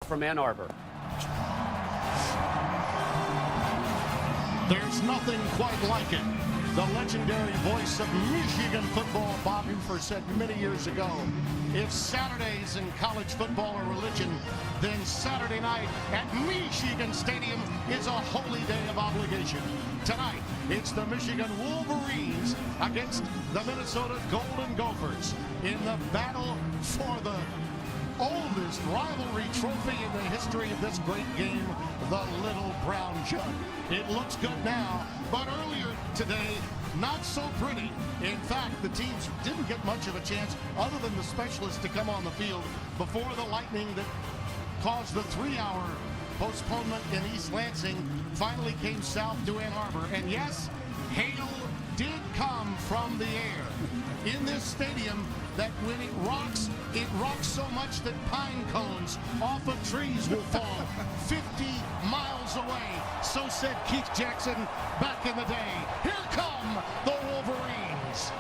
from Ann Arbor. There's nothing quite like it. The legendary voice of Michigan football, Bob Ufer, said many years ago, if Saturdays in college football are religion, then Saturday night at Michigan Stadium is a holy day of obligation. Tonight, it's the Michigan Wolverines against the Minnesota Golden Gophers in the battle for the oldest rivalry trophy in the history of this great game, the Little Brown Jug. It looks good now, but earlier today, not so pretty. In fact, the teams didn't get much of a chance other than the specialists to come on the field before the lightning that caused the 3-hour postponement in East Lansing finally came south to Ann Arbor. And yes, hail did come from the air in this stadium that when it rocks so much that pine cones off of trees will fall 50 miles away. So said Keith Jackson back in the day. Here come the Wolverines.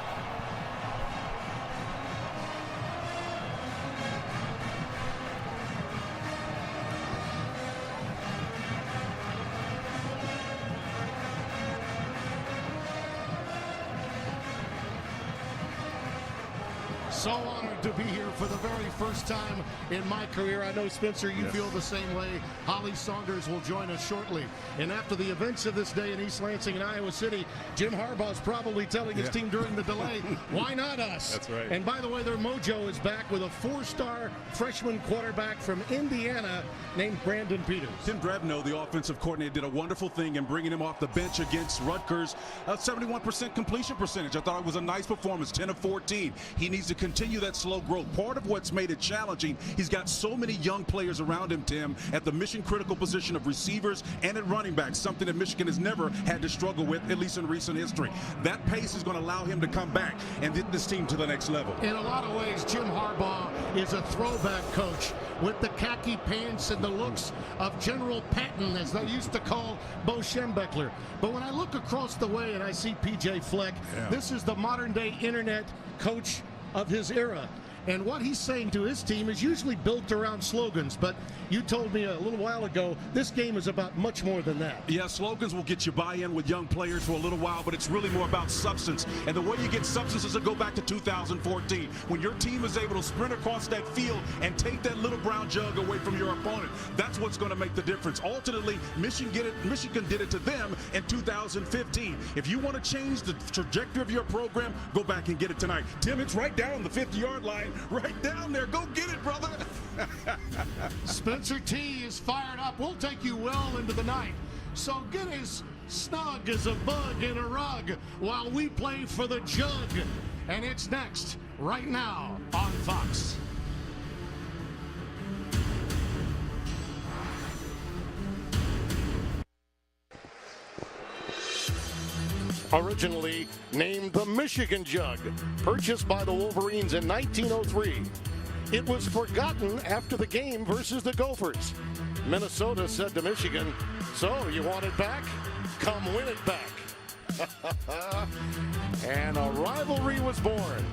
So honored to be here for the very first time in my career. I know, Spencer, you feel the same way. Holly Saunders will join us shortly. And after the events of this day in East Lansing and Iowa City, Jim Harbaugh's probably telling his team during the delay, why not us? That's right. And by the way, their mojo is back with a 4-star freshman quarterback from Indiana named Brandon Peters. Tim Drabno, the offensive coordinator, did a wonderful thing in bringing him off the bench against Rutgers. A 71% completion percentage. I thought it was a nice performance, 10 of 14. He needs to continue that slow growth. Part of what's made it challenging, he's got so many young players around him, Tim, at the mission-critical position of receivers and at running back, something that Michigan has never had to struggle with, at least in recent history. That pace is going to allow him to come back and get this team to the next level. In a lot of ways, Jim Harbaugh is a throwback coach with the khaki pants and the looks of General Patton, as they used to call Bo Schembechler. But when I look across the way and I see P.J. Fleck, this is the modern-day internet coach of his era. And what he's saying to his team is usually built around slogans. But you told me a little while ago, this game is about much more than that. Yeah, slogans will get you buy-in with young players for a little while, but it's really more about substance. And the way you get substance is to go back to 2014, when your team is able to sprint across that field and take that little brown jug away from your opponent. That's what's going to make the difference. Ultimately, Michigan did it to them in 2015. If you want to change the trajectory of your program, go back and get it tonight. Tim, it's right down the 50-yard line. Right down there. Go get it, brother. Spencer T is fired up. We'll take you well into the night. So get as snug as a bug in a rug while we play for the jug. And it's next, right now, on Fox. Originally named the Michigan Jug, purchased by the Wolverines in 1903. It was forgotten after the game versus the Gophers. Minnesota said to Michigan, so you want it back? Come win it back. And a rivalry was born.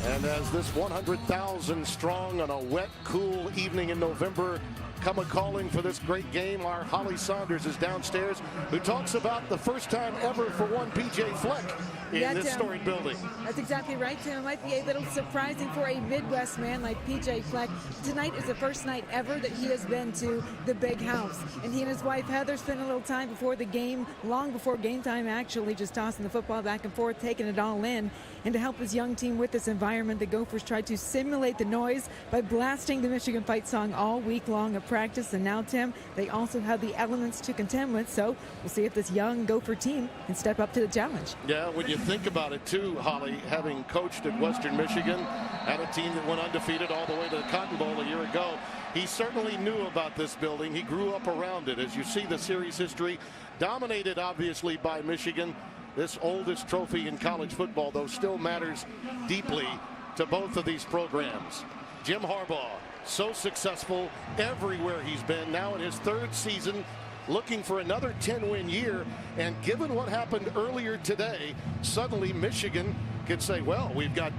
And as this 100,000 strong on a wet, cool evening in November come a-calling for this great game, our Holly Saunders is downstairs, who talks about the first time ever for one P.J. Fleck in this storied building. That's exactly right, Tim. It might be a little surprising for a Midwest man like P.J. Fleck. Tonight is the first night ever that he has been to the Big House. And he and his wife Heather spent a little time before the game, long before game time actually, just tossing the football back and forth, taking it all in. And to help his young team with this environment, the Gophers tried to simulate the noise by blasting the Michigan Fight song all week long of practice. And now, Tim, they also have the elements to contend with. So we'll see if this young Gopher team can step up to the challenge. Yeah, when you think about it, too, Holly, having coached at Western Michigan, had a team that went undefeated all the way to the Cotton Bowl a year ago, he certainly knew about this building. He grew up around it. As you see the series history, dominated, obviously, by Michigan. This oldest trophy in college football, though, still matters deeply to both of these programs. Jim Harbaugh, so successful everywhere he's been, now in his third season, looking for another 10-win year. And given what happened earlier today, suddenly Michigan could say, well, we've got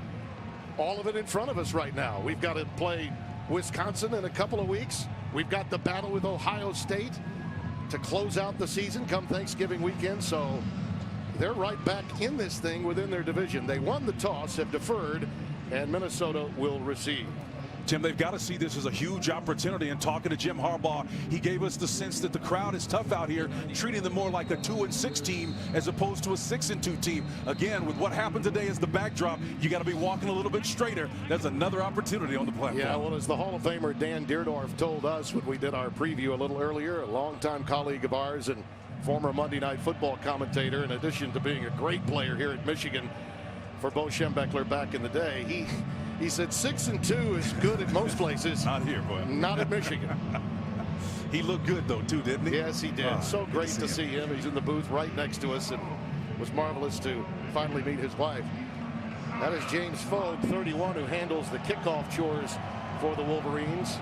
all of it in front of us right now. We've got to play Wisconsin in a couple of weeks. We've got the battle with Ohio State to close out the season come Thanksgiving weekend. So they're right back in this thing within their division. They won the toss, have deferred, and Minnesota will receive. Tim, they've got to see this as a huge opportunity. And talking to Jim Harbaugh, he gave us the sense that the crowd is tough out here, treating them more like a 2-6 team as opposed to a 6-2 team. Again, with what happened today as the backdrop, you got to be walking a little bit straighter. There's another opportunity on the platform. Yeah, well, as the Hall of Famer Dan Deerdorf told us when we did our preview a little earlier, a longtime colleague of ours and former Monday Night Football commentator, in addition to being a great player here at Michigan for Bo Schembechler back in the day, he said 6-2 is good at most places. Not here, boy. Not at Michigan. He looked good, though, too, didn't he? Yes, he did. So great to see him. He's in the booth right next to us, and it was marvelous to finally meet his wife. That is James Fogue, 31, who handles the kickoff chores for the Wolverines.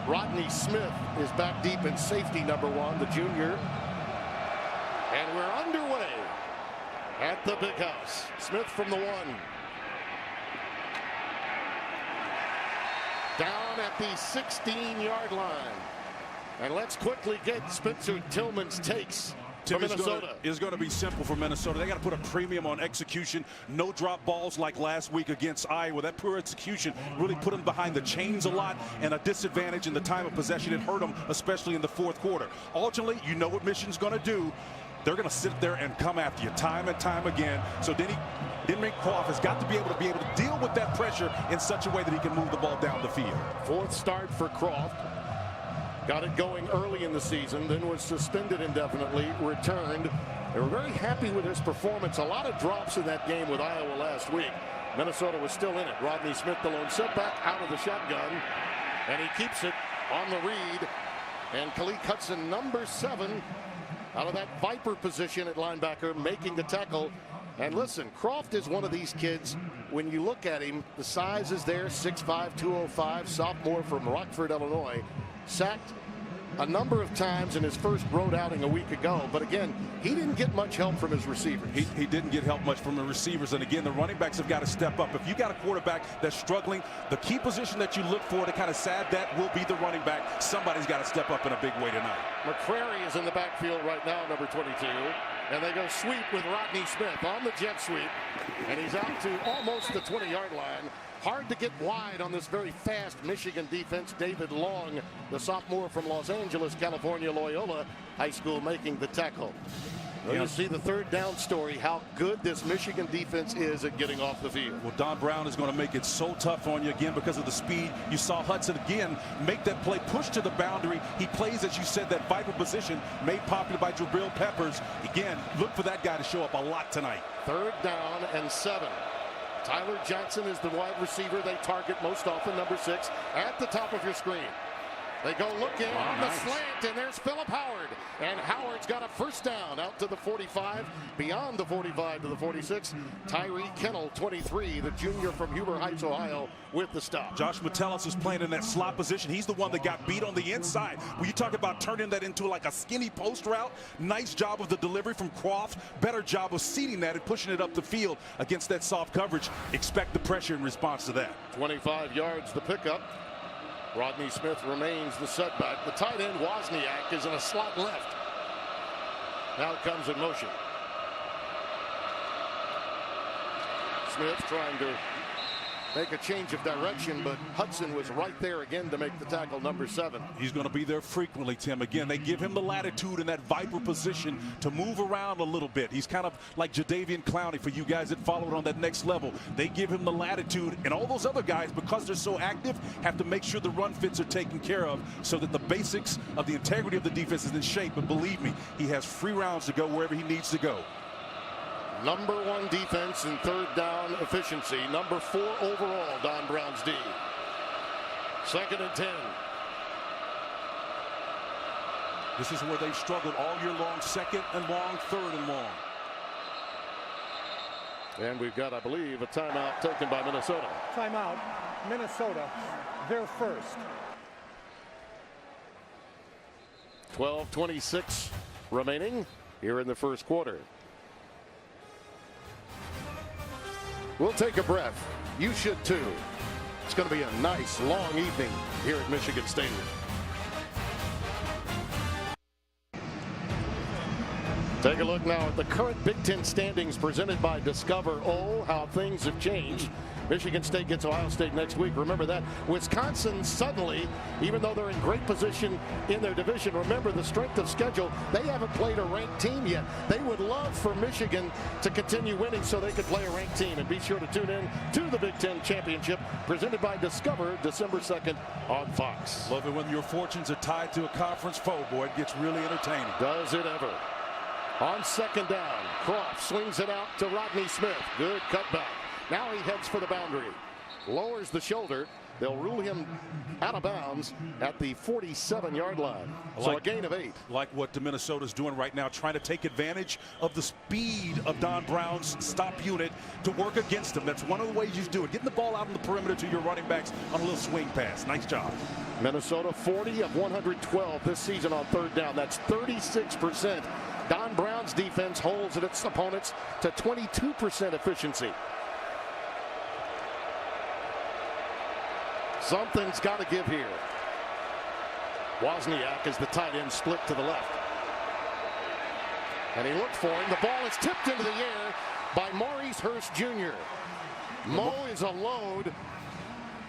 Rodney Smith is back deep in safety number 1, the junior. And we're underway at the big house. Smith from the 1. Down at the 16-yard line. And let's quickly get Spencer Tillman's takes for Minnesota. It's going to be simple for Minnesota. They got to put a premium on execution. No drop balls like last week against Iowa. That poor execution really put them behind the chains a lot, and a disadvantage in the time of possession. It hurt them, especially in the fourth quarter. Ultimately, you know what Michigan's going to do. They're going to sit there and come after you time and time again. So Denny Croft has got to be able to deal with that pressure in such a way that he can move the ball down the field. Fourth start for Croft. Got it going early in the season, then was suspended indefinitely, returned. They were very happy with his performance. A lot of drops in that game with Iowa last week. Minnesota was still in it. Rodney Smith, the lone setback, out of the shotgun, and he keeps it on the read. And Khalid Hudson, number 7, out of that Viper position at linebacker, making the tackle. And listen, Croft is one of these kids, when you look at him, the size is there, 6'5", 205, sophomore from Rockford, Illinois. Sacked a number of times in his first road outing a week ago. But again, he didn't get much help from his receivers. He didn't get help much from the receivers. And again, the running backs have got to step up. If you got a quarterback that's struggling, the key position that you look for to kind of sad that will be the running back. Somebody's got to step up in a big way tonight. McCrary is in the backfield right now, number 22. And they go sweep with Rodney Smith on the jet sweep. And he's out to almost the 20-yard line. Hard to get wide on this very fast Michigan defense. David Long, the sophomore from Los Angeles, California, Loyola High School, making the tackle. Well, you see the third down story, how good this Michigan defense is at getting off the field. Well, Don Brown is going to make it so tough on you again because of the speed. You saw Hudson again make that play, push to the boundary. He plays, as you said, that Viper position made popular by Jabril Peppers. Again, look for that guy to show up a lot tonight. Third down and 7. Tyler Johnson is the wide receiver they target most often, number 6, at the top of your screen. They go looking on the slant, and there's Philip Howard. And Howard's got a first down out to the 45, beyond the 45 to the 46. Tyree Kennel, 23, the junior from Huber Heights, Ohio, with the stop. Josh Metellus is playing in that slot position. He's the one that got beat on the inside. When you talk about turning that into like a skinny post route, nice job of the delivery from Croft. Better job of seating that and pushing it up the field against that soft coverage. Expect the pressure in response to that. 25 yards the pickup. Rodney Smith remains the setback. The tight end, Wozniak, is in a slot left. Now it comes in motion. Smith trying to make a change of direction, but Hudson was right there again to make the tackle, number 7. He's going to be there frequently, Tim. Again, they give him the latitude in that Viper position to move around a little bit. He's kind of like Jadeveon Clowney for you guys that followed on that next level. They give him the latitude, and all those other guys, because they're so active, have to make sure the run fits are taken care of so that the basics of the integrity of the defense is in shape. But believe me, he has free rounds to go wherever he needs to go. Number 1 defense in third down efficiency. Number 4 overall, Don Brown's D. 2nd and 10. This is where they've struggled all year long. 2nd and long, 3rd and long. And we've got, I believe, a timeout taken by Minnesota. Timeout, Minnesota, their first. 12:26 remaining here in the first quarter. We'll take a breath. You should too. It's going to be a nice long evening here at Michigan Stadium. Take a look now at the current Big Ten standings presented by Discover. Oh, how things have changed. Michigan State gets Ohio State next week. Remember that. Wisconsin suddenly, even though they're in great position in their division, remember the strength of schedule, they haven't played a ranked team yet. They would love for Michigan to continue winning so they could play a ranked team. And be sure to tune in to the Big Ten Championship presented by Discover December 2nd on Fox. Love it when your fortunes are tied to a conference foe, boy. It gets really entertaining. Does it ever. On second down, Croft swings it out to Rodney Smith. Good cutback. Now he heads for the boundary. Lowers the shoulder. They'll rule him out of bounds at the 47-yard line. So a gain of 8. Like what Minnesota's doing right now, trying to take advantage of the speed of Don Brown's stop unit to work against him. That's one of the ways you do it. Getting the ball out on the perimeter to your running backs on a little swing pass. Nice job. Minnesota 40 of 112 this season on third down. That's 36%. Don Brown's defense holds its opponents to 22% efficiency. Something's got to give here. Wozniak is the tight end, split to the left. And he looked for him. The ball is tipped into the air by Maurice Hurst Jr. Mo is a load.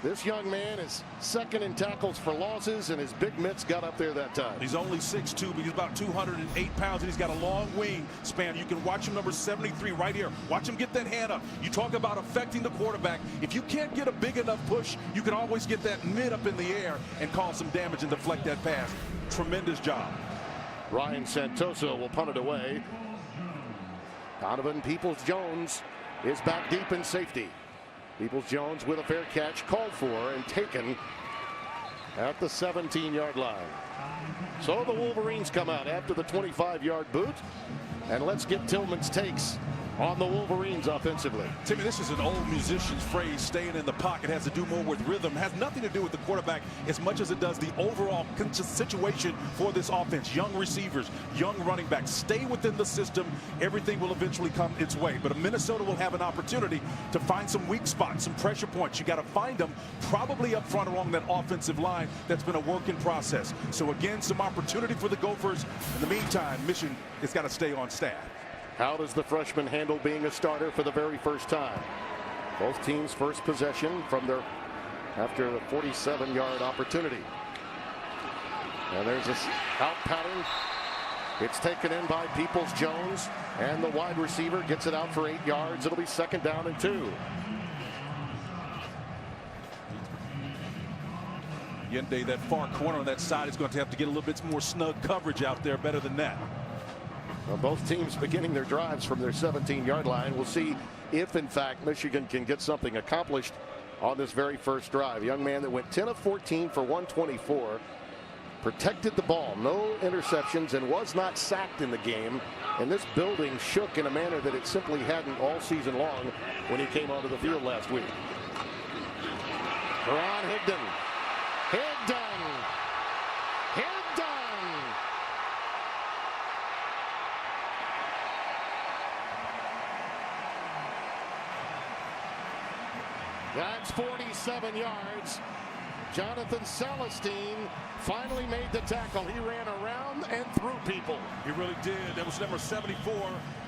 This young man is second in tackles for losses, and his big mitts got up there that time. He's only 6'2", but he's about 208 pounds, and he's got a long wing span. You can watch him, number 73, right here. Watch him get that hand up. You talk about affecting the quarterback. If you can't get a big enough push, you can always get that mid up in the air and cause some damage and deflect that pass. Tremendous job. Ryan Santoso will punt it away. Donovan Peoples-Jones is back deep in safety. Peoples-Jones with a fair catch, called for and taken at the 17-yard line. So the Wolverines come out after the 25-yard boot. And let's get Tillman's takes on the Wolverines offensively. Timmy, this is an old musician's phrase, staying in the pocket. Has to do more with rhythm. Has nothing to do with the quarterback as much as it does the overall situation for this offense. Young receivers, young running backs. Stay within the system. Everything will eventually come its way. But Minnesota will have an opportunity to find some weak spots, some pressure points. You got to find them probably up front along that offensive line. That's been a work in process. So again, some opportunity for the Gophers. In the meantime, Michigan has got to stay on staff. How does the freshman handle being a starter for the very first time? Both teams first possession from their after the 47-yard opportunity. And there's this out pattern. It's taken in by Peoples-Jones, and the wide receiver gets it out for 8 yards. It'll be second down and 2. Yende, that far corner on that side, is going to have to get a little bit more snug coverage out there, better than that. Well, both teams beginning their drives from their 17-yard line. We'll see if, in fact, Michigan can get something accomplished on this very first drive. A young man that went 10 of 14 for 124, protected the ball, no interceptions, and was not sacked in the game. And this building shook in a manner that it simply hadn't all season long when he came onto the field last week. Ron Higdon. That's 47 yards. Jonathan Celestine finally made the tackle. He ran around and through people. He really did. That was number 74,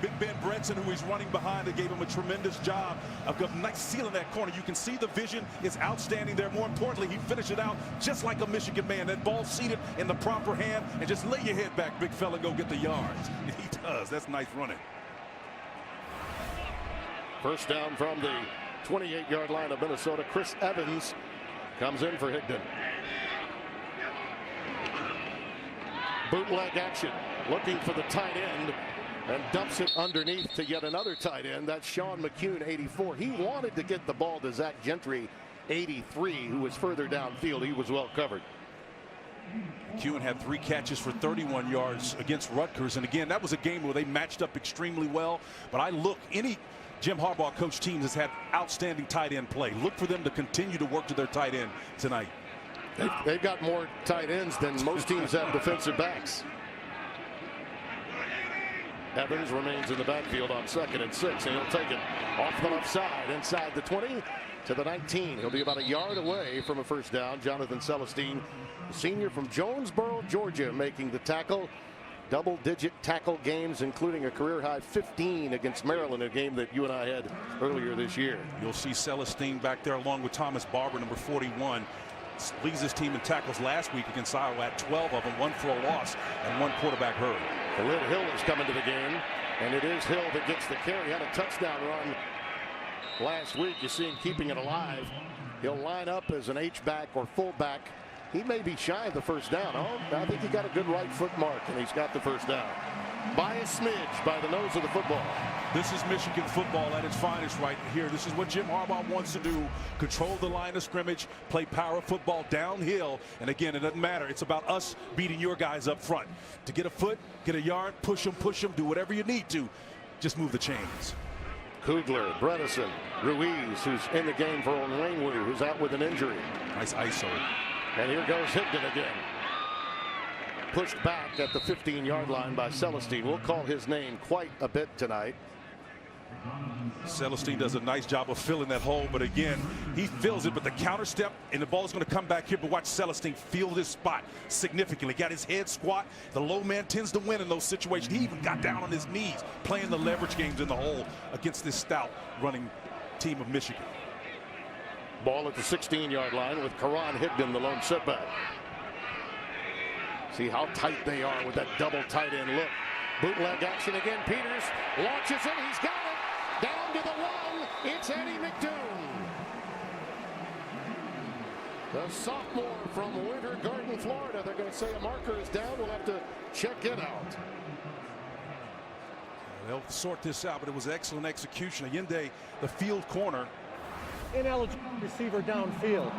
Big Ben Bretson, who he's running behind. They gave him a tremendous job of nice sealing that corner. You can see the vision is outstanding there. More importantly, he finished it out just like a Michigan man. That ball seated in the proper hand, and just lay your head back, big fella, go get the yards. He does. That's nice running. First down from the 28-yard line of Minnesota. Chris Evans comes in for Higdon. Bootleg action, looking for the tight end, and dumps it underneath to yet another tight end. That's Sean McCune, 84. He wanted to get the ball to Zach Gentry, 83, who was further downfield. He was well covered. McCune had 3 catches for 31 yards against Rutgers, and again, that was a game where they matched up extremely well. But any Jim Harbaugh coach teams has had outstanding tight end play. Look for them to continue to work to their tight end tonight. They've got more tight ends than most teams have defensive backs. Evans remains in the backfield on 2nd and 6, and he'll take it off the left side inside the 20 to the 19. He'll be about a yard away from a first down. Jonathan Celestine, the senior from Jonesboro, Georgia, making the tackle. double-digit tackle games, including a career-high 15 against Maryland, a game that you and I had earlier this year. You'll see Celestine back there along with Thomas Barber, number 41. Leads his team in tackles last week against Iowa at 12 of them, 1 for a loss and 1 quarterback hurry. Khalid Hill is coming to the game, and it is Hill that gets the carry. Had a touchdown run last week. You see him keeping it alive. He'll line up as an H-back or fullback. He may be shy of the first down. Oh, I think he got a good right foot mark, and he's got the first down. By a smidge, by the nose of the football. This is Michigan football at its finest right here. This is what Jim Harbaugh wants to do. Control the line of scrimmage, play power football downhill. And again, it doesn't matter. It's about us beating your guys up front. To get a foot, get a yard, push them, do whatever you need to. Just move the chains. Kugler, Bredesen, Ruiz, who's in the game for Onwenu, who's out with an injury. Nice ISO. And here goes Higdon again. Pushed back at the 15-yard line by Celestine. We'll call his name quite a bit tonight. Celestine does a nice job of filling that hole, but again, he fills it, but the counter step, and the ball's going to come back here, but watch Celestine feel this spot significantly. Got his head squat. The low man tends to win in those situations. He even got down on his knees, playing the leverage games in the hole against this stout running team of Michigan. Ball at the 16-yard line with Karan Higdon, the lone setback. See how tight they are with that double tight end look. Bootleg action again. Peters launches it. He's got it. Down to the 1. It's Eddie McDoon. The sophomore from Winter Garden, Florida. They're going to say a marker is down. We'll have to check it out. They'll sort this out, but it was excellent execution. Allende, the field corner. Ineligible receiver downfield.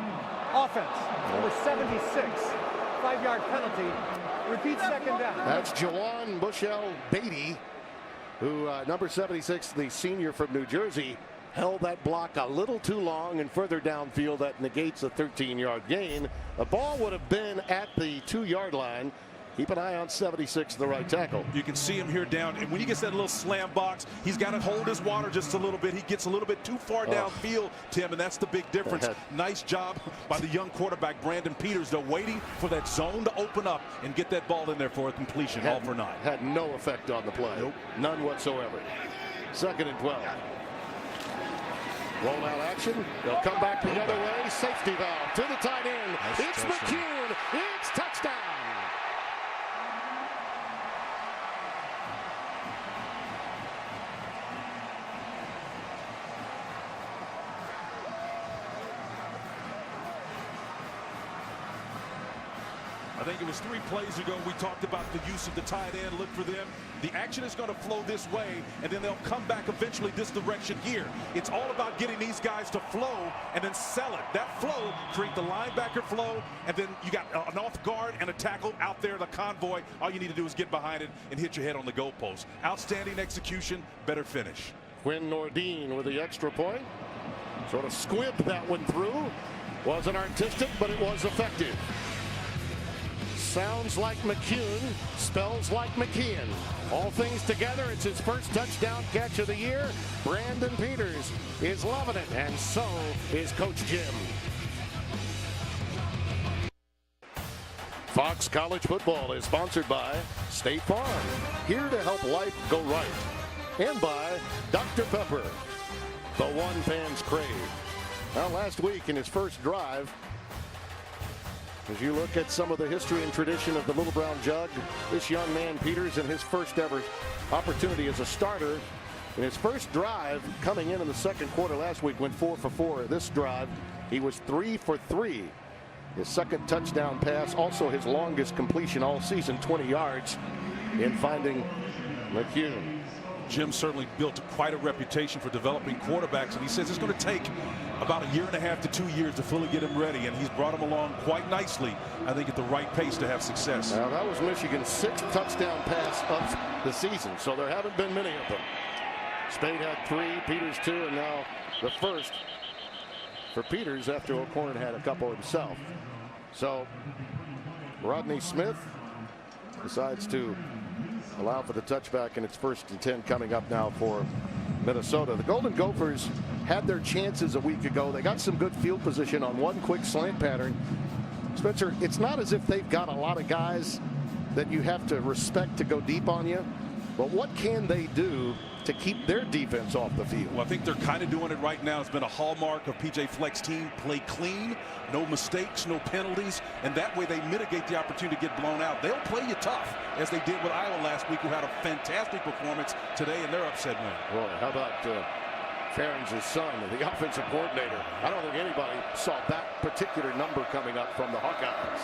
Offense, number 76. 5-yard penalty. Repeat second down. That's Jawan Bushell Beatty, who number 76, the senior from New Jersey, held that block a little too long and further downfield. That negates a 13-yard gain. The ball would have been at the 2-yard line. Keep an eye on 76, the right tackle. You can see him here down, and when he gets that little slam box, he's got to hold his water just a little bit. He gets a little bit too far downfield, Tim, and that's the big difference. Nice job by the young quarterback, Brandon Peters, though, waiting for that zone to open up and get that ball in there for a completion, all for 9. Had no effect on the play. Nope. None whatsoever. 2nd and 12. Rollout action. They'll come back the other way. Safety valve to the tight end. Nice It's touchdown. McCune. It's touchdown. I think it was 3 plays ago we talked about the use of the tight end. Look for them. The action is going to flow this way, and then they'll come back eventually this direction here. It's all about getting these guys to flow and then sell it. That flow, create the linebacker flow, and then you got an off guard and a tackle out there, the convoy. All you need to do is get behind it and hit your head on the goalpost. Outstanding execution, better finish. Quinn Nordine with the extra point. Sort of squibbed that one through. Wasn't artistic, but it was effective. Sounds like McCune, spells like McKeon. All things together, it's his first touchdown catch of the year. Brandon Peters is loving it, and so is Coach Jim. Fox College Football is sponsored by State Farm, here to help life go right. And by Dr. Pepper, the one fans crave. Now, last week in his first drive, as you look at some of the history and tradition of the Little Brown Jug, this young man, Peters, in his first ever opportunity as a starter, in his first drive, coming in the second quarter last week, went 4 for 4. This drive, he was 3 for 3. His second touchdown pass, also his longest completion all season, 20 yards, in finding McCune. Jim certainly built quite a reputation for developing quarterbacks, and he says it's going to take about 1.5 to 2 years to fully get him ready, and he's brought him along quite nicely, I think, at the right pace to have success. Now, that was Michigan's 6th touchdown pass of the season, so there haven't been many of them. Spade had 3, Peters 2, and now the first for Peters after O'Korn had a couple himself. So Rodney Smith decides to allow for the touchback, and it's 1st and 10 coming up now for Minnesota. The Golden Gophers had their chances a week ago. They got some good field position on one quick slant pattern. Spencer, it's not as if they've got a lot of guys that you have to respect to go deep on you. But what can they do to keep their defense off the field? Well, I think they're kind of doing it right now. It's been a hallmark of PJ Fleck's team. Play clean, no mistakes, no penalties, and that way they mitigate the opportunity to get blown out. They'll play you tough, as they did with Iowa last week, who had a fantastic performance today in their upset win. Boy, how about Ferentz' son, the offensive coordinator? I don't think anybody saw that particular number coming up from the Hawkeyes.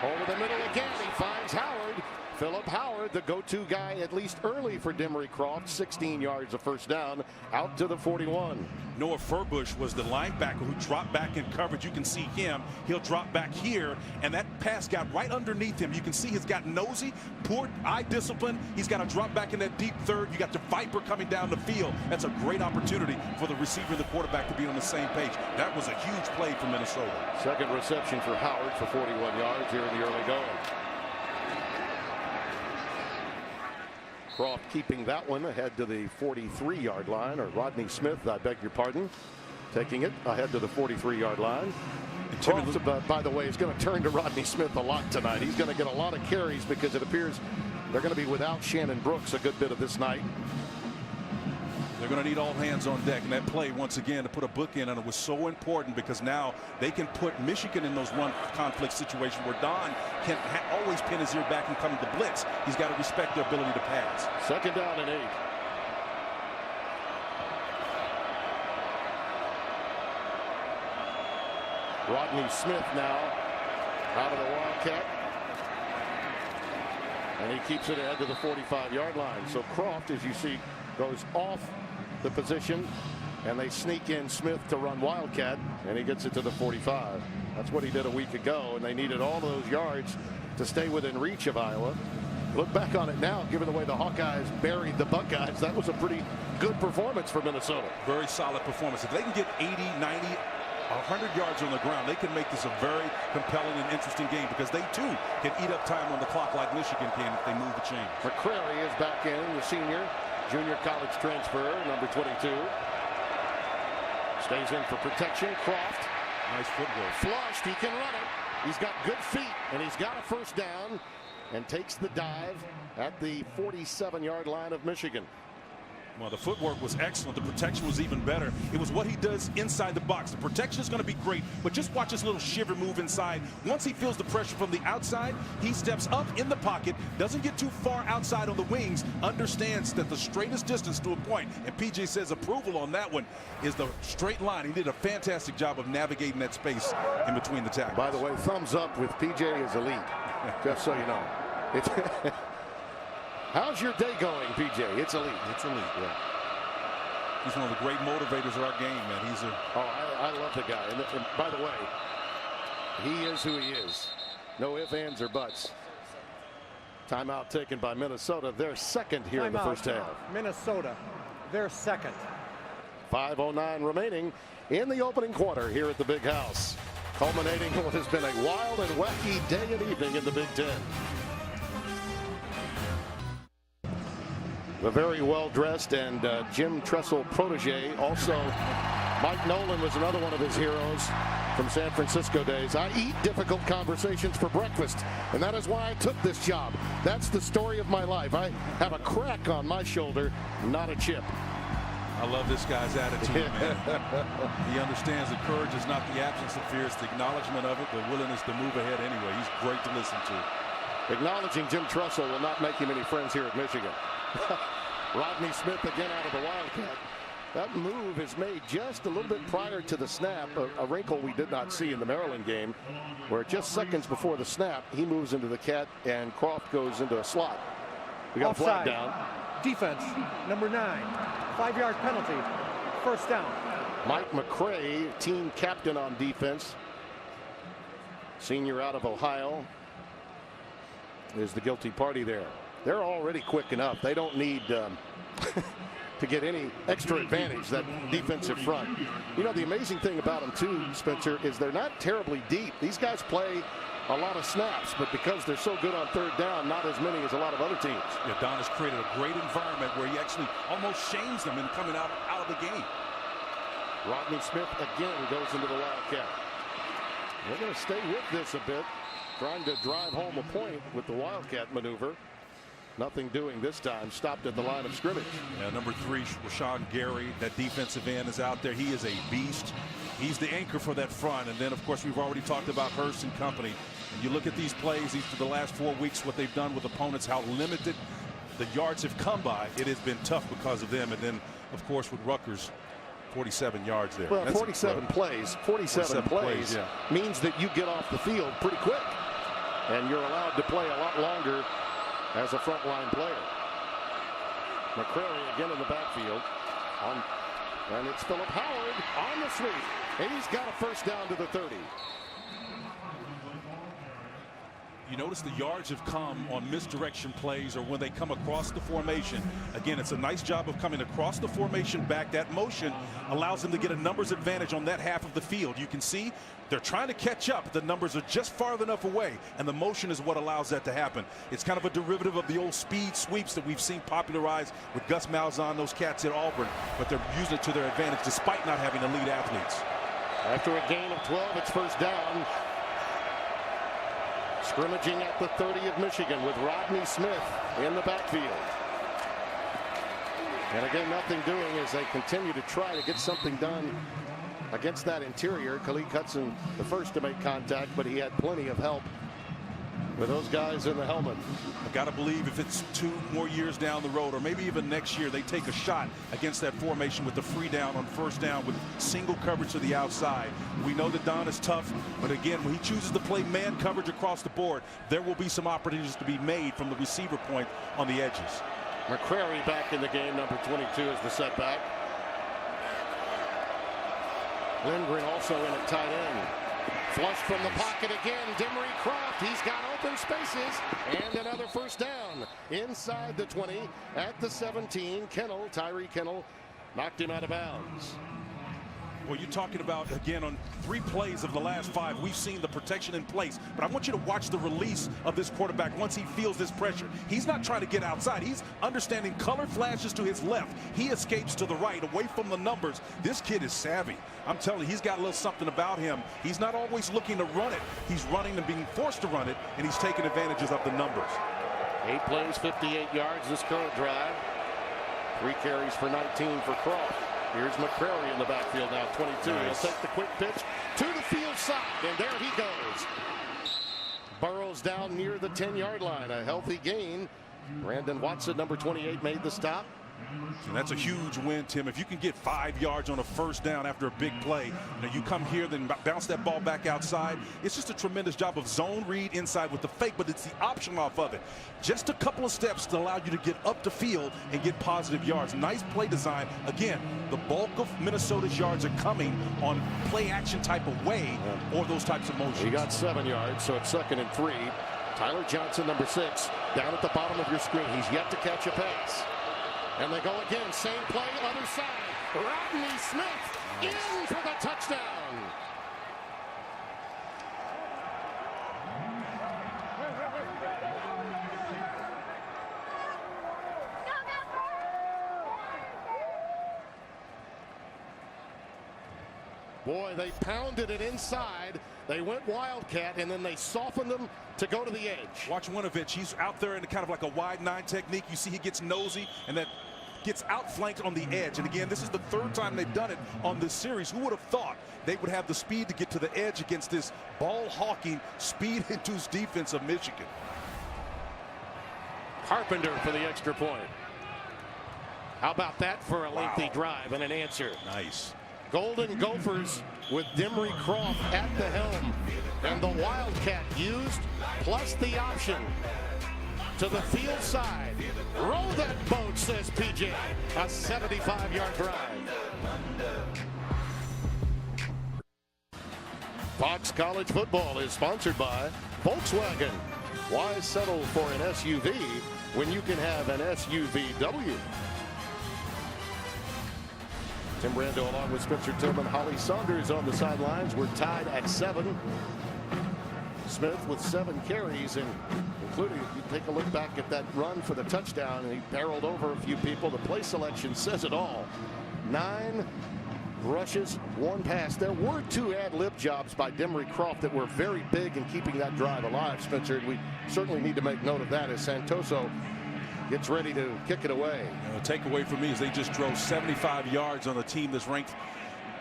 Over the middle again, he finds Howard. Philip Howard, the go-to guy, at least early for Demery Croft. 16 yards of first down, out to the 41. Noah Furbush was the linebacker who dropped back in coverage. You can see him. He'll drop back here, and that pass got right underneath him. You can see he's got nosy, poor eye discipline. He's got to drop back in that deep third. You got the Viper coming down the field. That's a great opportunity for the receiver and the quarterback to be on the same page. That was a huge play for Minnesota. Second reception for Howard for 41 yards here in the early going. Croft keeping that one ahead to the 43-yard line, or Rodney Smith, I beg your pardon, taking it ahead to the 43-yard line. Croft, by the way, is going to turn to Rodney Smith a lot tonight. He's going to get a lot of carries because it appears they're going to be without Shannon Brooks a good bit of this night. They're going to need all hands on deck, and that play once again to put a book in, and it was so important because now they can put Michigan in those run conflict situations where Don can always pin his ear back and come to blitz. He's got to respect their ability to pass. Second down and 8. Rodney Smith now out of the Wildcat, and he keeps it ahead to the 45-yard line. So Croft, as you see, goes off the position, and they sneak in Smith to run Wildcat, and he gets it to the 45. That's what he did a week ago, and they needed all those yards to stay within reach of Iowa. Look back on it now, given the way the Hawkeyes buried the Buckeyes, that was a pretty good performance for Minnesota. Very solid performance. If they can get 80, 90, 100 yards on the ground, they can make this a very compelling and interesting game because they too can eat up time on the clock like Michigan can if they move the chain. McCrary is back in, the senior, junior college transfer, number 22. Stays in for protection. Croft. Nice footwork. Flushed. He can run it. He's got good feet, and he's got a first down and takes the dive at the 47-yard line of Michigan. Well, the footwork was excellent. The protection was even better. It was what he does inside the box. The protection is going to be great, but just watch his little shiver move inside. Once he feels the pressure from the outside, he steps up in the pocket, doesn't get too far outside on the wings, understands that the straightest distance to a point, and PJ says approval on that one, is the straight line. He did a fantastic job of navigating that space in between the tackles. By the way, thumbs up with PJ is elite, just so you know. It's how's your day going, PJ? It's elite. It's elite, yeah. He's one of the great motivators of our game, man. He's a... I love the guy. And by the way, he is who he is. No ifs, ands, or buts. Timeout taken by Minnesota. They're second here in the first half. Minnesota, they're second. 5:09 remaining in the opening quarter here at the Big House. Culminating what has been a wild and wacky day and evening in the Big Ten. The very well-dressed and Jim Tressel protege. Also, Mike Nolan was another one of his heroes from San Francisco days. I eat difficult conversations for breakfast, and that is why I took this job. That's the story of my life. I have a crack on my shoulder, not a chip. I love this guy's attitude, man. He understands that courage is not the absence of fear, it's the acknowledgement of it, the willingness to move ahead anyway. He's great to listen to. Acknowledging Jim Tressel will not make him any friends here at Michigan. Rodney Smith again out of the Wildcat. That move is made just a little bit prior to the snap, a wrinkle we did not see in the Maryland game, where just seconds before the snap, he moves into the cat and Croft goes into a slot. We got Offside. a flag down. Defense, number 9. 5-yard penalty. First down. Mike McCray, team captain on defense. Senior out of Ohio is the guilty party there. They're already quick enough. They don't need to get any extra advantage, that defensive front. You know, the amazing thing about them too, Spencer, is they're not terribly deep. These guys play a lot of snaps, but because they're so good on third down, not as many as a lot of other teams. Yeah, Don has created a great environment where he actually almost shames them in coming out of the game. Rodney Smith again goes into the Wildcat. They're going to stay with this a bit. trying to drive home a point with the Wildcat maneuver. Nothing doing this time. Stopped at the line of scrimmage. Yeah, number 3, Rashawn Gary, that defensive end, is out there. He is a beast. He's the anchor for that front. And then, of course, we've already talked about Hurst and company. And you look at these plays for the last 4 weeks, what they've done with opponents, how limited the yards have come by. It has been tough because of them. And then, of course, with Rutgers, 47 yards there. Well, That's 47 plays. 47 plays yeah. means that you get off the field pretty quick. And you're allowed to play a lot longer as a frontline player. McCrary again in the backfield. And it's Philip Howard on the sweep. And he's got a first down to the 30. You notice the yards have come on misdirection plays or when they come across the formation. Again, it's a nice job of coming across the formation back. That motion allows them to get a numbers advantage on that half of the field. You can see they're trying to catch up. The numbers are just far enough away, and the motion is what allows that to happen. It's kind of a derivative of the old speed sweeps that we've seen popularized with Gus Malzahn, those cats at Auburn, but they're using it to their advantage despite not having elite athletes. After a gain of 12, it's first down. Scrimmaging at the 30 of Michigan with Rodney Smith in the backfield. And again, nothing doing as they continue to try to get something done against that interior. Khalid Hudson, the first to make contact, but he had plenty of help with those guys in the helmet. I've got to believe if it's 2 more years down the road, or maybe even next year, they take a shot against that formation with the free down on first down with single coverage to the outside. We know that Don is tough, but again, when he chooses to play man coverage across the board, there will be some opportunities to be made from the receiver point on the edges. McCrary back in the game. Number 22 is the setback. Lindgren also in at tight end. Flush from the pocket again. Demery Croft. He's got open spaces. And another first down inside the 20 at the 17. Tyree Kennel knocked him out of bounds. Well, you're talking about, again, on 3 plays of the last 5, we've seen the protection in place. But I want you to watch the release of this quarterback once he feels this pressure. He's not trying to get outside. He's understanding color flashes to his left. He escapes to the right, away from the numbers. This kid is savvy. I'm telling you, he's got a little something about him. He's not always looking to run it. He's running and being forced to run it, and he's taking advantages of the numbers. 8 plays, 58 yards this current drive. 3 carries for 19 for Croft. Here's McCrary in the backfield now, 22. Nice. He'll take the quick pitch to the field side, and there he goes. Burrows down near the 10-yard line. A healthy gain. Brandon Watson, number 28, made the stop. And that's a huge win, Tim. If you can get 5 yards on a first down after a big play, you come here, then bounce that ball back outside. It's just a tremendous job of zone read inside with the fake, but it's the option off of it. Just a couple of steps to allow you to get up the field and get positive yards. Nice play design. Again, the bulk of Minnesota's yards are coming on play action type of way or those types of motions. He got 7 yards, so it's 2nd and 3. Tyler Johnson, number 6, down at the bottom of your screen. He's yet to catch a pass. And they go again, same play, other side. Rodney Smith in for the touchdown. Boy, they pounded it inside. They went Wildcat, and then they softened them to go to the edge. Watch Winovich. He's out there in kind of like a wide 9 technique. You see he gets nosy, and that gets outflanked on the edge. And again, this is the 3rd time they've done it on this series. Who would have thought they would have the speed to get to the edge against this ball-hawking, speed-induced defense of Michigan? Carpenter for the extra point. How about that for a lengthy drive and an answer? Nice. Golden Gophers with Demery Croft at the helm. And the Wildcat used, plus the option. To the field side. Roll that boat, says PJ. A 75-yard drive. Fox College Football is sponsored by Volkswagen. Why settle for an SUV when you can have an SUVW? Tim Brando along with Spencer Tillman, Holly Saunders on the sidelines. We're tied at 7. Smith with 7 carries, and including, if you take a look back at that run for the touchdown, and he barreled over a few people. The play selection says it all. 9 rushes, 1 pass. There were 2 ad-lib jobs by Demery Croft that were very big in keeping that drive alive, Spencer. And we certainly need to make note of that as Santoso gets ready to kick it away. The takeaway for me is they just drove 75 yards on a team that's ranked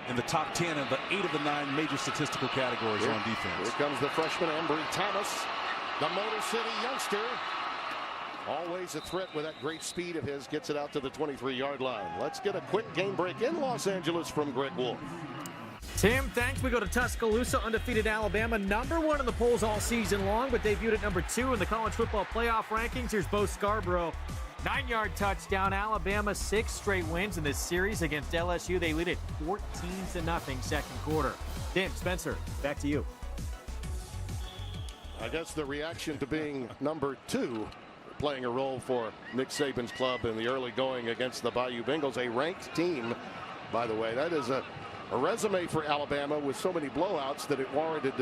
in the top 10 of the 8 of the 9 major statistical categories on defense. Here comes the freshman Embry Thomas, the Motor City youngster. Always a threat with that great speed of his. Gets it out to the 23-yard line. Let's get a quick game break in Los Angeles from Greg Wolf. Tim, thanks. We go to Tuscaloosa. Undefeated Alabama, #1 in the polls all season long, but debuted at #2 in the college football playoff rankings. Here's Bo Scarborough. 9-yard touchdown. Alabama 6 straight wins in this series against LSU. They lead it 14-0 second quarter. Tim, Spencer, back to you. I guess the reaction to being #2 playing a role for Nick Saban's club in the early going against the Bayou Bengals, a ranked team, by the way. That is a resume for Alabama with so many blowouts that it warranted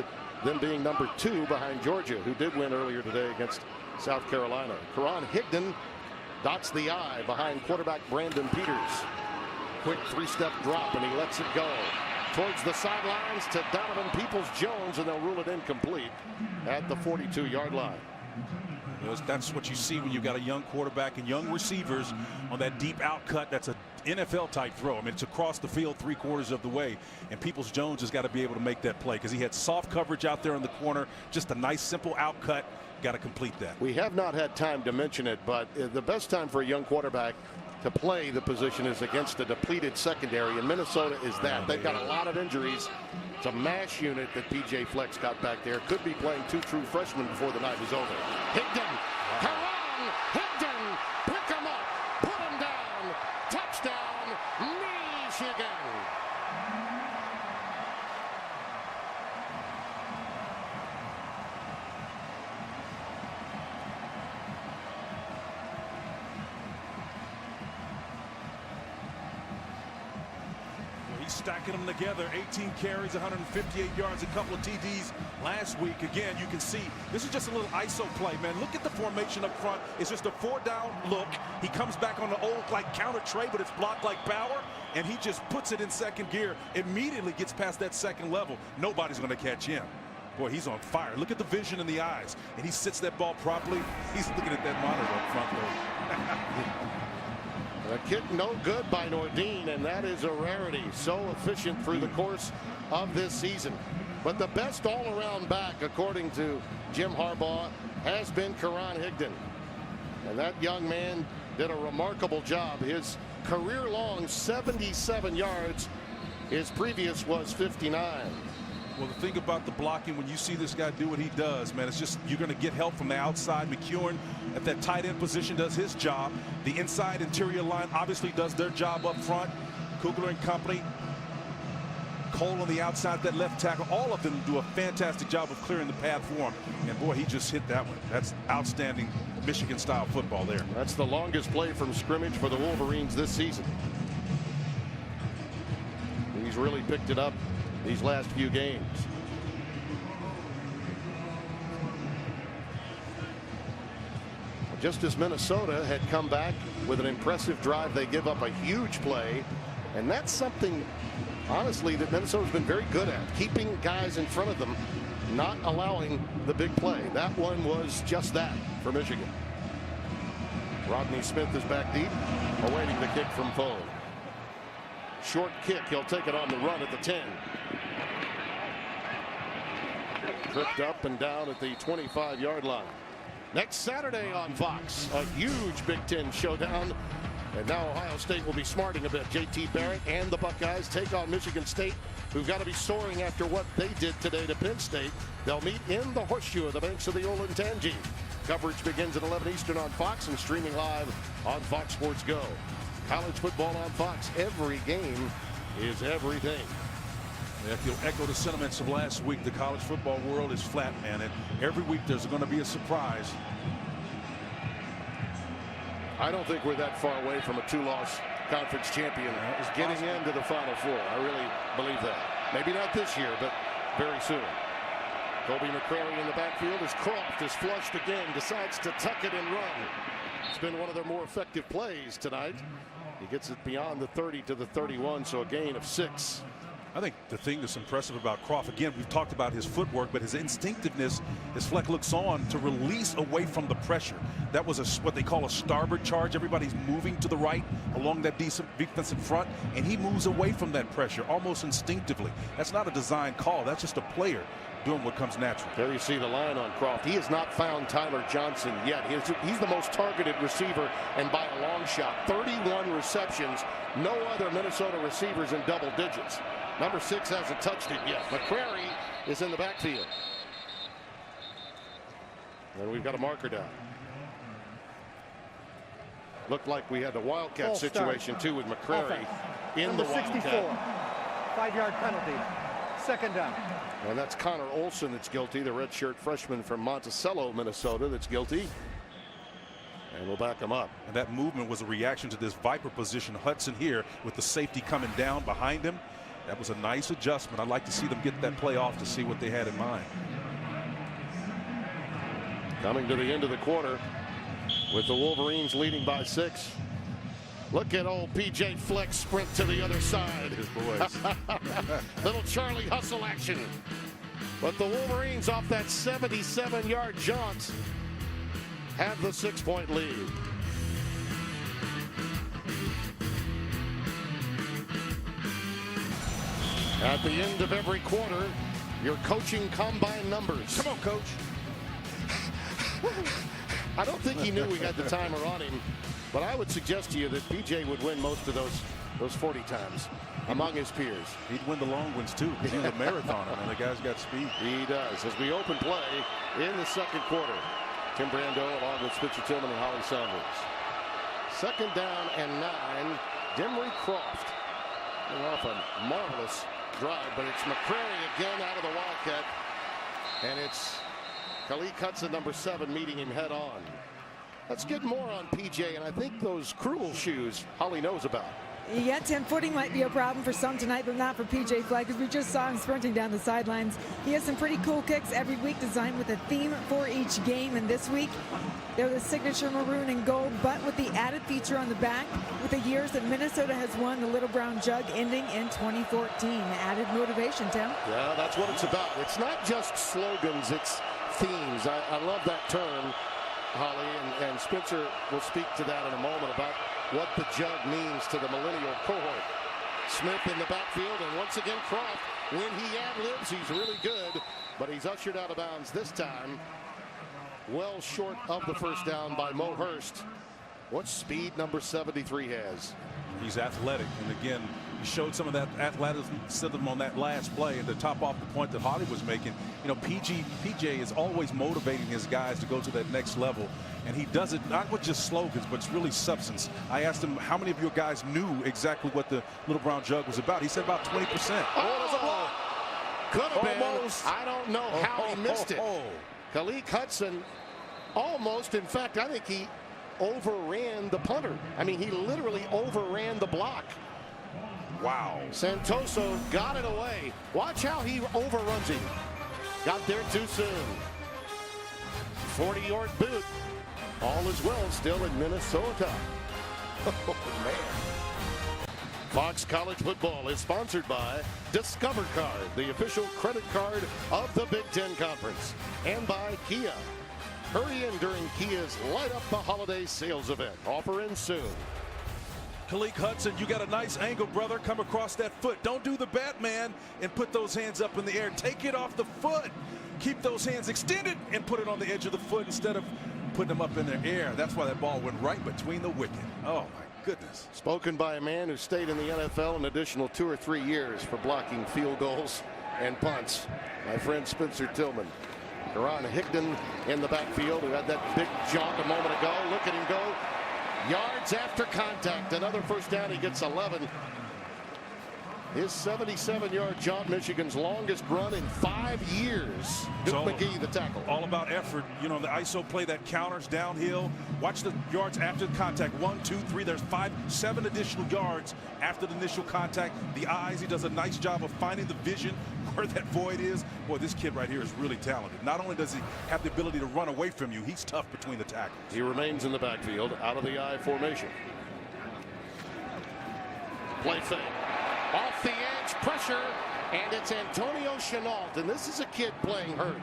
them being #2 behind Georgia, who did win earlier today against South Carolina. Karan Higdon dots the I behind quarterback Brandon Peters. Quick 3-step drop, and he lets it go towards the sidelines to Donovan Peoples-Jones, and they'll rule it incomplete at the 42-yard line. That's what you see when you've got a young quarterback and young receivers on that deep out cut. That's an NFL-type throw. I mean, it's across the field 3/4 of the way, and Peoples-Jones has got to be able to make that play because he had soft coverage out there in the corner. Just a nice, simple out cut. Got to complete that. We have not had time to mention it, but the best time for a young quarterback to play the position is against a depleted secondary, and Minnesota is that. They've got a lot of injuries. It's a mash unit that P.J. Fleck's got back there. Could be playing 2 true freshmen before the night is over. Higdon, Karan Higdon, pick him up, put him down, touchdown, Michigan. He's stacking them together. 18 carries, 158 yards, a couple of TDs last week. Again, you can see this is just a little ISO play, man. Look at the formation up front. It's just a 4-down look. He comes back on the old counter trey, but it's blocked like power, and he just puts it in second gear. Immediately gets past that second level. Nobody's going to catch him. Boy, he's on fire. Look at the vision in the eyes, and he sits that ball properly. He's looking at that monitor up front, though. A kick no good by Nordine, and that is a rarity. So efficient through the course of this season. But the best all-around back, according to Jim Harbaugh, has been Karan Higdon. And that young man did a remarkable job. His career-long 77 yards. His previous was 59. Well, the thing about the blocking, when you see this guy do what he does, man, it's just you're going to get help from the outside. McEwen at that tight end position does his job. The inside interior line obviously does their job up front. Kugler and company. Cole on the outside, that left tackle. All of them do a fantastic job of clearing the path for him. And, boy, he just hit that one. That's outstanding Michigan-style football there. That's the longest play from scrimmage for the Wolverines this season. He's really picked it up these last few games. Just as Minnesota had come back with an impressive drive, they give up a huge play, and that's something honestly that Minnesota's been very good at, keeping guys in front of them, not allowing the big play. That one was just that for Michigan. Rodney Smith is back deep, awaiting the kick from Foe. Short kick, he'll take it on the run at the 10. Tripped up and down at the 25-yard line. Next Saturday on Fox, a huge Big Ten showdown. And now Ohio State will be smarting a bit. J.T. Barrett and the Buckeyes take on Michigan State, who've got to be soaring after what they did today to Penn State. They'll meet in the horseshoe of the banks of the Olentangy. Coverage begins at 11 Eastern on Fox and streaming live on Fox Sports Go. College football on Fox. Every game is everything. If you'll echo the sentiments of last week, the college football world is flat, man. And every week there's going to be a surprise. I don't think we're that far away from a 2-loss conference champion getting into the Final Four. I really believe that. Maybe not this year, but very soon. Kobe McCrary in the backfield as Croft is flushed again, decides to tuck it and run. It's been one of their more effective plays tonight. He gets it beyond the 30 to the 31, so a gain of 6. I think the thing that's impressive about Croft, again, we've talked about his footwork, but his instinctiveness as Fleck looks on to release away from the pressure. That was what they call a starboard charge. Everybody's moving to the right along that defensive front, and he moves away from that pressure almost instinctively. That's not a design call. That's just a player doing what comes natural. There you see the line on Croft. He has not found Tyler Johnson yet. He's the most targeted receiver, and by a long shot. 31 receptions. No other Minnesota receivers in double digits. Number 6 hasn't touched it yet. McCrary is in the backfield. And we've got a marker down. Looked like we had the Wildcat situation too with McCrary in the Wildcat. 64, 5-yard penalty. Second down. And that's Connor Olson that's guilty, the redshirt freshman from Monticello, Minnesota, that's guilty. And we'll back him up. And that movement was a reaction to this Viper position. Hudson here with the safety coming down behind him. That was a nice adjustment. I'd like to see them get that play off to see what they had in mind. Coming to the end of the quarter with the Wolverines leading by 6. Look at old PJ Fleck sprint to the other side. His boys. Little Charlie hustle action. But the Wolverines off that 77-yard jaunt have the 6-point lead. At the end of every quarter, your coaching combine numbers. Come on, coach. I don't think he knew we had the timer on him, but I would suggest to you that PJ would win most of those 40 times among his peers. He'd win the long ones too, because he's a marathoner, and the guy's got speed. He does. As we open play in the second quarter, Tim Brando along with Spencer Tillman and Holly Saunders. Second down and 9. Demry Croft coming off a marvelous drive, but it's McCrary again out of the Wildcat, and it's Khalid Hudson, number 7, meeting him head on. Let's get more on PJ, and I think those cruel shoes Holly knows about. Yeah, Tim, footing might be a problem for some tonight, but not for PJ Fleck, because we just saw him sprinting down the sidelines. He has some pretty cool kicks every week designed with a theme for each game, and this week they're the signature maroon and gold, but with the added feature on the back with the years that Minnesota has won the Little Brown Jug ending in 2014. Added motivation, Tim. Yeah, that's what it's about. It's not just slogans, it's themes. I love that term, Holly, and Spencer will speak to that in a moment about what the jug means to the millennial cohort. Smith in the backfield, and once again Croft, when he ad-libs, he's really good, but he's ushered out of bounds this time, well short of the first down by Mo Hurst. What speed number 73 has. He's athletic, and again, he showed some of that athleticism on that last play. And to top off the point that Holly was making, you know, PJ is always motivating his guys to go to that next level, and he does it not with just slogans, but it's really substance. I asked him how many of your guys knew exactly what the Little Brown Jug was about. He said about 20%. Oh, could have been. I don't know how he missed it. Khalid Hudson almost, in fact, I think he overran the punter. I mean, he literally overran the block. Wow. Santoso got it away. Watch how he overruns him. Got there too soon. 40-yard boot. All is well still in Minnesota. Oh, man. Fox College Football is sponsored by Discover Card, the official credit card of the Big Ten Conference, and by Kia. Hurry in during Kia's Light Up the Holiday sales event. Offer in soon. Khalid Hudson, you got a nice angle, brother. Come across that foot. Don't do the Batman and put those hands up in the air. Take it off the foot. Keep those hands extended and put it on the edge of the foot instead of putting them up in the air. That's why that ball went right between the wicket. Oh, my goodness. Spoken by a man who stayed in the NFL an additional 2 or 3 years for blocking field goals and punts. My friend Spencer Tillman. Karan Higdon in the backfield, who had that big jaunt a moment ago. Look at him go. Yards after contact. Another first down. He gets 11. His 77-yard jaunt, Michigan's longest run in 5 years. Duke McGee, the tackle. All about effort. You know, the ISO play that counters downhill. Watch the yards after the contact. 1, 2, 3. There's 7 additional yards after the initial contact. The eyes, he does a nice job of finding the vision where that void is. Boy, this kid right here is really talented. Not only does he have the ability to run away from you, he's tough between the tackles. He remains in the backfield, out of the I formation. Play fake. Off the edge, pressure, and it's Antonio Chenault. And this is a kid playing hurt.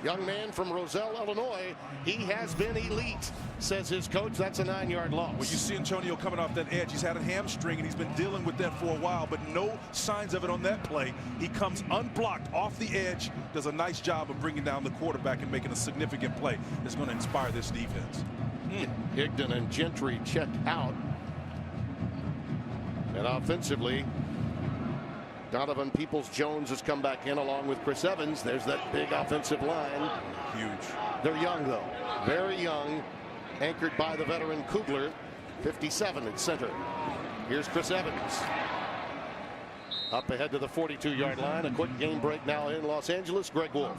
Young man from Roselle, Illinois. He has been elite, says his coach. That's a 9-yard loss. Well, you see Antonio coming off that edge. He's had a hamstring, and he's been dealing with that for a while, but no signs of it on that play. He comes unblocked off the edge, does a nice job of bringing down the quarterback and making a significant play that's going to inspire this defense. Higdon and Gentry checked out. And offensively, Donovan Peoples-Jones has come back in along with Chris Evans. There's that big offensive line. Huge. They're young, though. Very young. Anchored by the veteran Kugler. 57 at center. Here's Chris Evans. Up ahead to the 42-yard line. A quick game break now in Los Angeles. Greg Wolf.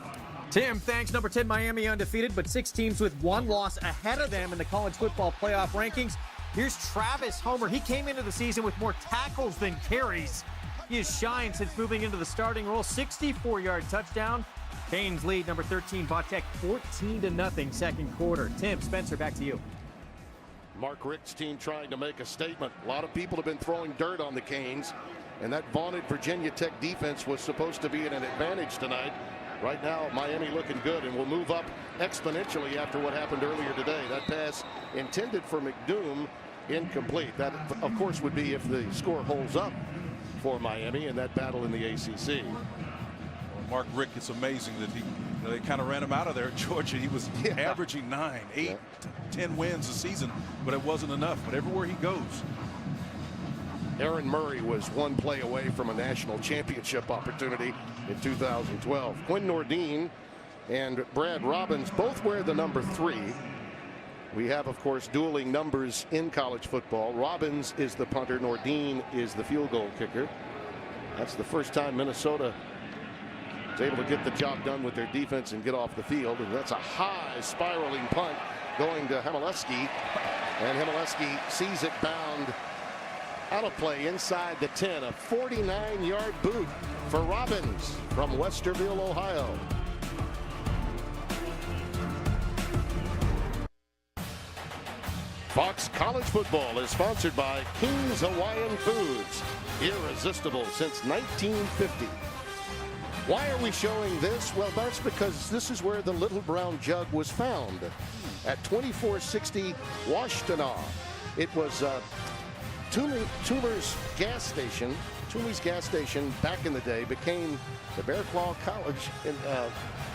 Tim, thanks. Number 10, Miami undefeated, but 6 teams with 1 loss ahead of them in the college football playoff rankings. Here's Travis Homer. He came into the season with more tackles than carries. He has shined since moving into the starting role. 64-yard touchdown. Canes lead number 13, Vautech 14-0 second quarter. Tim, Spencer, back to you. Mark Richt's team trying to make a statement. A lot of people have been throwing dirt on the Canes, and that vaunted Virginia Tech defense was supposed to be at an advantage tonight. Right now, Miami looking good and will move up exponentially after what happened earlier today. That pass intended for McDoom, incomplete. That, of course, would be if the score holds up for Miami in that battle in the ACC. Mark Richt, it's amazing that they kind of ran him out of there at Georgia. He was averaging 9, 8, 10 wins a season, but it wasn't enough. But everywhere he goes. Aaron Murray was one play away from a national championship opportunity in 2012. Quinn Nordine and Brad Robbins both wear the number 3. We have, of course, dueling numbers in college football. Robbins is the punter. Nordine is the field goal kicker. That's the first time Minnesota is able to get the job done with their defense and get off the field. And that's a high spiraling punt going to Hamileski. And Hamileski sees it bound out of play inside the 10. A 49-yard boot for Robbins from Westerville, Ohio. Fox College Football is sponsored by King's Hawaiian Foods. Irresistible since 1950. Why are we showing this? Well, that's because this is where the Little Brown Jug was found. At 2460 Washtenaw. It was Toomey's gas station. Toomey's gas station back in the day became the Bear Claw College. And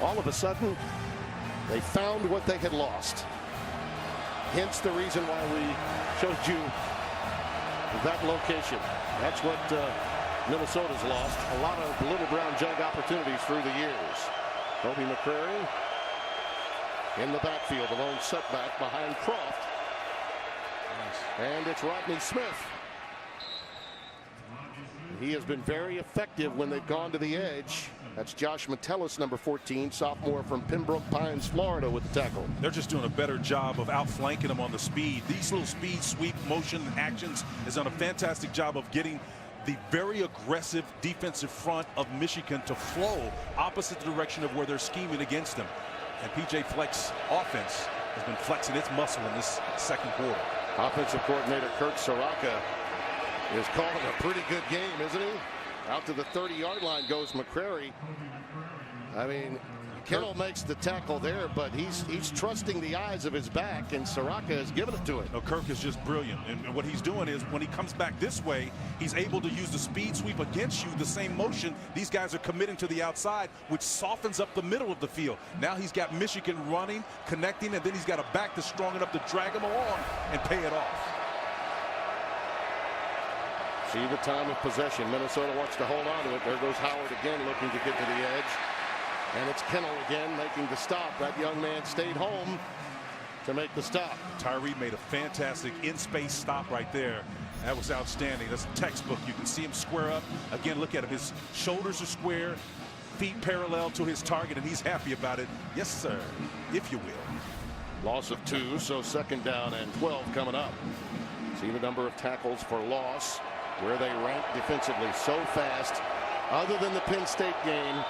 all of a sudden, they found what they had lost. Hence the reason why we showed you that location. That's what Minnesota's lost. A lot of Little Brown Jug opportunities through the years. Toby McCrary in the backfield, a lone setback behind Croft. Nice. And it's Rodney Smith. He has been very effective when they've gone to the edge. That's Josh Metellus, number 14, sophomore from Pembroke Pines, Florida, with the tackle. They're just doing a better job of outflanking them on the speed. These little speed sweep motion actions has done a fantastic job of getting the very aggressive defensive front of Michigan to flow opposite the direction of where they're scheming against them. And PJ Fleck's offense has been flexing its muscle in this second quarter. Offensive coordinator Kirk Soraka is calling a pretty good game, isn't he? Out to the 30-yard line goes McCrary. I mean, Kittle makes the tackle there, but he's trusting the eyes of his back, and Soraka has given it to him. No, Kirk is just brilliant, and what he's doing is when he comes back this way, he's able to use the speed sweep against you, the same motion. These guys are committing to the outside, which softens up the middle of the field. Now he's got Michigan running, connecting, and then he's got a back that's strong enough to drag him along and pay it off. See the time of possession. Minnesota wants to hold on to it. There goes Howard again, looking to get to the edge. And it's Kennel again making the stop. That young man stayed home to make the stop. Tyree made a fantastic in-space stop right there. That was outstanding. That's textbook. You can see him square up. Again, look at him. His shoulders are square, feet parallel to his target, and he's happy about it. Yes, sir, if you will. Loss of 2, so second down and 12 coming up. See the number of tackles for loss, where they rank defensively so fast. Other than the Penn State game,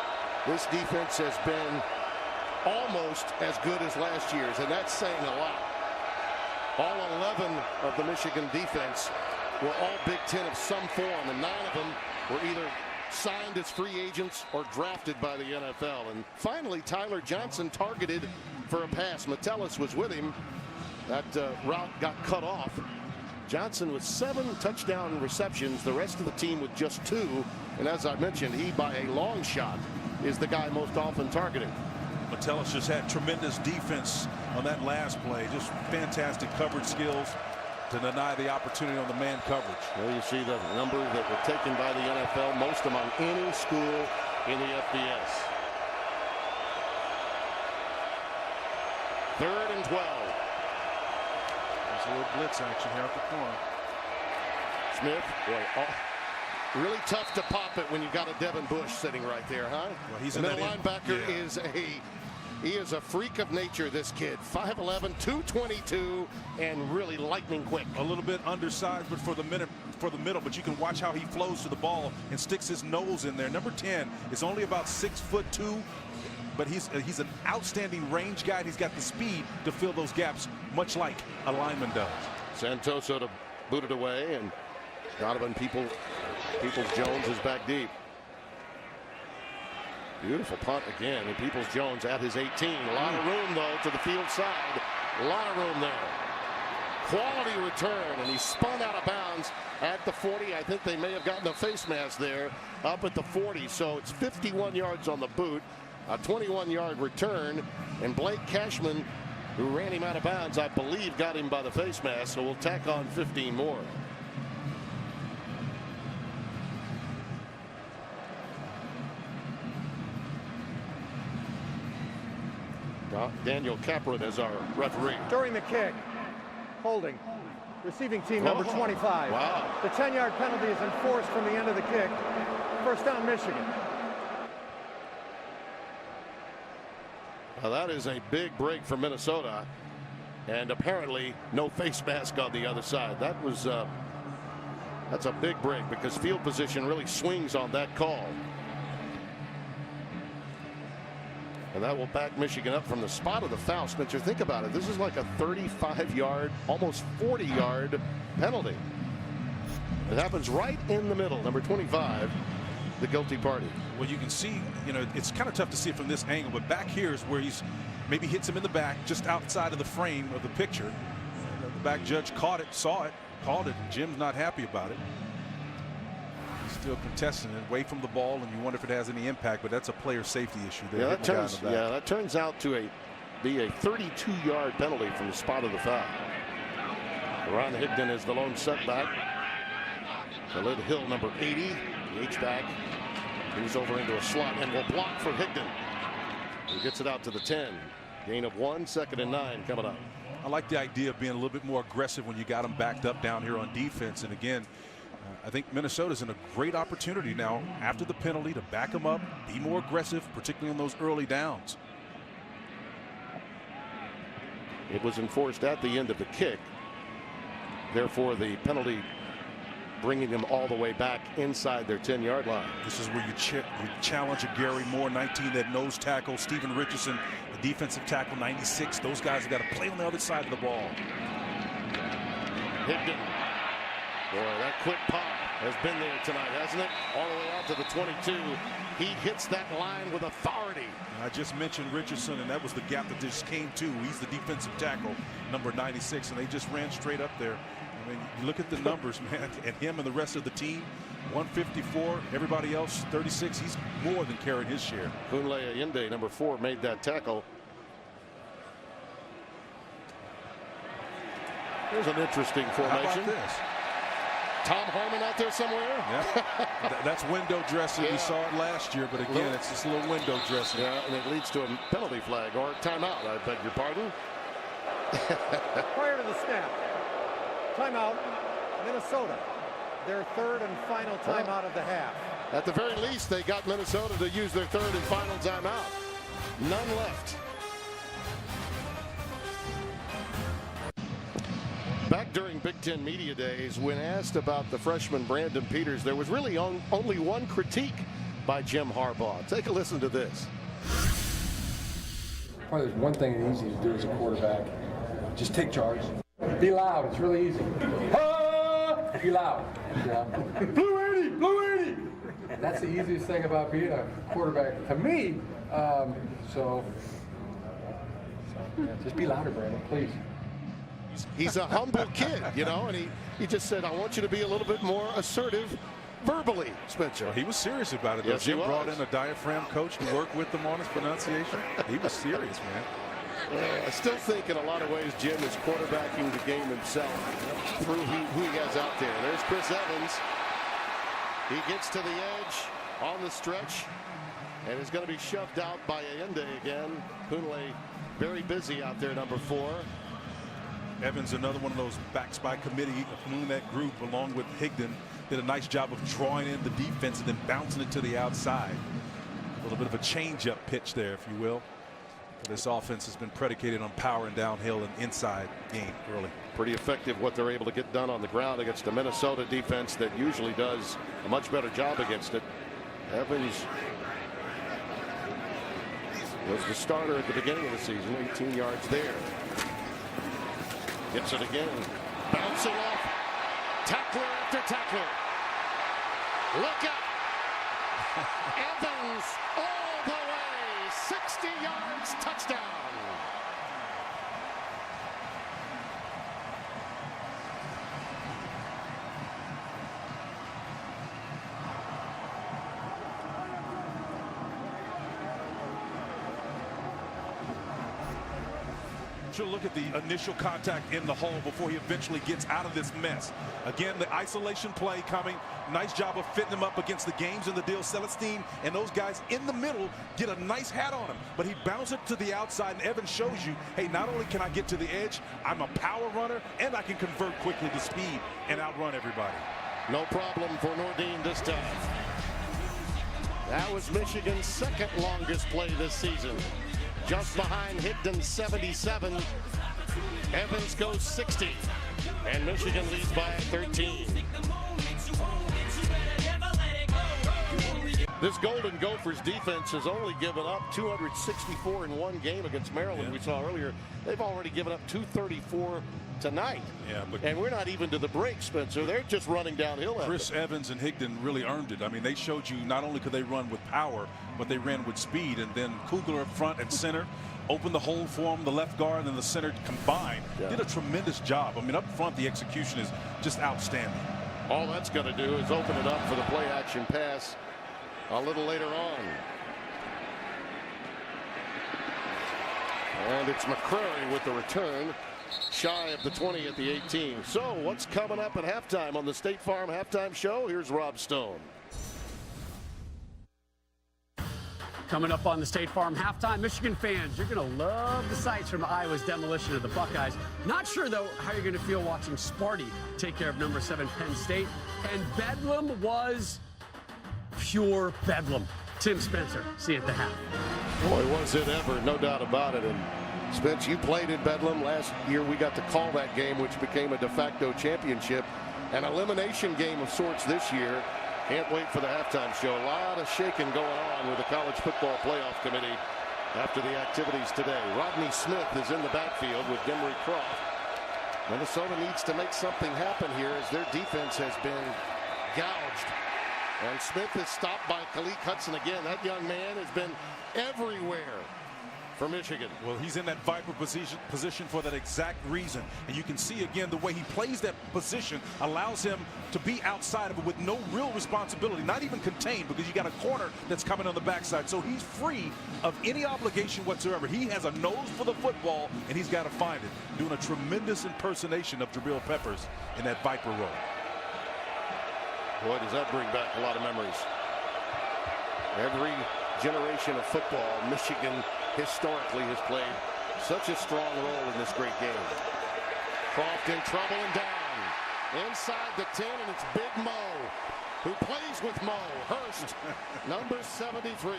this defense has been almost as good as last year's, and that's saying a lot. All 11 of the Michigan defense were all Big Ten of some form, and 9 of them were either signed as free agents or drafted by the NFL. And finally, Tyler Johnson targeted for a pass. Metellus was with him. That route got cut off. Johnson with 7 touchdown receptions, the rest of the team with just 2. And as I mentioned, he by a long shot is the guy most often targeted. Metellus just had tremendous defense on that last play. Just fantastic coverage skills to deny the opportunity on the man coverage. Well, you see the number that were taken by the NFL, most among any school in the FBS. 3rd and 12. There's a little blitz action here at the corner. Smith, boy, really tough to pop it when you've got a Devin Bush sitting right there, huh? Well, he's the middle linebacker yeah. is a freak of nature, this kid. 5'11", 222, and really lightning quick. A little bit undersized, but for the middle, but you can watch how he flows to the ball and sticks his nose in there. Number 10 is only about 6'2", but he's an outstanding range guy. And he's got the speed to fill those gaps, much like a lineman does. Santoso to boot it away, and Donovan Peoples-Jones is back deep. Beautiful punt again, and Peoples-Jones at his 18. A lot of room, though, to the field side. A lot of room there. Quality return, and he spun out of bounds at the 40. I think they may have gotten a face mask there up at the 40. So it's 51 yards on the boot, a 21-yard return, and Blake Cashman, who ran him out of bounds, I believe got him by the face mask, so we'll tack on 15 more. Daniel Capron is our referee. During the kick, holding. Receiving team number 25. Wow. The 10-yard penalty is enforced from the end of the kick. First down, Michigan. Well, that is a big break for Minnesota, and apparently no face mask on the other side. That's a big break because field position really swings on that call. And that will back Michigan up from the spot of the foul. Spencer, think about it. This is like a 35-yard, almost 40-yard penalty. It happens right in the middle. Number 25, the guilty party. Well, you can see, it's kind of tough to see it from this angle, but back here is where he's maybe hits him in the back, just outside of the frame of the picture. The back judge caught it, saw it, called it, and Jim's not happy about it. Still contesting it away from the ball, and you wonder if it has any impact, but that's a player safety issue there. That turns out to be a 32-yard penalty from the spot of the foul. Ron Higdon is the lone setback. Khalid Hill, number 80, the H-back. He's over into a slot and will block for Higdon. He gets it out to the 10. Gain of 1, 2nd and 9 coming up. I like the idea of being a little bit more aggressive when you got them backed up down here on defense. And again, I think Minnesota's in a great opportunity now after the penalty to back them up, be more aggressive, particularly on those early downs. It was enforced at the end of the kick. Therefore, the penalty bringing them all the way back inside their 10-yard line. This is where you challenge a Gary Moore, 19, that nose tackle, Stephen Richardson, the defensive tackle, 96. Those guys have got to play on the other side of the ball. Higdon. Boy, that quick pop has been there tonight, hasn't it? All the way out to the 22. He hits that line with authority. I just mentioned Richardson, and that was the gap that just came to. He's the defensive tackle, number 96, and they just ran straight up there. I mean, you look at the numbers, man, and him and the rest of the team, 154, everybody else 36. He's more than carrying his share. Kunle Ayinde, number 4, made that tackle. Here's an interesting formation. How about this? Tom Harmon out there somewhere? Yeah. That's window dressing. Yeah. We saw it last year, but again, it's just a little window dressing. Yeah, and it leads to a penalty flag or timeout. I beg your pardon. Prior to the snap, timeout, Minnesota. Their 3rd and final timeout of the half. At the very least, they got Minnesota to use their 3rd and final timeout. None left. Back during Big Ten Media Days, when asked about the freshman Brandon Peters, there was really only one critique by Jim Harbaugh. Take a listen to this. Probably there's one thing that's easy to do as a quarterback. Just take charge. Be loud. It's really easy. Be loud. Blue 80, blue 80. That's the easiest thing about being a quarterback to me. So yeah, just be louder, Brandon, please. He's a humble kid, you know, and he just said, I want you to be a little bit more assertive verbally, Spencer. Well, he was serious about it. Yes, Jim he was. brought in a diagram coach to work with him on his pronunciation. He was serious, man. I still think in a lot of ways Jim is quarterbacking the game himself through who he has out there. There's Chris Evans. He gets to the edge on the stretch and is going to be shoved out by Allende again. Kunle very busy out there, number 4. Evans, another one of those backs by committee among that group, along with Higdon, did a nice job of drawing in the defense and then bouncing it to the outside. A little bit of a change-up pitch there, if you will. This offense has been predicated on power and downhill and inside game early. Pretty effective what they're able to get done on the ground against the Minnesota defense that usually does a much better job against it. Evans was the starter at the beginning of the season, 18 yards there. Gets it again, bouncing off, tackler after tackler. Look out! Evans all the way, 60 yards, touchdown. Look at the initial contact in the hole before he eventually gets out of this mess. Again, the isolation play coming. Nice job of fitting him up against the games in the deal. Celestine and those guys in the middle get a nice hat on him, but he bounces it to the outside, and Evans shows you, hey, not only can I get to the edge, I'm a power runner, and I can convert quickly to speed and outrun everybody. No problem for Nordine this time. That was Michigan's second longest play this season. Just behind Higdon, 77. Evans goes 60. And Michigan leads by 13. This Golden Gophers defense has only given up 264 in one game against Maryland. We saw earlier they've already given up 234 tonight. Yeah, but and we're not even to the break, Spencer. They're just running downhill. Chris Evans and Higdon really earned it. I mean, they showed you not only could they run with power, but they ran with speed. And then Kugler up front and center opened the hole for him. The left guard and the center combined did a tremendous job. I mean, up front, the execution is just outstanding. All that's going to do is open it up for the play action pass a little later on. And it's McCrary with the return, shy of the 20 at the 18. So what's coming up at halftime on the State Farm Halftime Show? Here's Rob Stone. Coming up on the State Farm Halftime, Michigan fans, you're going to love the sights from Iowa's demolition of the Buckeyes. Not sure, though, how you're going to feel watching Sparty take care of number 7 Penn State. And Bedlam was pure Bedlam. Tim Spencer, see you at the half. Boy, was it ever, no doubt about it. And Spence, you played in Bedlam. Last year we got to call that game, which became a de facto championship. An elimination game of sorts this year. Can't wait for the halftime show. A lot of shaking going on with the College Football Playoff Committee after the activities today. Rodney Smith is in the backfield with Demery Croft. Minnesota needs to make something happen here as their defense has been gouged. And Smith is stopped by Khaleke Hudson again. That young man has been everywhere for Michigan. Well, he's in that Viper position for that exact reason. And you can see again the way he plays that position allows him to be outside of it with no real responsibility, not even contained, because you got a corner that's coming on the backside. So he's free of any obligation whatsoever. He has a nose for the football, and he's got to find it. Doing a tremendous impersonation of Jabril Peppers in that Viper role. Boy, does that bring back a lot of memories. Every generation of football, Michigan historically has played such a strong role in this great game. Croft in trouble and down. Inside the 10, and it's Big Mo, who plays with Mo. Hurst, number 73.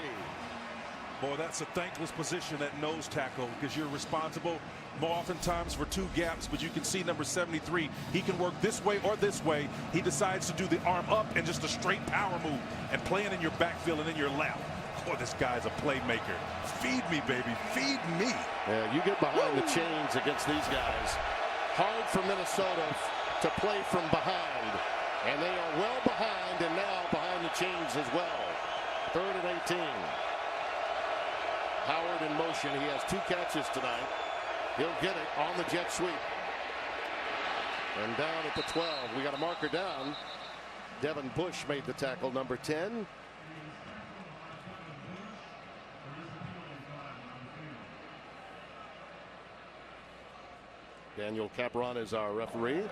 Boy, that's a thankless position at nose tackle because you're responsible more oftentimes for 2 gaps, but you can see number 73, he can work this way or this way. He decides to do the arm up and just a straight power move and playing in your backfield and in your lap. Boy, this guy's a playmaker. Feed me, baby. Feed me. Yeah, you get behind the chains against these guys. Hard for Minnesota to play from behind. And they are well behind, and now behind the chains as well. 3rd and 18. Howard in motion. He has 2 catches tonight. He'll get it on the jet sweep. And down at the 12. We got a marker down. Devin Bush made the tackle, number 10. Daniel Capron is our referee.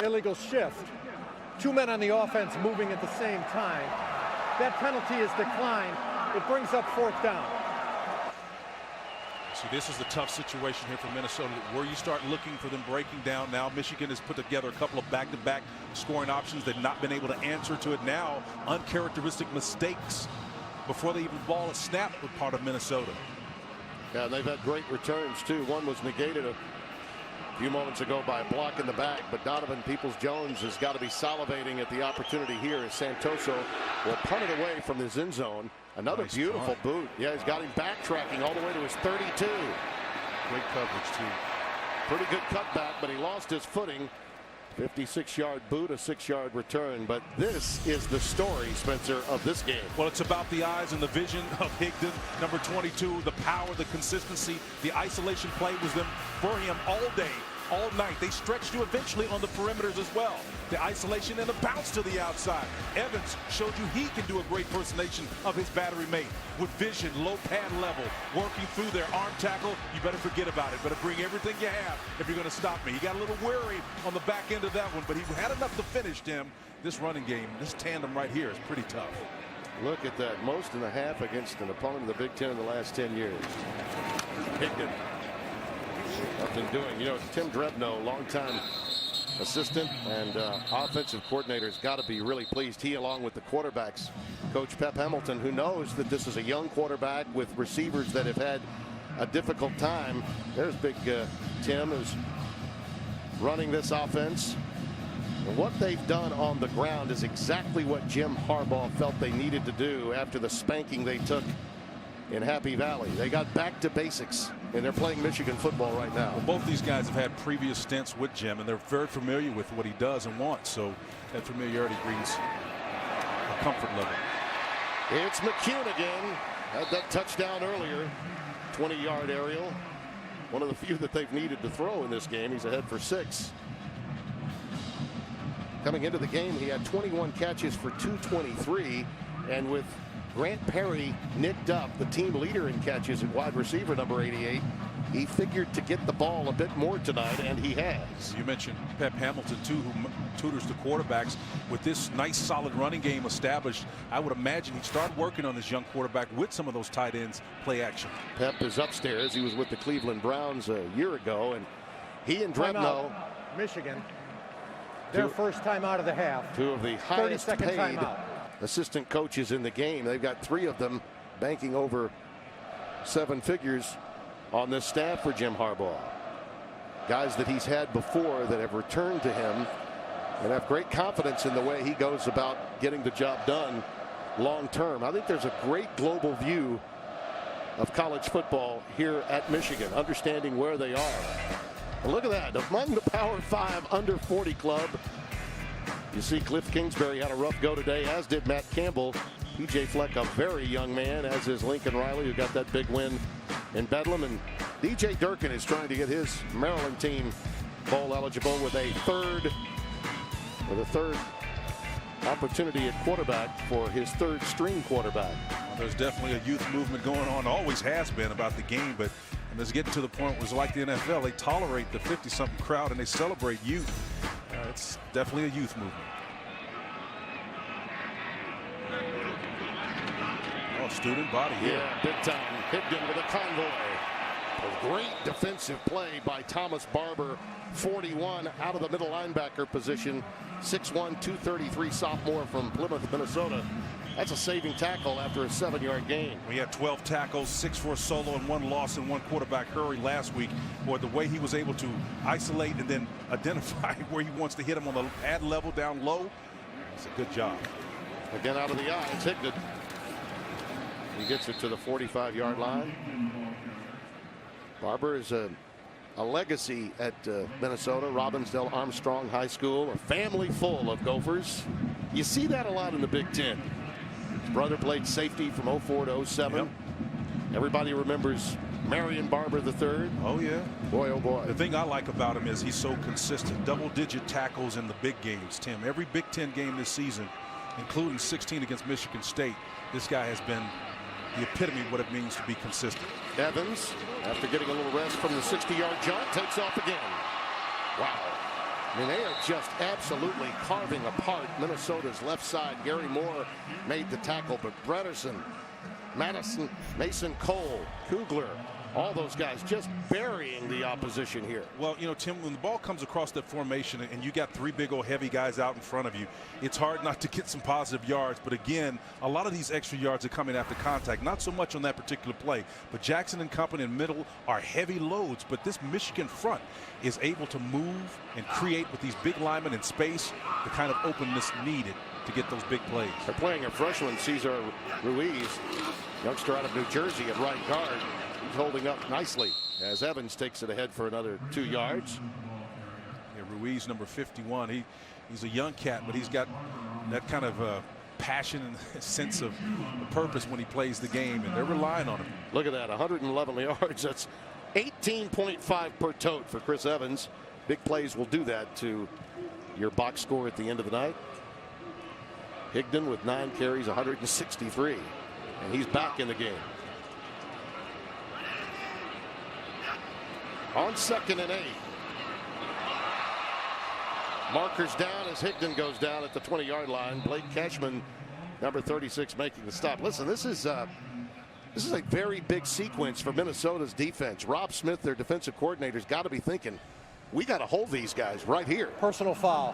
Illegal shift. 2 men on the offense moving at the same time. That penalty is declined. It brings up 4th down. See, this is the tough situation here for Minnesota, where you start looking for them breaking down. Now Michigan has put together a couple of back-to-back scoring options. They've not been able to answer to it now. Uncharacteristic mistakes before they even ball a snap with part of Minnesota. Yeah, and they've had great returns too. One was negated a few moments ago by a block in the back, but Donovan Peoples-Jones has got to be salivating at the opportunity here as Santoso will punt it away from his end zone. Another Nice beautiful punt. boot. Yeah, he's got him backtracking all the way to his 32. Great coverage, too. Pretty good cutback, but he lost his footing. 56-yard boot, a 6-yard return. But this is the story, Spencer, of this game. Well, it's about the eyes and the vision of Higdon, number 22, the power, the consistency. The isolation play was them for him all day, all night. They stretched you eventually on the perimeters as well. The isolation and the bounce to the outside. Evans showed you he can do a great impersonation of his battery mate with vision, low pad level, working through their arm tackle. You better forget about it. Better bring everything you have if you're going to stop me. He got a little weary on the back end of that one, but he had enough to finish him. This running game, this tandem right here is pretty tough. Look at that. Most in the half against an opponent in the Big Ten in the last 10 years. Higdon. Nothing doing. You know, Tim Drebno, longtime assistant and offensive coordinator, has got to be really pleased. He, along with the quarterbacks, Coach Pep Hamilton, who knows that this is a young quarterback with receivers that have had a difficult time. There's big Tim, who's running this offense. And what they've done on the ground is exactly what Jim Harbaugh felt they needed to do after the spanking they took in Happy Valley. They got back to basics, and they're playing Michigan football right now. Well, both these guys have had previous stints with Jim, and they're very familiar with what he does and wants. So that familiarity brings a comfort level. It's McCune again. Had that touchdown earlier. 20-yard aerial. One of the few that they've needed to throw in this game. He's ahead for 6. Coming into the game, he had 21 catches for 223, and with Grant Perry nicked up, the team leader in catches at wide receiver number 88, he figured to get the ball a bit more tonight, and he has. You mentioned Pep Hamilton, too, who tutors the quarterbacks. With this nice, solid running game established, I would imagine he'd start working on this young quarterback with some of those tight ends play action. Pep is upstairs. He was with the Cleveland Browns a year ago, and he and Drebno, Michigan, their first time out of the half. 2 of the highest 32nd paid timeout. assistant coaches in the game. They've got 3 of them banking over 7 figures on this staff for Jim Harbaugh. Guys that he's had before that have returned to him and have great confidence in the way he goes about getting the job done long term. I think there's a great global view of college football here at Michigan, understanding where they are. And look at that, among the Power 5 under 40 club. You see Cliff Kingsbury had a rough go today, as did Matt Campbell. PJ Fleck, a very young man, as is Lincoln Riley, who got that big win in Bedlam. And DJ Durkin is trying to get his Maryland team bowl eligible with a third opportunity at quarterback for his 3rd string quarterback. Well, there's definitely a youth movement going on, always has been, about the game, but it's getting to the point where it's like the NFL. They tolerate the 50-something crowd and they celebrate youth. It's definitely a youth movement. Oh, student body here. Yeah, big time. Higdon with a convoy. A great defensive play by Thomas Barber, 41, out of the middle linebacker position. 6'1", 233 sophomore from Plymouth, Minnesota. That's a saving tackle after a 7-yard gain. We had 12 tackles, 6 for a solo, and 1 loss in 1 quarterback hurry last week. Boy, the way he was able to isolate and then identify where he wants to hit him on the pad level down low, it's a good job. Again, out of the eye, it's Higdon. He gets it to the 45-yard line. Barber is a a legacy at Minnesota, Robbinsdale Armstrong High School, a family full of Gophers. You see that a lot in the Big Ten. His brother played safety from 04 to 07. Yep. Everybody remembers Marion Barber III. Oh, yeah. Boy, oh, boy. The thing I like about him is he's so consistent. Double-digit tackles in the big games, Tim. Every Big Ten game this season, including 16 against Michigan State, this guy has been the epitome of what it means to be consistent. Evans, after getting a little rest from the 60-yard jump, takes off again. Wow. I mean, they are just absolutely carving apart Minnesota's left side. Gary Moore made the tackle, but Bredesen, Madison, Mason Cole, Kugler, all those guys just burying the opposition here. Well, you know, Tim, when the ball comes across that formation and you got three big old heavy guys out in front of you, it's hard not to get some positive yards. But again, a lot of these extra yards are coming after contact, not so much on that particular play. But Jackson and company in middle are heavy loads. But this Michigan front is able to move and create with these big linemen in space the kind of openness needed to get those big plays. They're playing a freshman, Cesar Ruiz, youngster out of New Jersey at right guard. He's holding up nicely as Evans takes it ahead for another 2 yards. Yeah, Ruiz, number 51. He's a young cat, but he's got that kind of passion and sense of purpose when he plays the game, and they're relying on him. Look at that, 111 yards. That's 18.5 per tote for Chris Evans. Big plays will do that to your box score at the end of the night. Higdon with 9 carries, 163, and he's back in the game. On 2nd and 8. Markers down as Higdon goes down at the 20-yard line. Blake Cashman, number 36, making the stop. Listen, this is a very big sequence for Minnesota's defense. Rob Smith, their defensive coordinator, has got to be thinking, we got to hold these guys right here. Personal foul.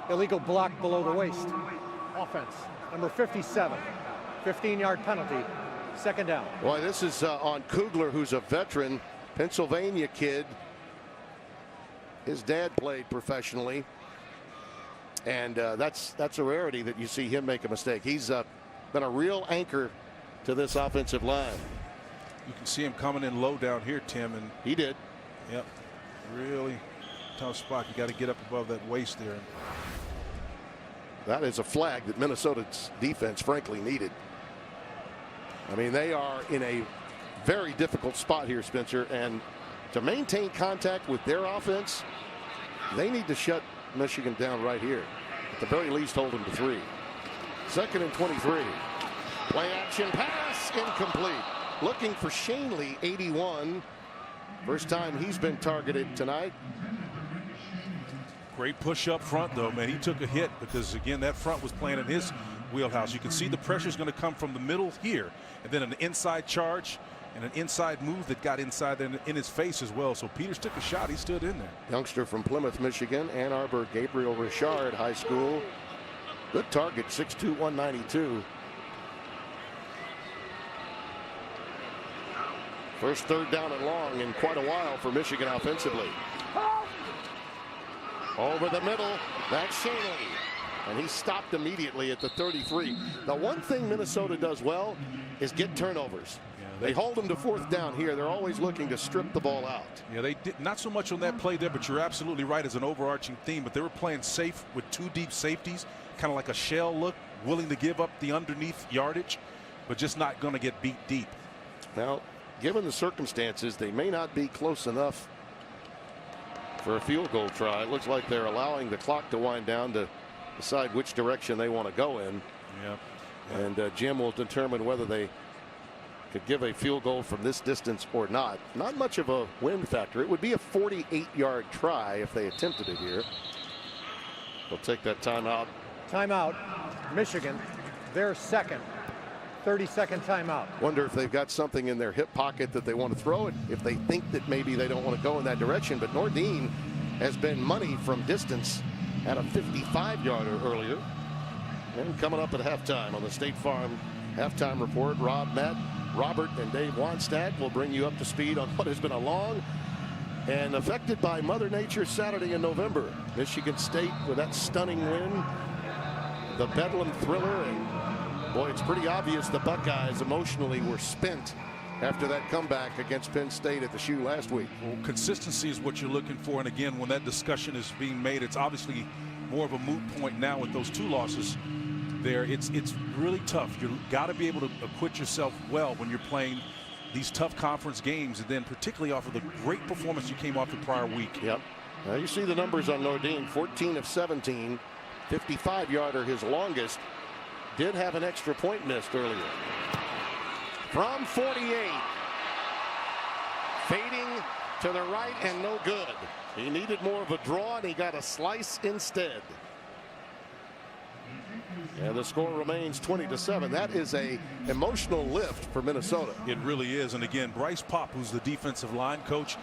Illegal block below the waist. Offense, number 57. 15-yard penalty. 2nd down. Boy, this is on Kugler, who's a veteran Pennsylvania kid. His dad played professionally, and that's a rarity that you see him make a mistake. He's been a real anchor to this offensive line. You can see him coming in low down here, Tim, and he did. Yep, really tough spot. You got to get up above that waist there. That is a flag that Minnesota's defense frankly needed. I mean, they are in a very difficult spot here, Spencer, and to maintain contact with their offense, they need to shut Michigan down right here. At the very least, hold them to 3. 2nd and 23. Play action pass, incomplete. Looking for Shanley, 81. First time he's been targeted tonight. Great push up front, though, man. He took a hit because, again, that front was playing in his wheelhouse. You can see the pressure is going to come from the middle here, and then an inside charge and an inside move that got inside in his face as well. So Peters took a shot. He stood in there. Youngster from Plymouth, Michigan, Ann Arbor Gabriel Richard High School. Good target, 6'2", 192. First 3rd down and long in quite a while for Michigan offensively. Over the middle, that's Shanley. And he stopped immediately at the 33. The one thing Minnesota does well is get turnovers. They hold them to 4th down here. They're always looking to strip the ball out. Yeah, they did not so much on that play there, but you're absolutely right as an overarching theme. But they were playing safe with 2 deep safeties, kind of like a shell look, willing to give up the underneath yardage, but just not going to get beat deep. Now, given the circumstances, they may not be close enough for a field goal try. It looks like they're allowing the clock to wind down to decide which direction they want to go in. Yeah. And Jim will determine whether they could give a field goal from this distance or not. Not much of a wind factor. It would be a 48-yard try if they attempted it here. They'll take that timeout. Timeout. Michigan, their 2nd. 30-second timeout. Wonder if they've got something in their hip pocket that they want to throw it, if they think that maybe they don't want to go in that direction. But Nordine has been money from distance at a 55-yarder earlier. And coming up at halftime on the State Farm halftime report, Rob, Matt, Robert, and Dave Wanstad will bring you up to speed on what has been a long and affected by Mother Nature Saturday in November. Michigan State with that stunning win, the Bedlam thriller, and boy, it's pretty obvious the Buckeyes emotionally were spent after that comeback against Penn State at the shoe last week. Well, consistency is what you're looking for, and again, when that discussion is being made, it's obviously more of a moot point now with those 2 losses there. It's really tough. You've got to be able to acquit yourself well when you're playing these tough conference games, and then particularly off of the great performance you came off the prior week. Yep. Now you see the numbers on Nordin, 14 of 17, 55-yarder, his longest. Did have an extra point missed earlier. From 48. Fading to the right and no good. He needed more of a draw and he got a slice instead. And the score remains 20-7. That is a emotional lift for Minnesota. It really is. And again, Bryce Popp, who's the defensive line coach,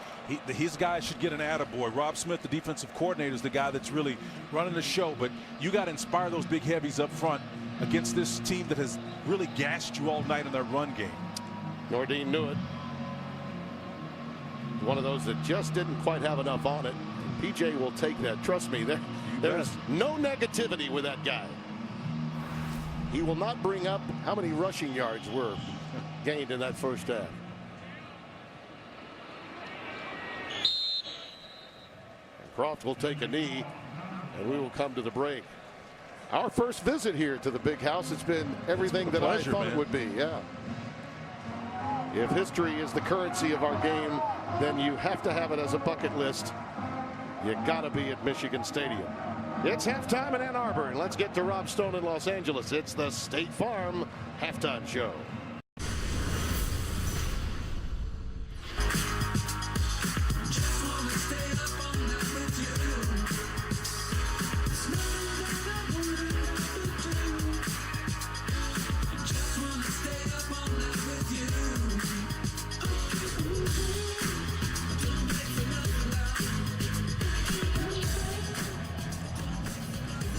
his guys should get an attaboy. Rob Smith, the defensive coordinator, is the guy that's really running the show. But you got to inspire those big heavies up front against this team that has really gassed you all night in their run game. Nordin knew it. One of those that just didn't quite have enough on it. PJ will take that. Trust me, there's no negativity with that guy. He will not bring up how many rushing yards were gained in that first half. And Croft will take a knee, and we will come to the break. Our first visit here to the big house. It's been everything that I thought it would be. Yeah. If history is the currency of our game, then you have to have it as a bucket list. You got to be at Michigan Stadium. It's halftime in Ann Arbor, and let's get to Rob Stone in Los Angeles. It's the State Farm Halftime Show.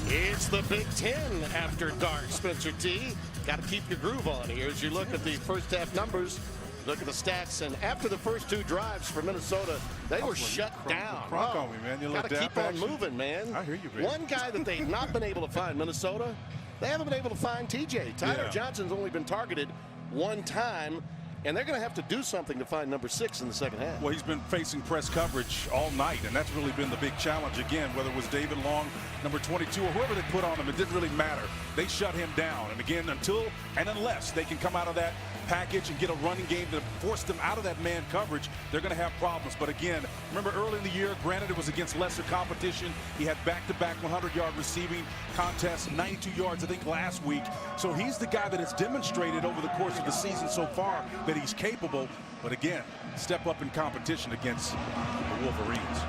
It's the Big Ten after dark, Spencer T. Got to keep your groove on here as you look at the first half numbers. Look at the stats, and after the first 2 drives for Minnesota, they were shut down. Crunk on me, man. Got to keep on moving, man. I hear you, baby. One guy that they've not been able to find, Minnesota, they haven't been able to find TJ. Tyler Johnson's only been targeted 1 time. And they're going to have to do something to find number 6 in the second half. Well, he's been facing press coverage all night, and that's really been the big challenge again, whether it was David Long, number 22, or whoever they put on him. It didn't really matter. They shut him down. And again, until and unless they can come out of that package and get a running game to force them out of that man coverage, they're going to have problems. But again, remember early in the year, granted it was against lesser competition. He had back-to-back 100-yard receiving contests, 92 yards, I think, last week. So he's the guy that has demonstrated over the course of the season so far that he's capable. But again, step up in competition against the Wolverines.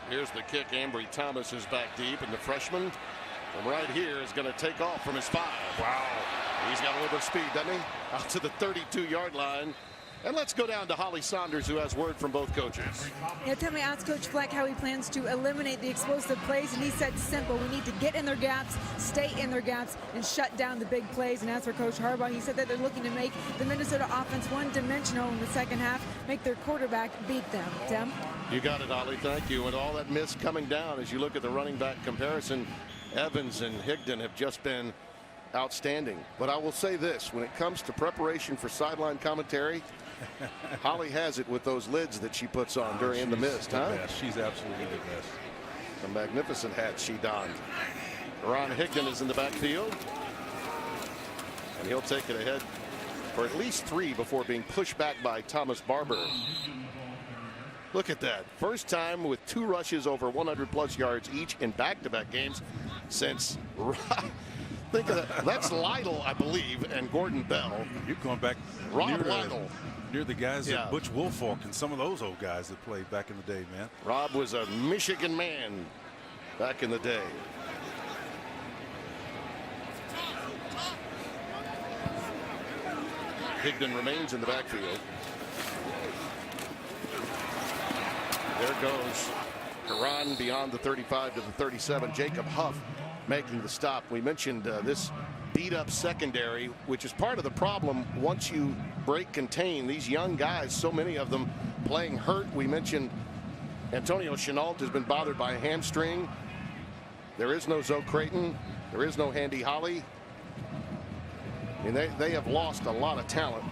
Here's the kick. Ambry Thomas is back deep, and the freshman from right here is going to take off from his 5. Wow. He's got a little bit of speed, doesn't he? Out to the 32-yard line. And let's go down to Holly Saunders, who has word from both coaches. Yeah, Tim, we asked Coach Fleck how he plans to eliminate the explosive plays, and he said simple. We need to get in their gaps, stay in their gaps, and shut down the big plays. And as for Coach Harbaugh, he said that they're looking to make the Minnesota offense one-dimensional in the second half, make their quarterback beat them. Tim? You got it, Holly. Thank you. And all that miss coming down as you look at the running back comparison, Evans and Higdon have just been outstanding. But I will say this, when it comes to preparation for sideline commentary, Holly has it with those lids that she puts on during the mist, huh? Best. She's absolutely the best. The magnificent hat she donned. Ron Higdon is in the backfield, and he'll take it ahead for at least 3 before being pushed back by Thomas Barber. Look at that. First time with 2 rushes over 100+ yards each in back-to-back games since think of that. That's Lytle, I believe, and Gordon Bell. You're going back Rob Lytle. Near the guys that Butch Woolfolk and some of those old guys that played back in the day, man. Rob was a Michigan man back in the day. Higdon remains in the backfield. There goes Karan beyond the 35 to the 37. Jacob Huff making the stop. We mentioned this beat-up secondary, which is part of the problem once you break contain. These young guys, so many of them playing hurt. We mentioned Antonio Chenault has been bothered by a hamstring. There is no Zoe Creighton. There is no Handy Holly. I mean, they have lost a lot of talent.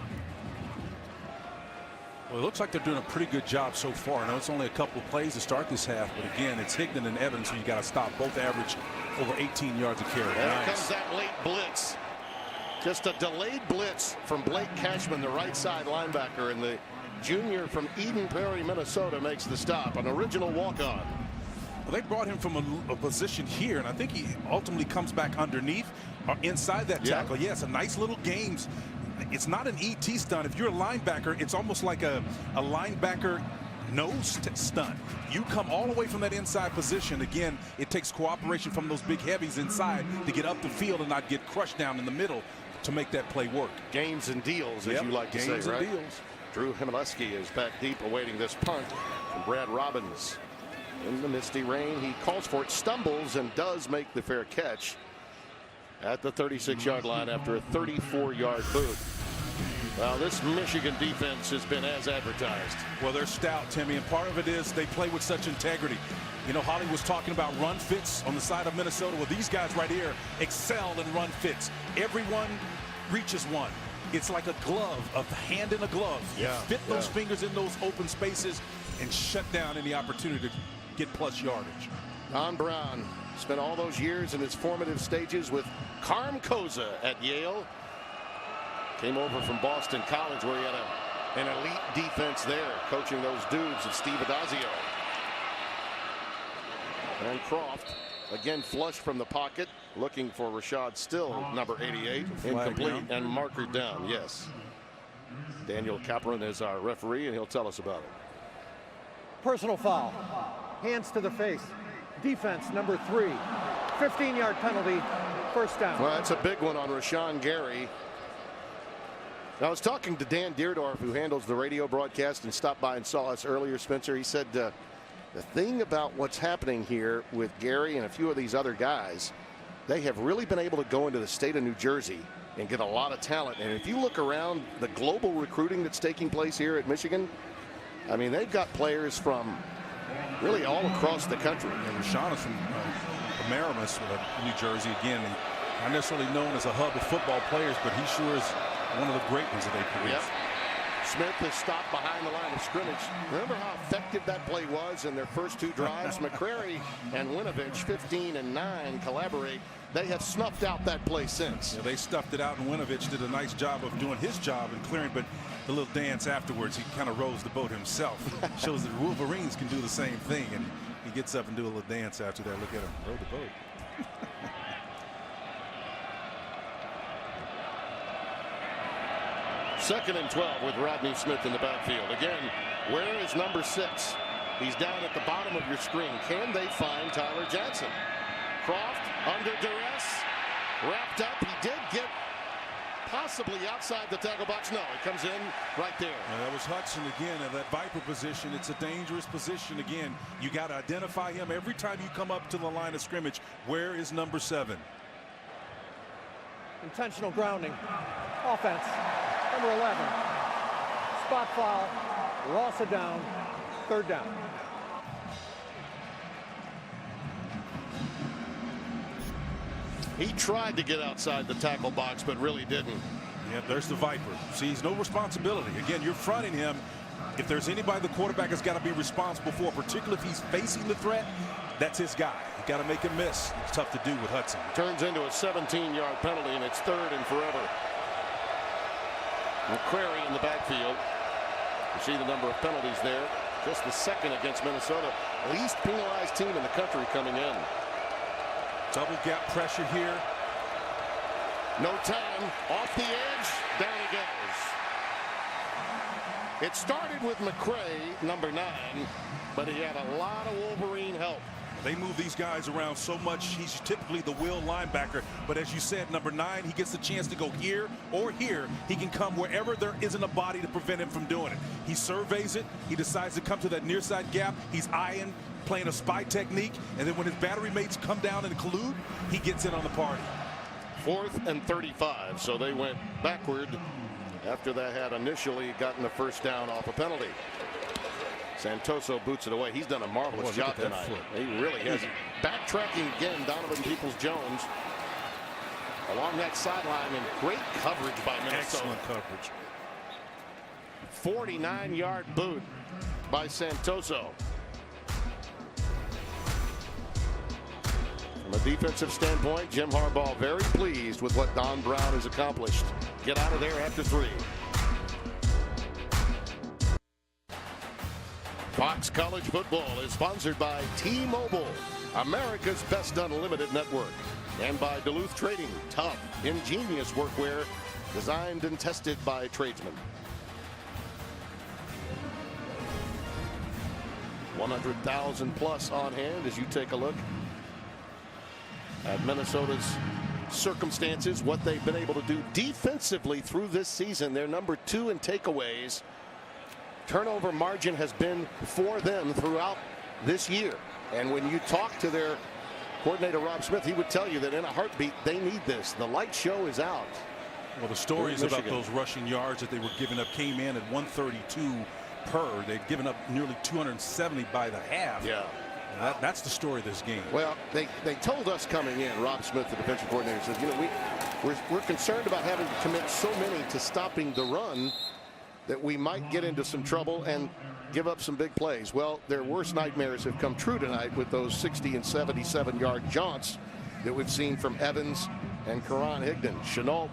Well, it looks like they're doing a pretty good job so far. I know it's only a couple of plays to start this half, but again, it's Higdon and Evans who you got to stop. Both average over 18 yards a carry. There comes that late blitz. Just a delayed blitz from Blake Cashman, the right side linebacker, and the junior from Eden Prairie, Minnesota, makes the stop. An original walk-on. Well, they brought him from a position here, and I think he ultimately comes back underneath or inside that tackle. Yeah, it's a nice little games. It's not an ET stunt. If you're a linebacker, it's almost like a linebacker nose stunt. You come all the way from that inside position. Again, it takes cooperation from those big heavies inside to get up the field and not get crushed down in the middle to make that play work. Games and deals, as you like to say, games and right? deals. Drew Himaleski is back deep awaiting this punt from Brad Robbins. In the misty rain, he calls for it, stumbles, and does make the fair catch at the 36-yard line after a 34-yard boot. Well, this Michigan defense has been as advertised. Well, they're stout, Timmy, and part of it is they play with such integrity. You know, Holly was talking about run fits on the side of Minnesota. Well, these guys right here excel in run fits. Everyone reaches one. It's like a glove, a hand in a glove. You fit those fingers in those open spaces and shut down any opportunity to get plus yardage. Don Brown spent all those years in his formative stages with Carm Koza at Yale. Came over from Boston College where he had an elite defense there, coaching those dudes of Steve Adazio. And Croft again flush from the pocket, looking for Rashad Still, number 88, incomplete, and marker down. Yes. Daniel Capron is our referee, and he'll tell us about it. Personal foul. Hands to the face. Defense, number 3. 15-yard penalty. First down. Well, that's a big one on Rashawn Gary. I was talking to Dan Deerdorf, who handles the radio broadcast and stopped by and saw us earlier, Spencer. He said the thing about what's happening here with Gary and a few of these other guys, they have really been able to go into the state of New Jersey and get a lot of talent. And if you look around the global recruiting that's taking place here at Michigan, I mean, they've got players from really all across the country. And Rashawn is from Paramus, New Jersey, again. Not necessarily known as a hub of football players, but he sure is one of the great ones that they produce. Yep. Smith is stopped behind the line of scrimmage. Remember how effective that play was in their first 2 drives? McCrary and Winovich, 15 and 9, collaborate. They have snuffed out that play since. Yeah, they stuffed it out, and Winovich did a nice job of doing his job and clearing, but the little dance afterwards, he kind of rose the boat himself. Shows that Wolverines can do the same thing, and he gets up and do a little dance after that. Look at him, row the boat. Second and 12 with Rodney Smith in the backfield. Again, where is number 6? He's down at the bottom of your screen. Can they find Tyler Johnson? Croft under duress. Wrapped up. He did get possibly outside the tackle box. No, it comes in right there. That was Hudson again in that Viper position. It's a dangerous position again. You got to identify him every time you come up to the line of scrimmage. Where is number 7? Intentional grounding. Offense. Number 11. Spot foul. Loss of down. Third down. He tried to get outside the tackle box, but really didn't. Yeah, there's the Viper. See, he's no responsibility. Again, you're fronting him. If there's anybody the quarterback has got to be responsible for, particularly if he's facing the threat, that's his guy. You got to make him miss. It's tough to do with Hudson. Turns into a 17-yard penalty, and it's 3rd and forever. McCrary in the backfield. You see the number of penalties there. Just the 2nd against Minnesota. Least penalized team in the country coming in. Double gap pressure here. No time. Off the edge. Down he goes. It started with McCray, number 9, but he had a lot of Wolverine help. They move these guys around so much. He's typically the will linebacker. But as you said, number 9, he gets the chance to go here or here. He can come wherever there isn't a body to prevent him from doing it. He surveys it. He decides to come to that near side gap. He's eyeing, playing a spy technique. And then when his battery mates come down and collude, he gets in on the party. 4th and 35. So they went backward after they had initially gotten the first down off a penalty. Santoso boots it away. He's done a marvelous job tonight. He really has. Backtracking again, Donovan Peoples-Jones along that sideline, and great coverage by Minnesota. Excellent coverage. 49-yard boot by Santoso. From a defensive standpoint, Jim Harbaugh very pleased with what Don Brown has accomplished. Get out of there after 3. Fox College Football is sponsored by T-Mobile, America's best unlimited network, and by Duluth Trading, tough, ingenious workwear designed and tested by tradesmen. 100,000 plus on hand as you take a look at Minnesota's circumstances, what they've been able to do defensively through this season. They're number 2 in takeaways. Turnover margin has been for them throughout this year. And when you talk to their coordinator, Rob Smith, he would tell you that in a heartbeat, they need this. The light show is out. Well, the stories about those rushing yards that they were giving up came in at 132 per. They'd given up nearly 270 by the half. Yeah. That's the story of this game. Well, they told us coming in, Rob Smith, the defensive coordinator, says, you know, we're concerned about having to commit so many to stopping the run that we might get into some trouble and give up some big plays. Well, their worst nightmares have come true tonight with those 60 and 77-yard jaunts that we've seen from Evans and Karan Higdon. Chenault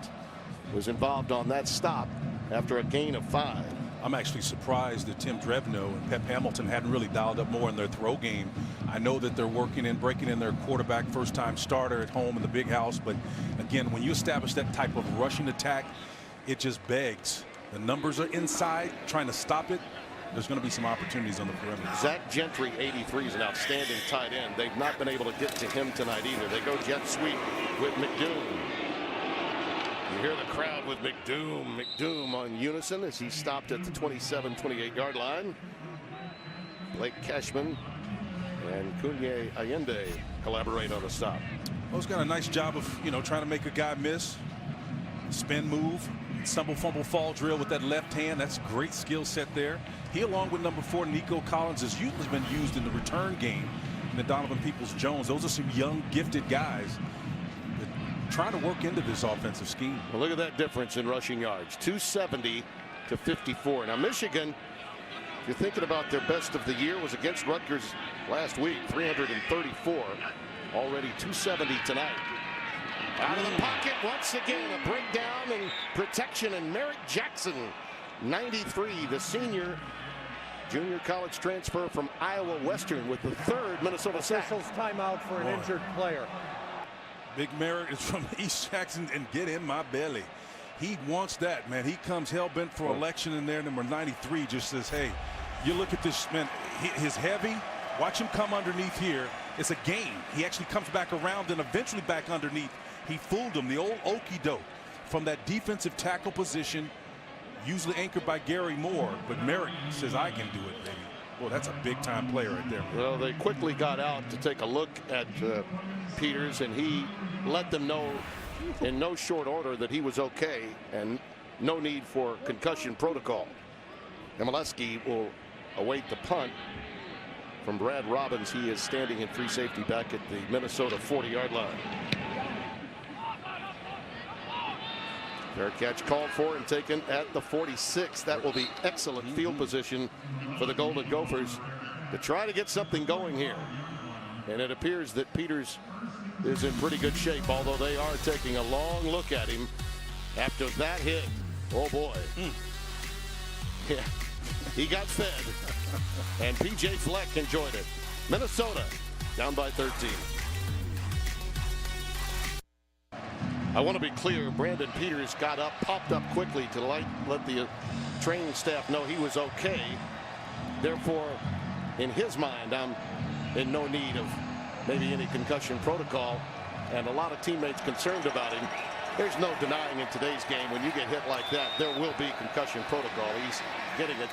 was involved on that stop after a gain of 5. I'm actually surprised that Tim Drevno and Pep Hamilton hadn't really dialed up more in their throw game. I know that they're working in breaking in their quarterback, first-time starter at home in the big house. But again, when you establish that type of rushing attack, it just begs. The numbers are inside, trying to stop it. There's going to be some opportunities on the perimeter. Zach Gentry, 83, is an outstanding tight end. They've not been able to get to him tonight either. They go jet sweep with McDoom. You hear the crowd with McDoom on unison as he stopped at the 27, 28-yard line. Blake Cashman and Kunye Allende collaborate on the stop. Well, he's got a nice job of, trying to make a guy miss. Spin move, stumble, fumble, fall drill with that left hand. That's great skill set there. He, along with number 4, Nico Collins, has usually been used in the return game. And the Donovan Peoples-Jones, those are some young, gifted guys trying to work into this offensive scheme. Well, look at that difference in rushing yards, 270 to 54. Now, Michigan, if you're thinking about their best of the year, was against Rutgers last week, 334. Already 270 tonight. Out of the pocket once again, a breakdown and protection, and Merrick Jackson, 93, the senior junior college transfer from Iowa Western, with the 3rd Minnesota sack. Officials timeout for an injured player. Big Merrick is from East Jackson, and get in my belly. He wants that, man. He comes hell-bent for election in there. Number 93 just says, hey, you look at this, man, his heavy. Watch him come underneath here. It's a game. He actually comes back around and eventually back underneath. He fooled him, the old okey-doke, from that defensive tackle position, usually anchored by Gary Moore. But Merrick says, I can do it, baby. Well, that's a big-time player right there. Well, they quickly got out to take a look at Peters, and he let them know in no short order that he was okay and no need for concussion protocol. Mileski will await the punt from Brad Robbins. He is standing in free safety back at the Minnesota 40-yard line. Fair catch called for and taken at the 46. That will be excellent field position for the Golden Gophers to try to get something going here. And it appears that Peters is in pretty good shape, although they are taking a long look at him after that hit. Oh boy. Yeah, he got fed. And PJ Fleck enjoyed it. Minnesota down by 13. I want to be clear, Brandon Peters got up, popped up quickly to let the training staff know he was okay. Therefore, in his mind, I'm in no need of maybe any concussion protocol, and a lot of teammates concerned about him. There's no denying in today's game, when you get hit like that, there will be concussion protocol. He's getting it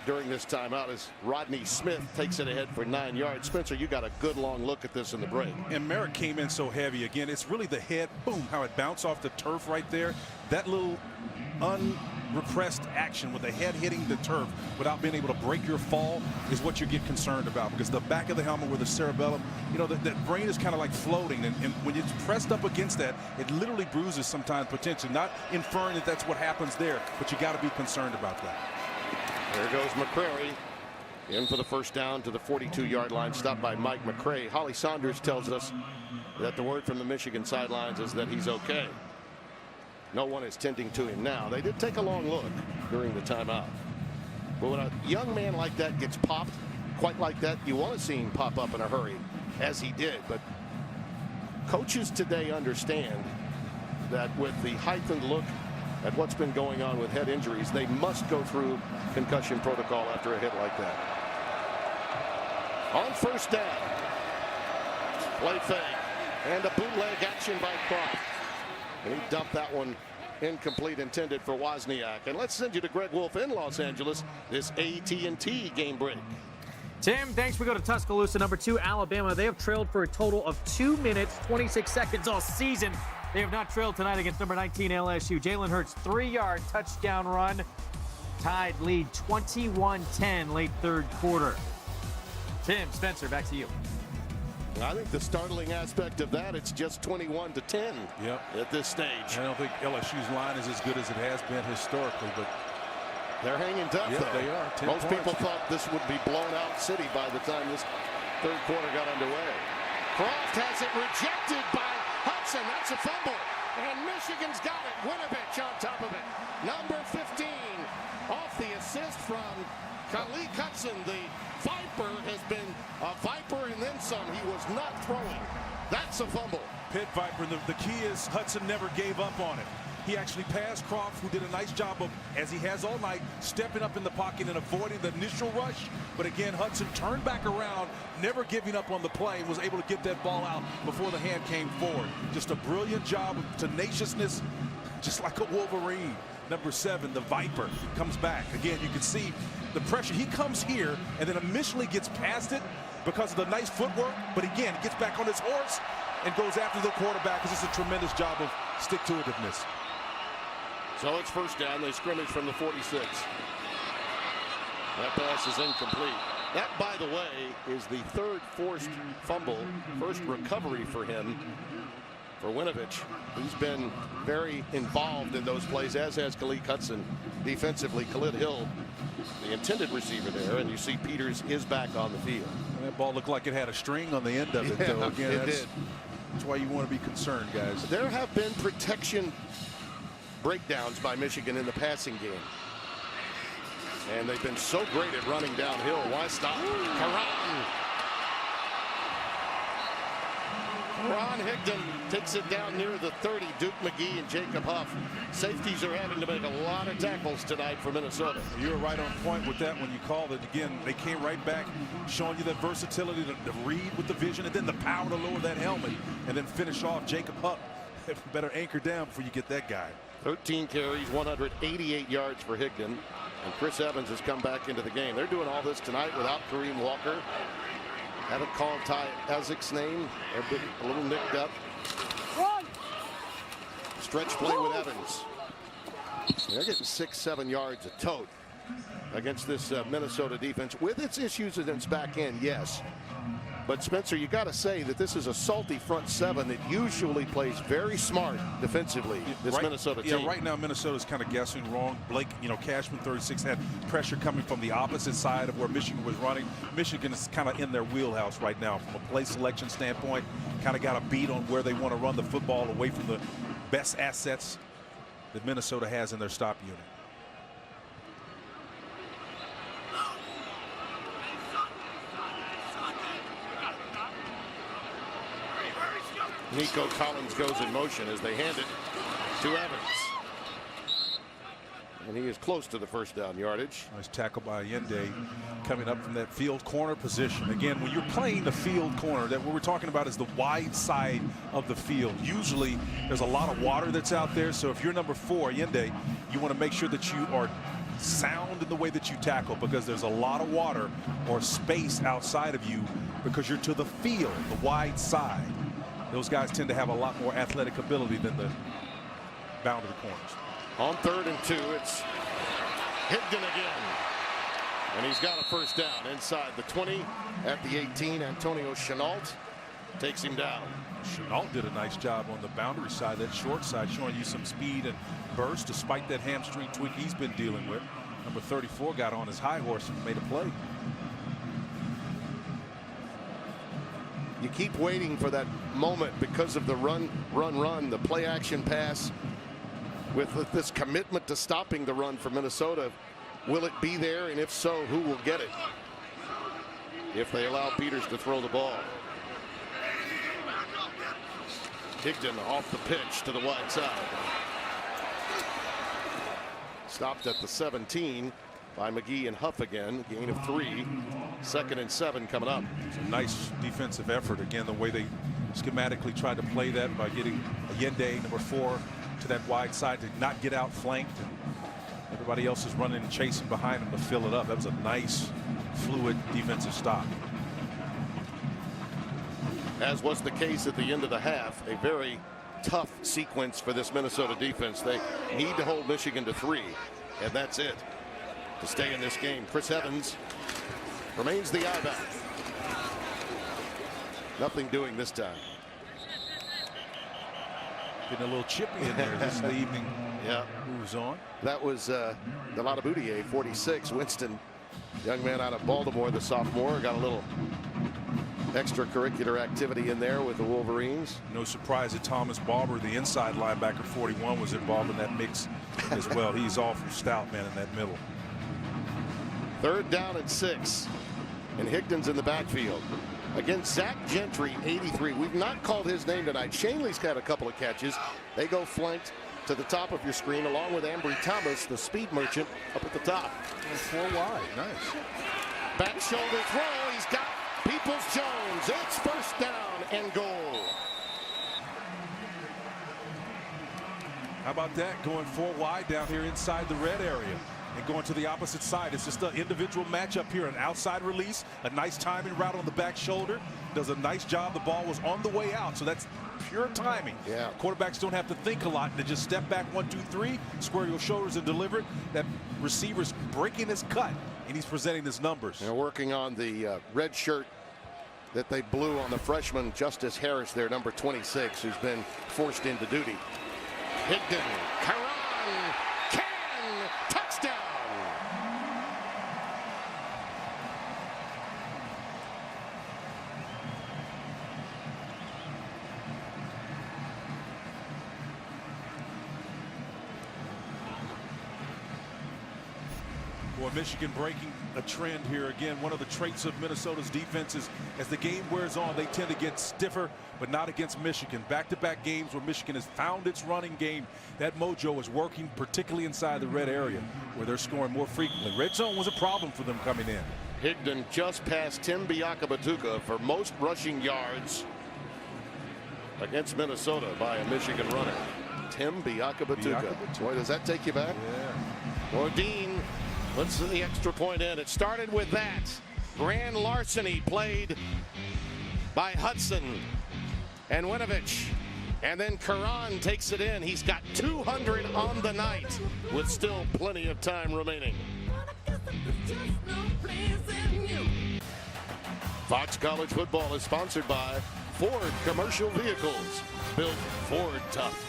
during this timeout as Rodney Smith takes it ahead for 9 yards. Spencer, you got a good long look at this in the break. And Merrick came in so heavy. Again, it's really the head, boom, how it bounced off the turf right there. That little unrepressed action with the head hitting the turf without being able to break your fall is what you get concerned about, because the back of the helmet with the cerebellum, that brain is kind of like floating, and when it's pressed up against that, it literally bruises sometimes potentially. Not inferring that that's what happens there, but you got to be concerned about that. There goes McCrary in for the first down to the 42-yard line, stopped by Mike McCray. Holly Saunders tells us that the word from the Michigan sidelines is that he's okay. No one is tending to him now. They did take a long look during the timeout. But when a young man like that gets popped, quite like that, you want to see him pop up in a hurry, as he did. But coaches today understand that with the heightened look at what's been going on with head injuries, they must go through concussion protocol after a hit like that. On first down, play fake and a bootleg action by Croft. And he dumped that one incomplete, intended for Wozniak. And let's send you to Greg Wolf in Los Angeles, this AT&T game break. Tim, thanks. We go to Tuscaloosa, number 2, Alabama. They have trailed for a total of 2 minutes, 26 seconds all season. They have not trailed tonight against number 19 LSU. Jalen Hurts, 3-yard touchdown run. Tide lead 21-10 late third quarter. Tim, Spencer, back to you. I think the startling aspect of that, it's just 21-10 at this stage. I don't think LSU's line is as good as it has been historically, but they're hanging tough, though. They are. Most people thought this would be blown out city by the time this third quarter got underway. Croft has it rejected by Hudson. That's a fumble. And Michigan's got it. Winovich on top of it. Number 15 off the assist from Khalid Hudson. The Viper has been a Viper and then some. He was not throwing. That's a fumble. Pitt Viper, the key is Hudson never gave up on it. He actually passed Croft, who did a nice job of, as he has all night, stepping up in the pocket and avoiding the initial rush. But again, Hudson turned back around, never giving up on the play, and was able to get that ball out before the hand came forward. Just a brilliant job of tenaciousness, just like a Wolverine. Number 7, the Viper, comes back. Again, you can see the pressure. He comes here and then initially gets past it because of the nice footwork. But again, gets back on his horse and goes after the quarterback because it's a tremendous job of stick-to-itiveness. So it's first down. They scrimmage from the 46. That pass is incomplete. That, by the way, is the third forced fumble, first recovery for him, for Winovich. He's been very involved in those plays, as has Khalid Hudson defensively. Khalid Hill, the intended receiver there, and you see Peters is back on the field. And that ball looked like it had a string on the end of it, though. Again, it did. That's why you want to be concerned, guys. There have been protection breakdowns by Michigan in the passing game. And they've been so great at running downhill. Why stop? Ron Higdon takes it down near the 30. Duke McGee and Jacob Huff. Safeties are having to make a lot of tackles tonight for Minnesota. You were right on point with that when you called it. Again, they came right back, showing you that versatility to read with the vision, and then the power to lower that helmet and then finish off Jacob Huff. Better anchor down before you get that guy. 13 carries, 188 yards for Higdon. And Chris Evans has come back into the game. They're doing all this tonight without Kareem Walker. Haven't called Ty Ezek's name. A little nicked up. Stretch play with Evans. They're getting 6-7 yards a tote against this Minnesota defense with its issues in its back end, yes. But Spencer, you got to say that this is a salty front seven that usually plays very smart defensively. This Minnesota team. Yeah, right now Minnesota's kind of guessing wrong. Blake, Cashman 36 had pressure coming from the opposite side of where Michigan was running. Michigan is kind of in their wheelhouse right now from a play selection standpoint. Kind of got a beat on where they want to run the football away from the best assets that Minnesota has in their stop unit. Nico Collins goes in motion as they hand it to Evans. And he is close to the first down yardage. Nice tackle by Allende coming up from that field corner position. Again, when you're playing the field corner, that what we're talking about is the wide side of the field. Usually there's a lot of water that's out there. So if you're number 4, Allende, you want to make sure that you are sound in the way that you tackle, because there's a lot of water or space outside of you because you're to the field, the wide side. Those guys tend to have a lot more athletic ability than the boundary corners. On 3rd and 2, it's Higdon again. And he's got a first down inside the 20 at the 18. Antonio Chenault takes him down. Chenault did a nice job on the boundary side, that short side, showing you some speed and burst despite that hamstring tweak he's been dealing with. Number 34 got on his high horse and made a play. You keep waiting for that moment because of the run, the play action pass. With this commitment to stopping the run for Minnesota, will it be there? And if so, who will get it? If they allow Peters to throw the ball. Higdon off the pitch to the wide side. Stopped at the 17 by McGee and Huff again. Gain of 3. 2nd and 7 coming up. It's a nice defensive effort. Again, the way they schematically tried to play that by getting Allende, number 4, to that wide side to not get outflanked. And everybody else is running and chasing behind him to fill it up. That was a nice, fluid defensive stop. As was the case at the end of the half, a very tough sequence for this Minnesota defense. They need to hold Michigan to 3, and that's it to stay in this game. Chris Evans remains the I-back. Nothing doing this time. Getting a little chippy in there. This is the evening. Yeah, moves on. That was Delata-Boudier, 46. Winston, young man out of Baltimore, the sophomore, got a little extracurricular activity in there with the Wolverines. No surprise that Thomas Barber, the inside linebacker, 41, was involved in that mix as well. He's awful stout, man, in that middle. 3rd down and 6, and Higdon's in the backfield. Again, Zach Gentry, 83. We've not called his name tonight. Shanley's got a couple of catches. They go flanked to the top of your screen along with Ambry Thomas, the speed merchant, up at the top. 4 wide. Nice. Back shoulder throw. He's got Peoples-Jones. It's 1st down and goal. How about that? Going 4 wide down here inside the red area and going to the opposite side. It's just an individual matchup here. An outside release, a nice timing route on the back shoulder. Does a nice job. The ball was on the way out, so that's pure timing. Yeah. Quarterbacks don't have to think a lot. They just step back 1, 2, 3, square your shoulders and deliver it. That receiver's breaking his cut, and he's presenting his numbers. They're working on the red shirt that they blew on the freshman Justice Harris there, number 26, who's been forced into duty. Higdon, Karan, Can, touchdown! Boy, Michigan breaking a trend here again. One of the traits of Minnesota's defense is as the game wears on, they tend to get stiffer, but not against Michigan. Back-to-back games where Michigan has found its running game. That mojo is working, particularly inside the red area, where they're scoring more frequently. Red zone was a problem for them coming in. Higdon just passed Tim Biakabatuka for most rushing yards against Minnesota by a Michigan runner. Tim Biakabatuka. Boy, does that take you back? Yeah. Ordine puts the extra point in. It started with that. Grand larceny played by Hudson and Winovich. And then Karan takes it in. He's got 200 on the night with still plenty of time remaining. Fox College Football is sponsored by Ford Commercial Vehicles. Built Ford tough.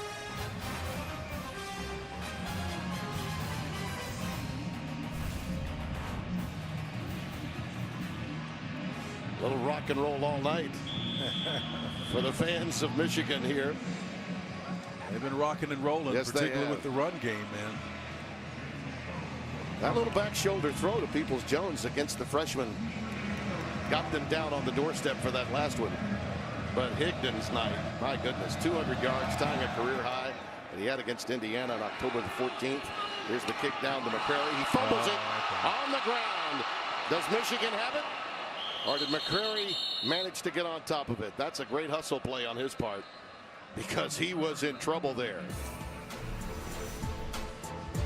A little rock and roll all night for the fans of Michigan here. They've been rocking and rolling, Yes, particularly with the run game, man. That little back shoulder throw to Peoples-Jones against the freshman got them down on the doorstep for that last one. But Higdon's night, my goodness, 200 yards, tying a career high that he had against Indiana on October the 14th. Here's the kick down to McCrary. He fumbles it on the ground. Does Michigan have it? Or did McCrary manage to get on top of it? That's a great hustle play on his part because he was in trouble there.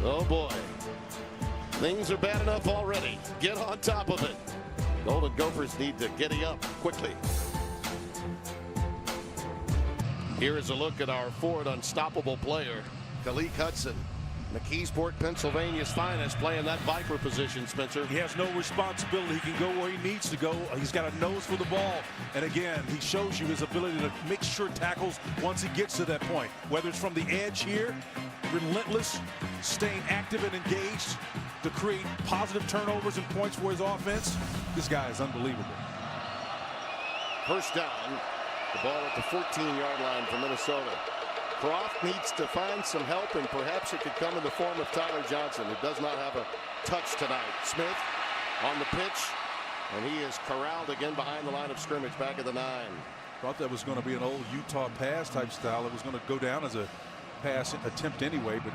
Oh boy. Things are bad enough already. Get on top of it. Golden Gophers need to giddy up quickly. Here is a look at our Ford unstoppable player, Kalik Hudson. McKeesport, Pennsylvania's finest, playing that Viper position, Spencer. He has no responsibility. He can go where he needs to go. He's got a nose for the ball. And again, he shows you his ability to make sure tackles once he gets to that point. Whether it's from the edge here, relentless, staying active and engaged, to create positive turnovers and points for his offense. This guy is unbelievable. First down. The ball at the 14-yard line for Minnesota. Croft needs to find some help, and perhaps it could come in the form of Tyler Johnson, who does not have a touch tonight. Smith on the pitch, and he is corralled again behind the line of scrimmage, back at the 9. Thought that was going to be an old Utah pass type style. It was going to go down as a pass attempt anyway, but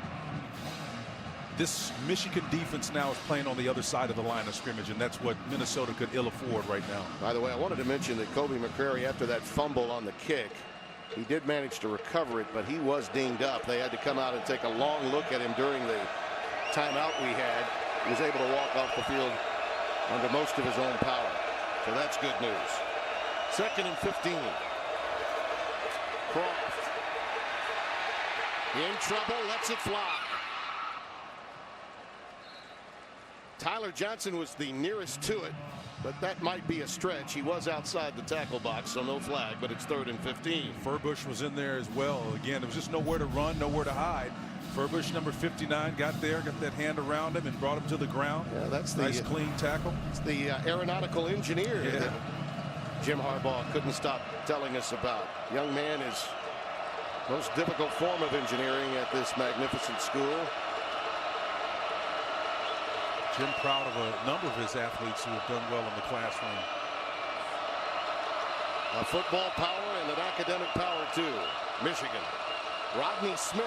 this Michigan defense now is playing on the other side of the line of scrimmage, and that's what Minnesota could ill afford right now. By the way, I wanted to mention that Kobe McCrary, after that fumble on the kick, he did manage to recover it, but he was dinged up. They had to come out and take a long look at him during the timeout we had. He was able to walk off the field under most of his own power. So that's good news. 2nd and 15. Croft in trouble, lets it fly. Tyler Johnson was the nearest to it, but that might be a stretch. He was outside the tackle box, so no flag, but it's 3rd and 15. Furbush was in there as well. Again, there was just nowhere to run, nowhere to hide. Furbush, number 59, got there, got that hand around him and brought him to the ground. Yeah, that's the nice clean tackle. It's the aeronautical engineer that Jim Harbaugh couldn't stop telling us about. Young man is most difficult form of engineering at this magnificent school. Jim proud of a number of his athletes who have done well in the classroom. A football power and an academic power too. Michigan. Rodney Smith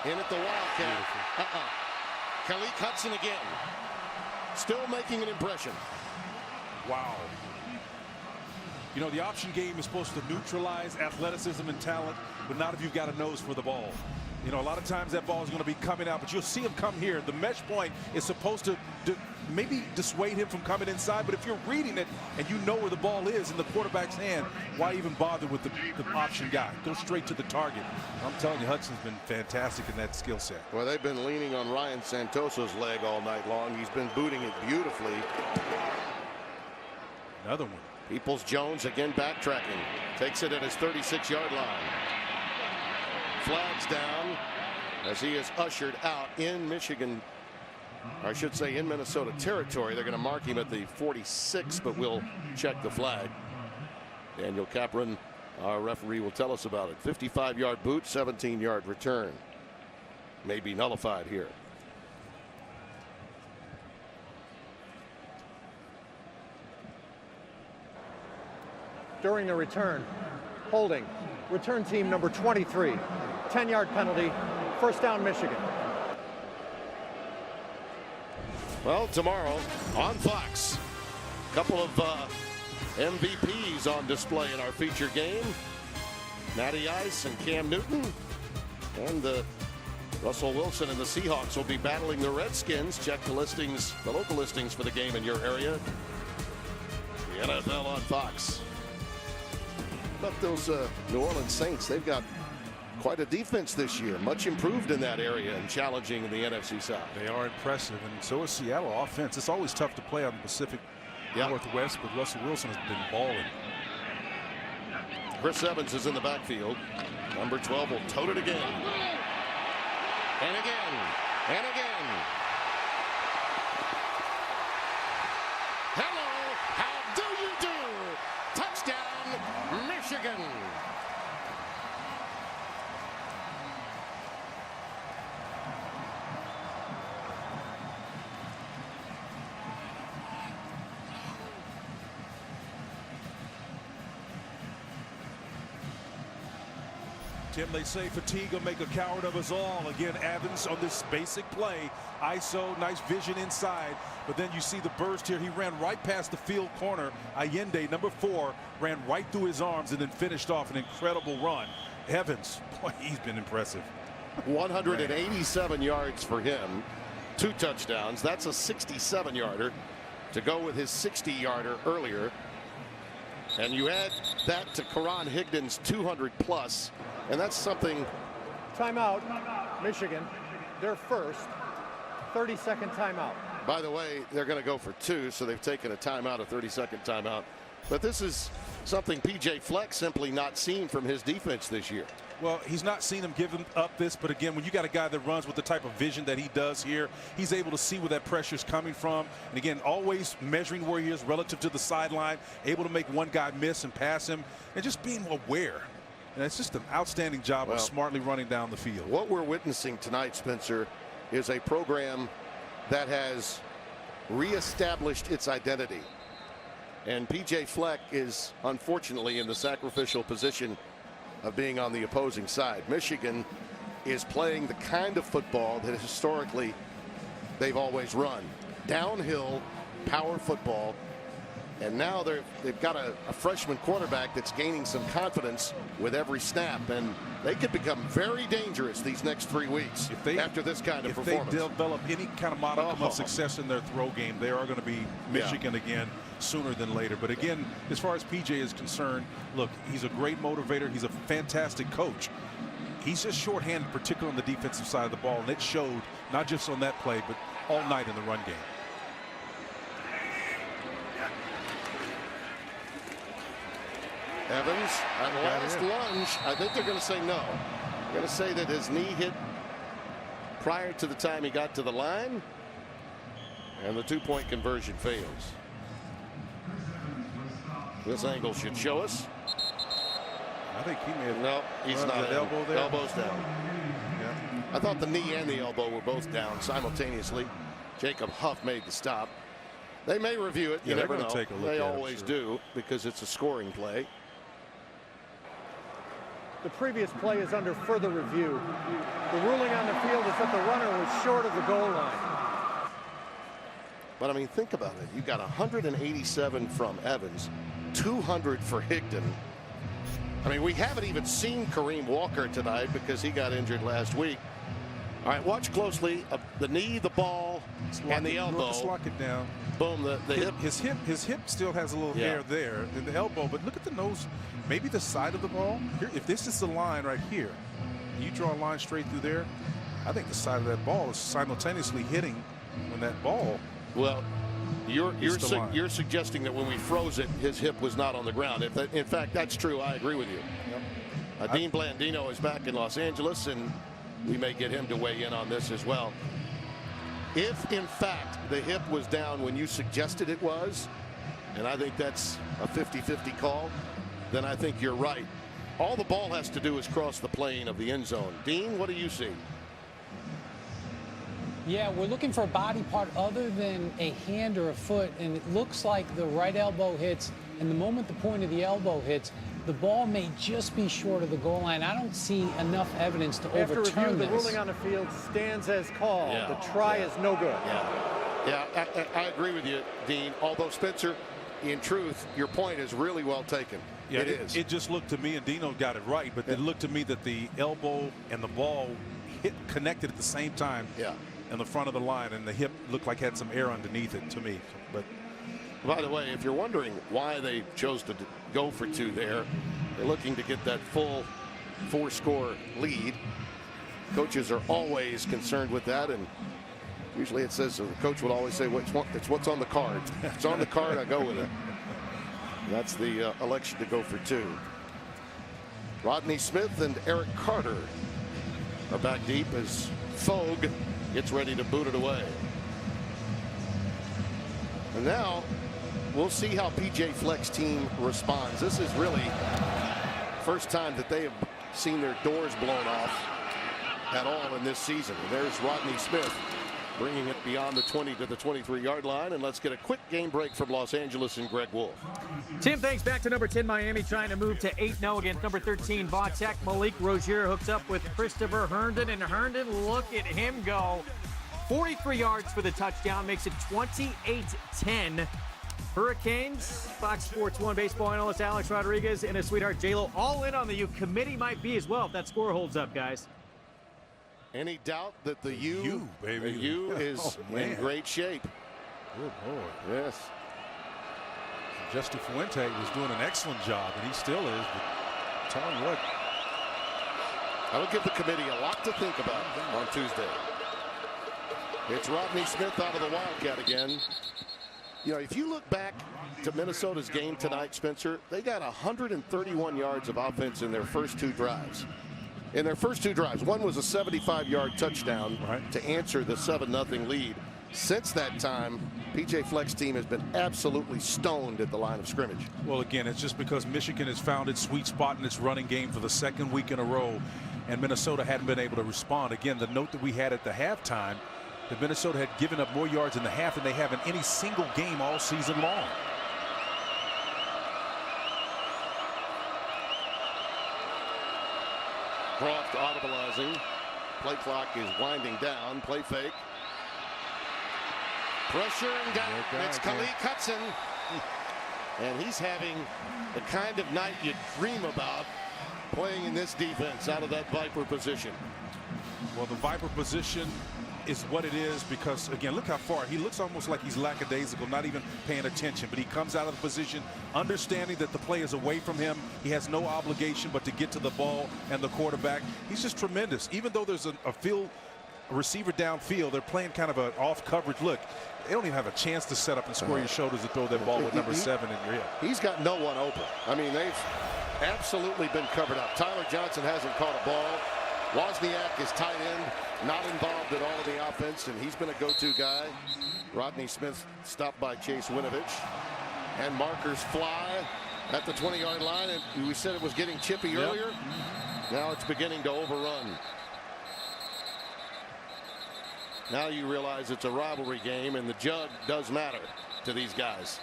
in at the Wildcat. Khaleke Hudson again. Still making an impression. Wow. You know, the option game is supposed to neutralize athleticism and talent, but not if you've got a nose for the ball. You know, a lot of times that ball is going to be coming out, but you'll see him come here. The mesh point is supposed to maybe dissuade him from coming inside, but if you're reading it and you know where the ball is in the quarterback's hand, why even bother with the option guy? Go straight to the target. I'm telling you, Hudson's been fantastic in that skill set. Well, they've been leaning on Ryan Santoso's leg all night long. He's been booting it beautifully. Another one. Peoples-Jones again backtracking. Takes it at his 36-yard line. Flags down as he is ushered out in Michigan, or I should say in Minnesota territory. They're going to mark him at the 46, but we'll check the flag. Daniel Capron, our referee, will tell us about it. 55-yard boot, 17-yard return. May be nullified here. During the return, holding, return team number 23. 10-yard penalty, first down Michigan. Well, tomorrow on Fox, a couple of MVPs on display in our feature game. Matty Ice and Cam Newton, and Russell Wilson and the Seahawks will be battling the Redskins. Check the listings, the local listings for the game in your area. The NFL on Fox. But those New Orleans Saints, they've got quite a defense this year, much improved in that area and challenging in the NFC South. They are impressive, and so is Seattle offense. It's always tough to play on the Pacific Northwest, but Russell Wilson has been balling. Chris Evans is in the backfield. Number 12 will tote it again. And again. And again. Hello. How do you do? Touchdown, Michigan. Tim, they say fatigue will make a coward of us all. Again, Evans on this basic play. ISO, nice vision inside. But then you see the burst here. He ran right past the field corner. Allende, number 4, ran right through his arms and then finished off an incredible run. Evans, boy, he's been impressive. 187 yards for him. 2 touchdowns. That's a 67-yarder to go with his 60-yarder earlier. And you add that to Karan Higdon's 200+. And that's something. Timeout, Michigan, their first 30-second timeout. By the way, they're going to go for 2, so they've taken a timeout, a 30-second timeout. But this is something P.J. Fleck simply not seen from his defense this year. Well, he's not seen him give him up this, but again, when you got a guy that runs with the type of vision that he does here, he's able to see where that pressure is coming from. And again, always measuring where he is relative to the sideline, able to make one guy miss and pass him, and just being aware. And it's just an outstanding job of smartly running down the field. What we're witnessing tonight, Spencer, is a program that has reestablished its identity. And PJ Fleck is unfortunately in the sacrificial position of being on the opposing side. Michigan is playing the kind of football that historically they've always run. Downhill power football. And now they've got a freshman quarterback that's gaining some confidence with every snap, and they could become very dangerous these next 3 weeks after this kind of performance. If they develop any kind of modicum of success in their throw game, they are going to be Michigan again sooner than later. But again, as far as PJ is concerned, look, he's a great motivator. He's a fantastic coach. He's just shorthanded, particularly on the defensive side of the ball, and it showed not just on that play, but all night in the run game. Evans at last lunge. I think they're going to say no. They're going to say that his knee hit prior to the time he got to the line, and the two-point conversion fails. This angle should show us. I think he may have. No, he's not. Elbow there. Elbow's down. Yeah. I thought the knee and the elbow were both down simultaneously. Jacob Huff made the stop. They may review it. You never know. Take a look they at always it, do, because it's a scoring play. The previous play is under further review. The ruling on the field is that the runner was short of the goal line. But I mean, think about it. You got 187 from Evans, 200 for Higdon. I mean, we haven't even seen Kareem Walker tonight because he got injured last week. All right, watch closely. The knee, the ball, and the elbow. Let's lock it down. Boom, the hip. His hip still has a little hair there in the elbow, but look at the nose, maybe the side of the ball. Here, if this is the line right here, you draw a line straight through there, I think the side of that ball is simultaneously hitting when that ball. Well, you're suggesting that when we froze it, his hip was not on the ground. In fact, that's true. I agree with you. Yep. Dean Blandino is back in Los Angeles, and we may get him to weigh in on this as well. If, in fact, the hip was down when you suggested it was, and I think that's a 50-50 call, then I think you're right. All the ball has to do is cross the plane of the end zone. Dean, what do you see? Yeah, we're looking for a body part other than a hand or a foot, and it looks like the right elbow hits, and the moment the point of the elbow hits, the ball may just be short of the goal line. I don't see enough evidence to overturn this. After review, the ruling on the field stands as called. The try is no good. I agree with you, Dean. Although, Spencer, in truth, your point is really well taken. Yeah, it is. It just looked to me, and Dino got it right, but it looked to me that the elbow and the ball connected at the same time. Yeah. In the front of the line, and the hip looked like had some air underneath it to me. But by the way, if you're wondering why they chose to go for two there, they're looking to get that full 4-score lead. Coaches are always concerned with that, and usually it says, the coach would always say, it's what's on the card. If it's on the card, I go with it. That's the election to go for two. Rodney Smith and Eric Carter are back deep as Fogue gets ready to boot it away. And now we'll see how PJ Fleck's team responds. This is really first time that they have seen their doors blown off at all in this season. And there's Rodney Smith bringing it beyond the 20 to the 23-yard line. And let's get a quick game break from Los Angeles and Greg Wolf. Tim, thanks. Back to number 10 Miami, trying to move to 8-0 against number 13 Vautech. Malik Rozier hooks up with Christopher Herndon, and Herndon, look at him go. 43 yards for the touchdown, makes it 28-10. Hurricanes, Fox Sports 1 baseball analyst Alex Rodriguez and his sweetheart J-Lo all in on the U. Committee might be as well if that score holds up, guys. Any doubt that the U is in great shape? Good Lord. Yes. Justin Fuente was doing an excellent job, and he still is. But tell him what. I will give the committee a lot to think about on Tuesday. It's Rodney Smith out of the Wildcat again. You know, if you look back to Minnesota's game tonight, Spencer, they got 131 yards of offense in their first two drives. in their first 2 drives. One was a 75-yard touchdown Right. to answer the 7-0 lead. Since that time, PJ Fleck's team has been absolutely stoned at the line of scrimmage. Well, again, it's just because Michigan has found its sweet spot in its running game for the 2nd week in a row, and Minnesota hadn't been able to respond. Again, the note that we had at the halftime, that Minnesota had given up more yards in the half than they have in any single game all season long. Croft audibilizing. Play clock is winding down. Play fake. Pressure and down. It's Khalid Hudson. And he's having the kind of night you dream about playing in this defense out of that Viper position. Well, the Viper position is what it is because, again, look how far. He looks almost like he's lackadaisical, not even paying attention. But he comes out of the position understanding that the play is away from him. He has no obligation but to get to the ball and the quarterback. He's just tremendous. Even though there's a receiver downfield, they're playing kind of an off coverage look. They don't even have a chance to set up and square your shoulders to throw that ball with number 7 in your head. He's got no one open. I mean, they've absolutely been covered up. Tyler Johnson hasn't caught a ball. Wozniak is tight end, not involved at all in the offense, and he's been a go-to guy. Rodney Smith stopped by Chase Winovich, and markers fly at the 20-yard line. And we said it was getting chippy earlier. Now it's beginning to overrun. Now you realize it's a rivalry game, and the jug does matter to these guys.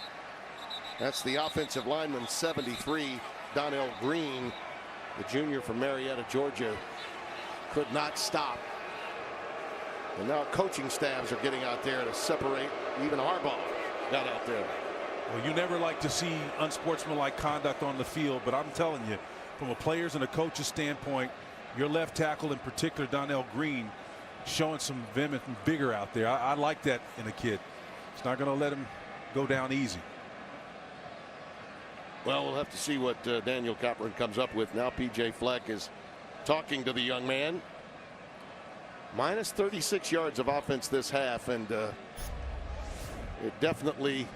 That's the offensive lineman, 73, Donnell Green, the junior from Marietta, Georgia, could not stop. And now coaching staffs are getting out there to separate. Even Harbaugh got out there. Well, you never like to see unsportsmanlike conduct on the field, but I'm telling you, from a player's and a coach's standpoint, your left tackle in particular, Donnell Green, showing some vim and vigor out there. I like that in a kid. It's not going to let him go down easy. Well, we'll have to see what Daniel Cochran comes up with. Now PJ Fleck is talking to the young man. Minus 36 yards of offense this half, and it definitely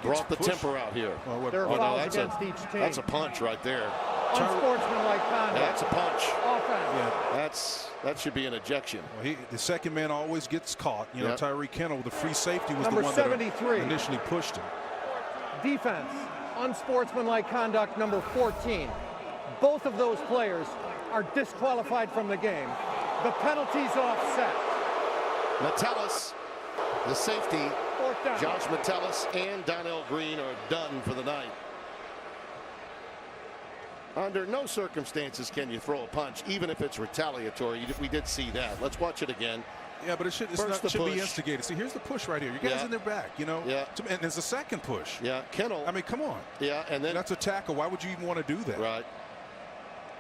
brought the temper out here. Well, there are fouls against each team. That's a punch right there. Unsportsmanlike conduct. That's a punch. Offense. That should be an ejection. Well, the second man always gets caught. You know, Tyreek Hill, the free safety, was number the one 73. that initially pushed him. Defense. Unsportsmanlike conduct, number 14. Both of those players are disqualified from the game. The penalty's offset. Metellus, the safety, Fourth down. Josh Metellus and Donnell Green are done for the night. Under no circumstances can you throw a punch, even if it's retaliatory. We did see that. Let's watch it again. Yeah, but it should be instigated. See, here's the push right here. You guys in their back, you know. Yeah. And there's a second push. Yeah, Kennel. I mean, come on. Yeah, and then that's a tackle. Why would you even want to do that? Right.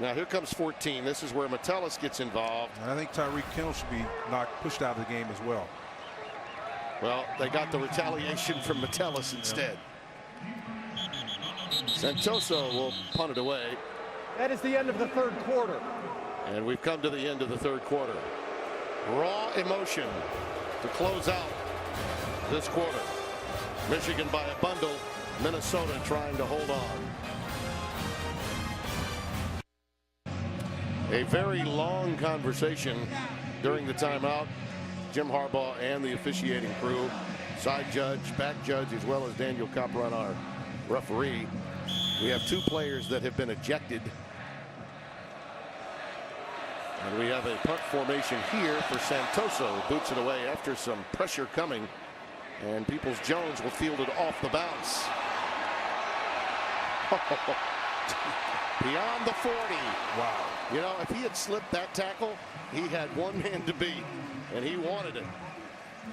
Now here comes 14. This is where Metellus gets involved. And I think Tyreek Hill should be pushed out of the game as well. Well, they got the retaliation from Metellus instead. Santoso will punt it away. That is the end of the third quarter. And we've come to the end of the third quarter. Raw emotion to close out this quarter. Michigan by a bundle. Minnesota trying to hold on. A very long conversation during the timeout. Jim Harbaugh and the officiating crew, side judge, back judge, as well as Daniel Cochran, our referee. We have 2 players that have been ejected. And we have a punt formation here for Santoso. Boots it away after some pressure coming. And Peoples-Jones will field it off the bounce. Beyond the 40. Wow. You know, if he had slipped that tackle, he had one man to beat, and he wanted it.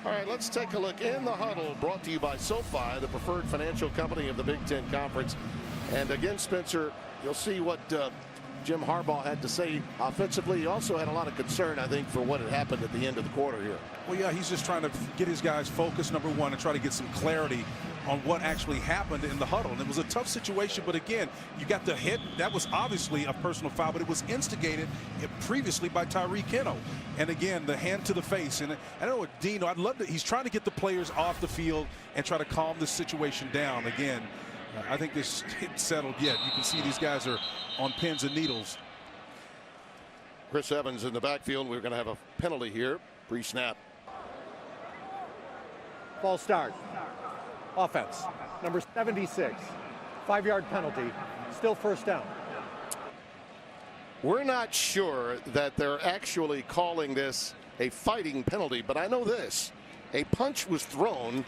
All right, let's take a look in the huddle, brought to you by SoFi, the preferred financial company of the Big Ten Conference. And again, Spencer, you'll see what Jim Harbaugh had to say offensively. He also had a lot of concern, I think, for what had happened at the end of the quarter here. Well, yeah, he's just trying to get his guys focused, number one, and try to get some clarity on what actually happened in the huddle. And it was a tough situation, but again, you got the hit. That was obviously a personal foul, but it was instigated previously by Tyreek Hill. And again, the hand to the face. And I don't know what Dino, I'd love to, he's trying to get the players off the field and try to calm this situation down. Again, I think this isn't settled yet. You can see these guys are on pins and needles. Chris Evans in the backfield. We're going to have a penalty here. Pre-snap. False start. Offense. Number 76. 5-yard penalty. Still first down. We're not sure that they're actually calling this a fighting penalty, but I know this. A punch was thrown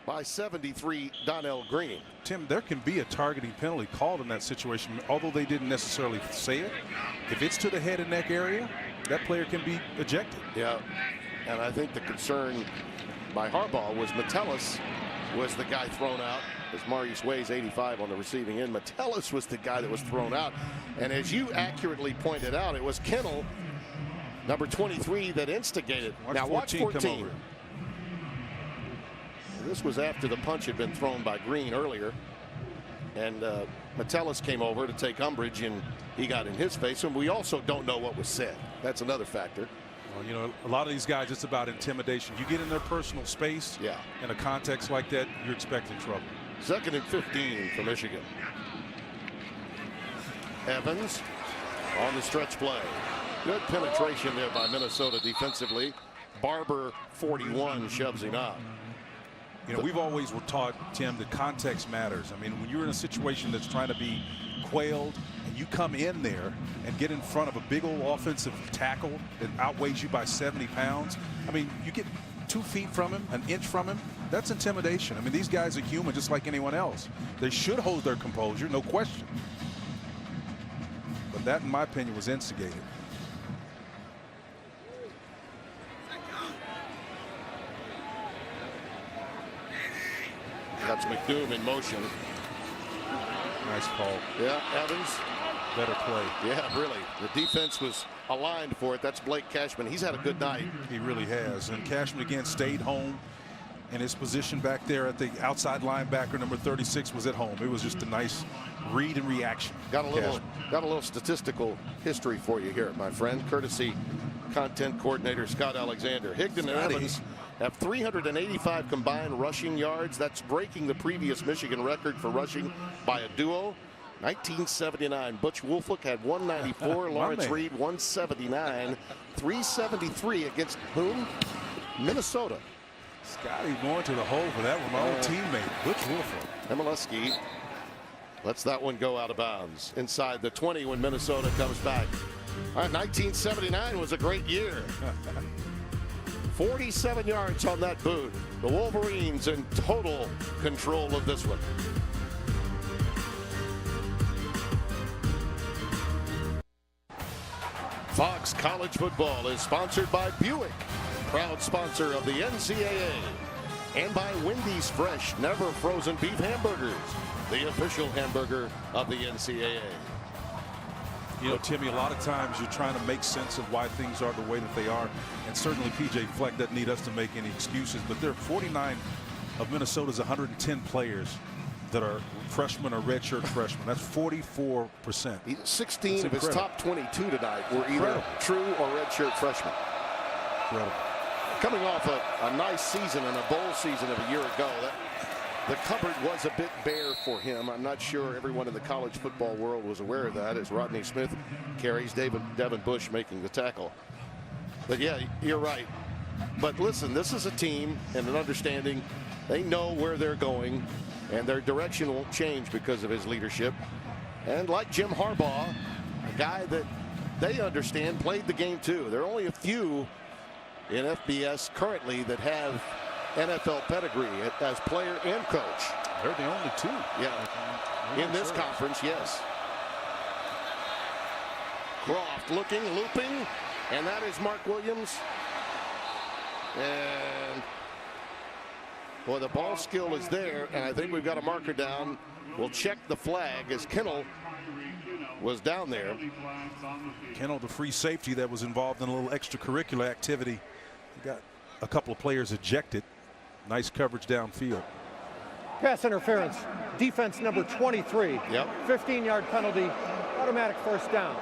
by 73 Donnell Green. Tim, there can be a targeting penalty called in that situation, although they didn't necessarily say it. If it's to the head and neck area, that player can be ejected. Yeah, and I think the concern by Harbaugh was Metellus was the guy thrown out, as Marius weighs 85 on the receiving end. Metellus was the guy that was thrown out, and as you accurately pointed out, it was Kennel, number 23, that instigated. Now watch 14. This was after the punch had been thrown by Green earlier, and Metellus came over to take umbrage, and he got in his face, and we also don't know what was said. That's another factor. Well, you know, a lot of these guys, it's about intimidation. You get in their personal space, in a context like that, you're expecting trouble. 2nd and 15 for Michigan. Evans on the stretch play. Good penetration there by Minnesota defensively. Barber, 41, shoves him out. You know, we've always were taught, Tim, that context matters. I mean, when you're in a situation that's trying to be quailed and you come in there and get in front of a big old offensive tackle that outweighs you by 70 pounds, I mean, you get 2 feet from him, an inch from him, that's intimidation. I mean, these guys are human just like anyone else. They should hold their composure, no question. But that, in my opinion, was instigated. That's McDoom in motion. Nice call. Yeah, Evans. Better play. Yeah, really. The defense was aligned for it. That's Blake Cashman. He's had a good night. He really has. And Cashman again stayed home. And his position back there at the outside linebacker, number 36, was at home. It was just a nice read and reaction. Got a little statistical history for you here, my friend. Courtesy content coordinator Scott Alexander. Higdon and Evans have 385 combined rushing yards. That's breaking the previous Michigan record for rushing by a duo. 1979, Butch Wolflick had 194. Lawrence Reed 179. 373 against whom? Minnesota. Scotty going to the hole for that one. My old teammate, Butch Wolflick. Emilewski lets that one go out of bounds inside the 20 when Minnesota comes back. 1979 was a great year. 47 yards on that boot. The Wolverines in total control of this one. Fox College Football is sponsored by Buick, proud sponsor of the NCAA, and by Wendy's Fresh Never Frozen Beef Hamburgers, the official hamburger of the NCAA. You know, Timmy, a lot of times you're trying to make sense of why things are the way that they are, and certainly P.J. Fleck doesn't need us to make any excuses, but there are 49 of Minnesota's 110 players that are freshmen or redshirt freshmen. That's 44%. 16 of his top 22 tonight were either true or redshirt freshmen. Incredible. Coming off a nice season and a bowl season of a year ago, the cupboard was a bit bare for him. I'm not sure everyone in the college football world was aware of that as Rodney Smith carries Devin Bush making the tackle. But yeah, you're right. But listen, this is a team and an understanding. They know where they're going, and their direction won't change because of his leadership. And like Jim Harbaugh, a guy that they understand played the game too. There are only a few in FBS currently that have NFL pedigree as player and coach. They're the only two. Yeah, in this conference, yes. Croft looking, looping, and that is Mark Williams. And boy, the ball skill is there, and I think we've got a marker down. We'll check the flag as Kennel was down there. Kennel, the free safety that was involved in a little extracurricular activity. Got a couple of players ejected. Nice coverage downfield. Pass interference. Defense number 23. Yep. 15-yard penalty. Automatic first down.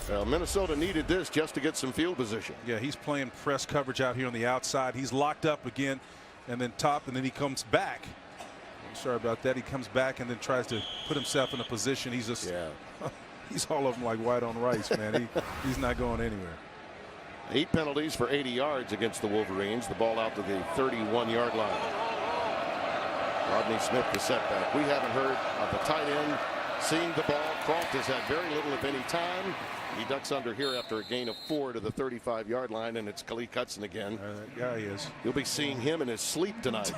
Well, Minnesota needed this just to get some field position. Yeah, he's playing press coverage out here on the outside. He's locked up again and then top, and then he comes back. I'm sorry about that. He comes back and then tries to put himself in a position. He's just He's all of them like white on rice, man. He's not going anywhere. 8 penalties for 80 yards against the Wolverines. The ball out to the 31-yard line. Rodney Smith, the setback. We haven't heard of the tight end seeing the ball. Croft has had very little, if any, time. He ducks under here after a gain of 4 to the 35-yard line, and it's Khalil Hudson again. That guy is. You'll be seeing him in his sleep tonight.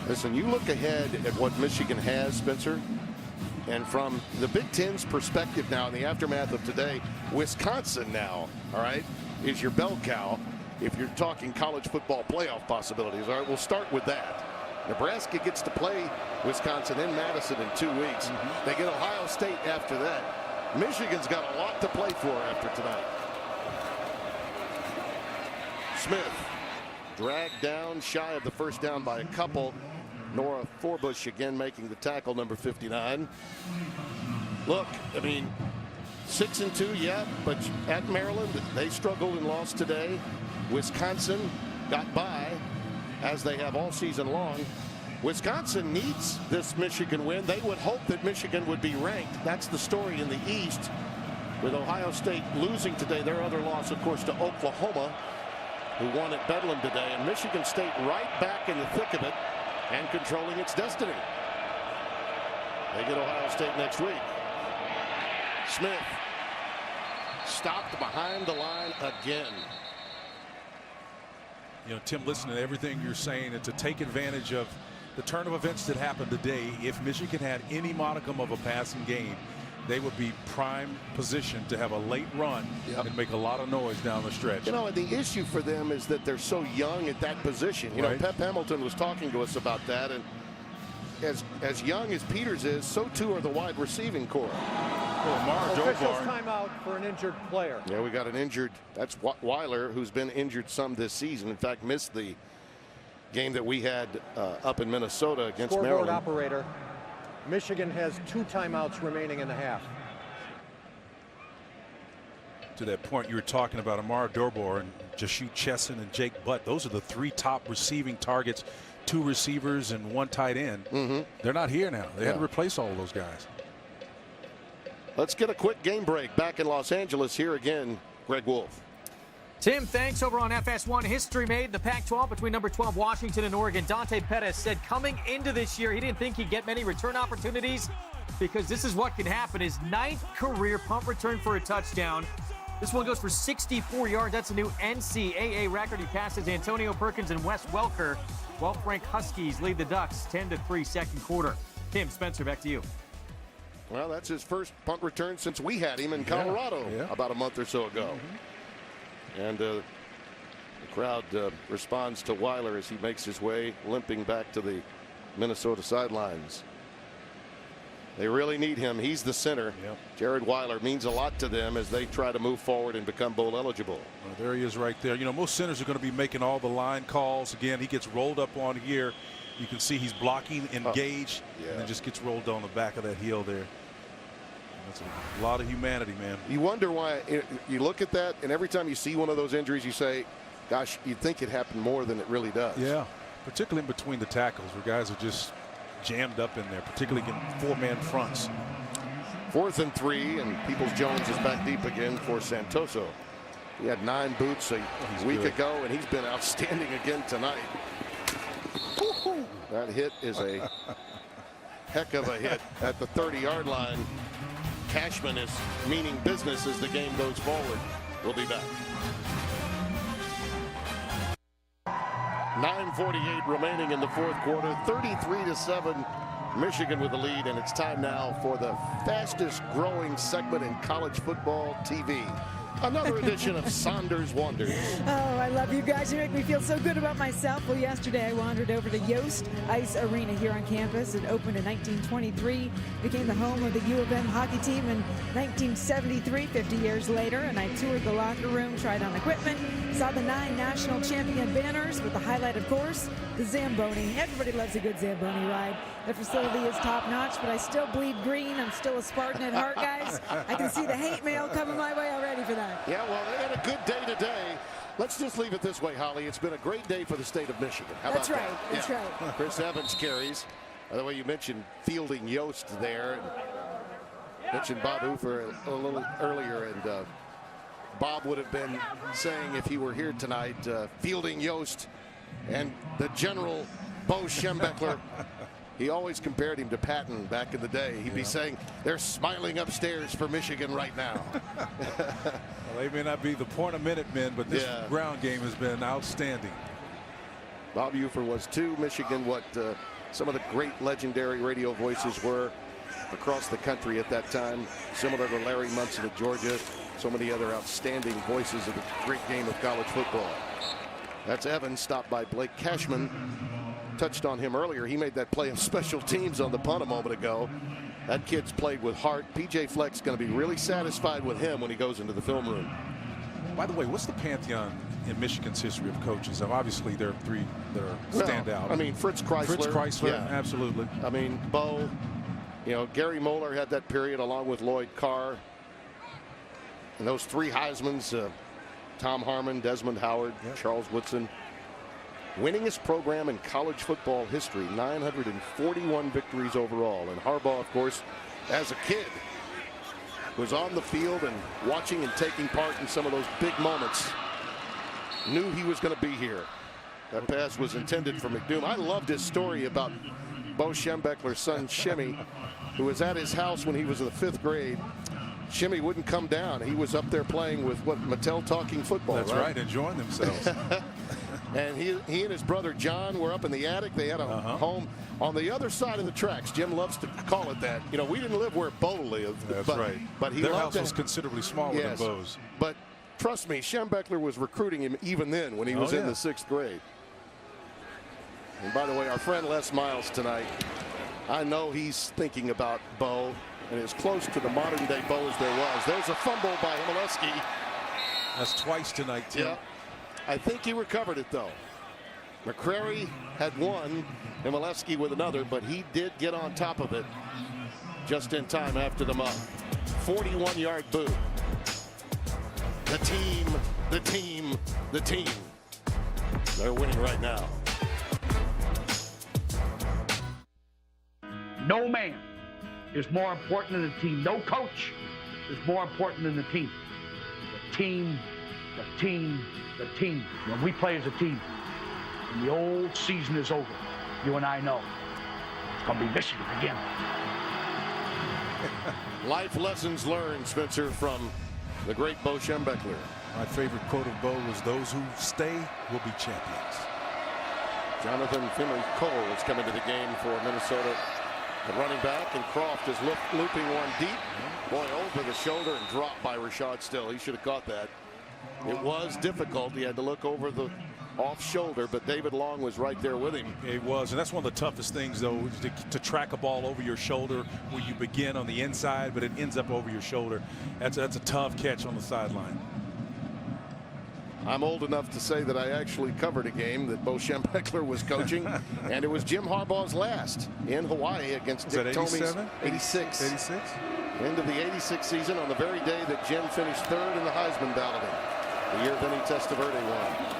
Listen, you look ahead at what Michigan has, Spencer, and from the Big Ten's perspective now in the aftermath of today, Wisconsin now, all right, is your bell cow if you're talking college football playoff possibilities. All right, we'll start with that. Nebraska gets to play Wisconsin in Madison in 2 weeks. They get Ohio State after that. Michigan's got a lot to play for after tonight. Smith dragged down, shy of the first down by a couple. Nora Forbush again making the tackle, number 59. Look, I mean, 6-2, yeah, but at Maryland, they struggled and lost today. Wisconsin got by, as they have all season long. Wisconsin needs this Michigan win. They would hope that Michigan would be ranked. That's the story in the East. With Ohio State losing today, their other loss, of course, to Oklahoma, who won at Bedlam today, and Michigan State right back in the thick of it and controlling its destiny. They get Ohio State next week. Smith stopped behind the line again. You know, Tim, listening to everything you're saying, and to take advantage of the turn of events that happened today, if Michigan had any modicum of a passing game, they would be prime position to have a late run and make a lot of noise down the stretch. You know, and the issue for them is that they're so young at that position. You know, Pep Hamilton was talking to us about that, and as young as Peters is, so too are the wide receiving core. Officials timeout for an injured player. Yeah, we got an injured. That's Weiler, who's been injured some this season. In fact, missed the game that we had up in Minnesota against Scoreboard Maryland. Operator. Michigan has 2 timeouts remaining in the half. To that point you were talking about, Amara Dorbor and Jashu Chesson and Jake Butt, those are the 3 top receiving targets, 2 receivers and 1 tight end. They're not here now. They had to replace all of those guys. Let's get a quick game break. Back in Los Angeles, here again, Greg Wolf. Tim, thanks. Over on FS1, history made the Pac-12 between number 12 Washington and Oregon. Dante Pettis said coming into this year, he didn't think he'd get many return opportunities because this is what can happen. His 9th career punt return for a touchdown. This one goes for 64 yards. That's a new NCAA record. He passes Antonio Perkins and Wes Welker. 12th ranked Huskies lead the Ducks 10-3 second quarter. Tim, Spencer, back to you. Well, that's his first punt return since we had him in Colorado about a month or so ago. And the crowd responds to Weiler as he makes his way limping back to the Minnesota sidelines. They really need him. He's the center. Jared Weiler means a lot to them as they try to move forward and become bowl eligible. Well, there he is right there. You know, most centers are going to be making all the line calls. Again, he gets rolled up on here. You can see he's blocking, engaged, and then just gets rolled on the back of that heel there. That's a lot of humanity, man. You wonder why. You look at that, and every time you see one of those injuries, you say, gosh, you'd think it happened more than it really does. Yeah, particularly in between the tackles where guys are just jammed up in there, particularly in 4-man fronts. 4th and 3, and Peoples-Jones is back deep again for Santoso. He had 9 boots a week ago, and he's been outstanding again tonight. That hit is a heck of a hit at the 30-yard line. Cashman is meaning business as the game goes forward. We'll be back. 9:48 remaining in the 4th quarter. 33-7. Michigan with the lead, and it's time now for the fastest growing segment in college football TV. Another edition of Saunders Wonders. Oh, I love you guys. You make me feel so good about myself. Well, yesterday I wandered over to Yost Ice Arena here on campus. It opened in 1923, became the home of the U of M hockey team in 1973, 50 years later. And I toured the locker room, tried on equipment, saw the 9 national champion banners with the highlight, of course, the Zamboni. Everybody loves a good Zamboni ride. The facility is top-notch, but I still bleed green. I'm still a Spartan at heart, guys. I can see the hate mail coming my way already for that. Yeah, well, they had a good day today. Let's just leave it this way, Holly. It's been a great day for the state of Michigan. How about That's right. that? That's right. Chris Evans carries. By the way, you mentioned fielding Yost there. And mentioned Bob Hoofer a little earlier, and Bob would have been saying if he were here tonight, fielding Yost and the general Bo Schembechler. He always compared him to Patton back in the day. He'd be saying, they're smiling upstairs for Michigan right now. Well, they may not be the point-a-minute men, but this ground game has been outstanding. Bob Ufer was too. Michigan, what some of the great legendary radio voices were across the country at that time, similar to Larry Munson of Georgia, so many other outstanding voices of the great game of college football. That's Evans, stopped by Blake Cashman. Touched on him earlier. He made that play of special teams on the punt a moment ago. That kid's played with heart. PJ Fleck's going to be really satisfied with him when he goes into the film room. By the way, what's the pantheon in Michigan's history of coaches? Obviously, there are three that stand out. I mean, Fritz Chrysler. Fritz Chrysler, absolutely. I mean, Bo. You know, Gary Moeller had that period along with Lloyd Carr. And those three Heismans, Tom Harmon, Desmond Howard, Charles Woodson. Winningest program in college football history, 941 victories overall. And Harbaugh, of course, as a kid, was on the field and watching and taking part in some of those big moments. Knew he was going to be here. That pass was intended for McDoom. I loved his story about Bo Schembechler's son, Shimmy, who was at his house when he was in the 5th grade. Shimmy wouldn't come down. He was up there playing with what Mattel talking football. That's right, enjoying themselves. And he and his brother John were up in the attic. They had a home on the other side of the tracks. Jim loves to call it that. You know, we didn't live where Bo lived. That's but, right. But their house was considerably smaller than Bo's. But trust me, Schembechler was recruiting him even then when he was in the 6th grade. And by the way, our friend Les Miles tonight, I know he's thinking about Bo, and as close to the modern day Bo as there was. There's a fumble by Himaleski. That's twice tonight, Tim. Yeah. I think he recovered it, though. McCrary had one, Himaleski with another, but he did get on top of it just in time after the muff. 41-yard boot. The team, the team, the team. They're winning right now. No man is more important than the team. No coach is more important than the team. The team, the team, the team. When we play as a team, when the old season is over, you and I know it's going to be Michigan again. Life lessons learned, Spencer, from the great Bo Schembechler. My favorite quote of Bo was, "Those who stay will be champions." Jonathan Finley Cole is coming to the game for Minnesota. The running back, and Croft is looping one deep. Boy, over the shoulder and dropped by Rashad Still. He should have caught that. It was difficult. He had to look over the off shoulder, but David Long was right there with him. It was, and that's one of the toughest things, though, to track a ball over your shoulder where you begin on the inside, but it ends up over your shoulder. That's a tough catch on the sideline. I'm old enough to say that I actually covered a game that Bo Schembechler was coaching, and it was Jim Harbaugh's last in Hawaii against Dick Tomey's 86. 86? End of the 86 season on the very day that Jim finished 3rd in the Heisman balloting. The year Vinny Testaverde won.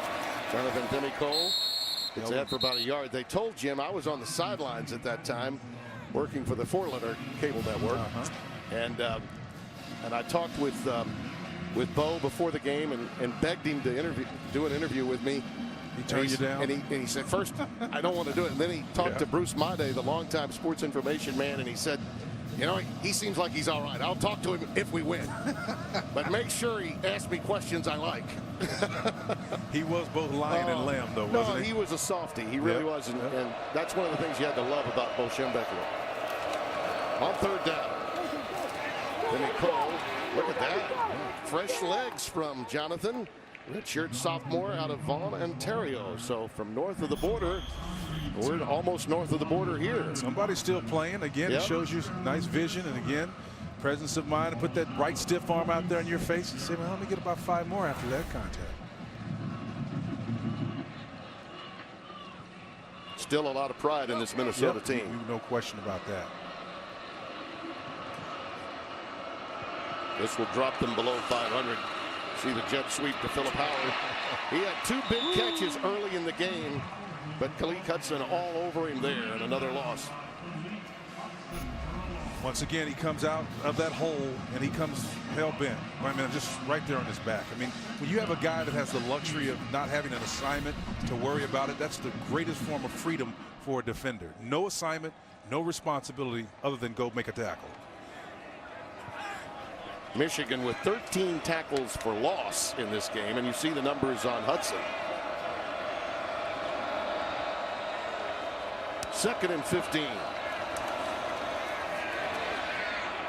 Jonathan Finley Cole gets ahead for about a yard. They told Jim, I was on the sidelines at that time working for the 4-letter cable network. And I talked with Bo before the game and begged him to do an interview with me. He turned you down? And he said, first, I don't want to do it. And then he talked to Bruce Made, the longtime sports information man, and he said, you know, he seems like he's all right. I'll talk to him if we win. But make sure he asks me questions I like. He was both lion and lamb, though, wasn't he? No, he was a softie. He really was. And that's one of the things you had to love about Bo Schembechler. On 3rd down. Vinny Cole, look at that. Fresh legs from Jonathan. Redshirt sophomore out of Vaughan, Ontario. So from north of the border, we're almost north of the border here. Somebody's still playing. Again, it shows you nice vision, and again, presence of mind to put that right stiff arm out there in your face and say, well, let me get about 5 more after that contact. Still a lot of pride in this Minnesota team. No question about that. This will drop them below 500. See the jet sweep to Philip Howard. He had 2 big catches early in the game, but Khalid Hudson all over him there, and another loss. Once again, he comes out of that hole and he comes hell-bent. I mean, just right there on his back. I mean, when you have a guy that has the luxury of not having an assignment to worry about it, that's the greatest form of freedom for a defender. No assignment, no responsibility other than go make a tackle. Michigan with 13 tackles for loss in this game, and you see the numbers on Hudson. 2nd and 15.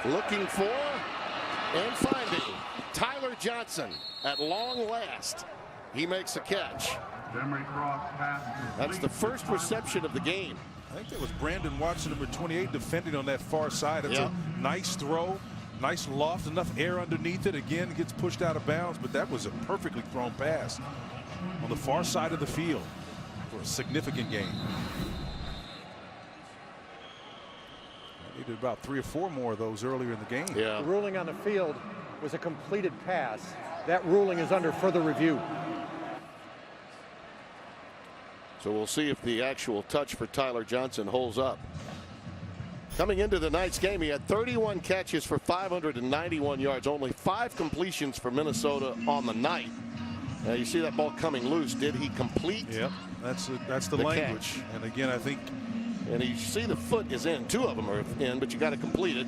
Looking for and finding Tyler Johnson at long last. He makes a catch. That's the first reception of the game. I think that was Brandon Watson, number 28, defending on that far side. It's a nice throw, nice loft, enough air underneath it. Again, gets pushed out of bounds, but that was a perfectly thrown pass on the far side of the field for a significant gain. Needed about 3 or 4 more of those earlier in the game. Yeah. The ruling on the field was a completed pass. That ruling is under further review. So we'll see if the actual touch for Tyler Johnson holds up. Coming into tonight's game, he had 31 catches for 591 yards, only 5 completions for Minnesota on the night. Now you see that ball coming loose. Did he complete? Yep, that's the language. Catch. And again, I think. And you see the foot is in. 2 of them are in, but you got to complete it.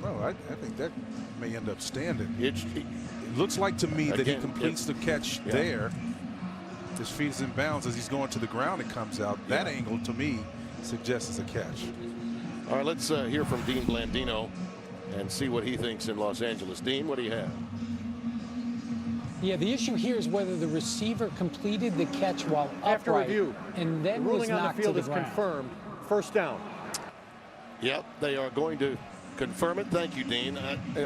No, I think that may end up standing. It looks like to me that he again, completes the catch there. His feet is in bounds as he's going to the ground. It comes out. That angle to me suggests it's a catch. All right, let's hear from Dean Blandino and see what he thinks in Los Angeles. Dean, what do you have? Yeah, the issue here is whether the receiver completed the catch while After upright review, and then the ruling was on the knocked field to is the ground. confirmed. First down. Yep, they are going to confirm it. Thank you, Dean.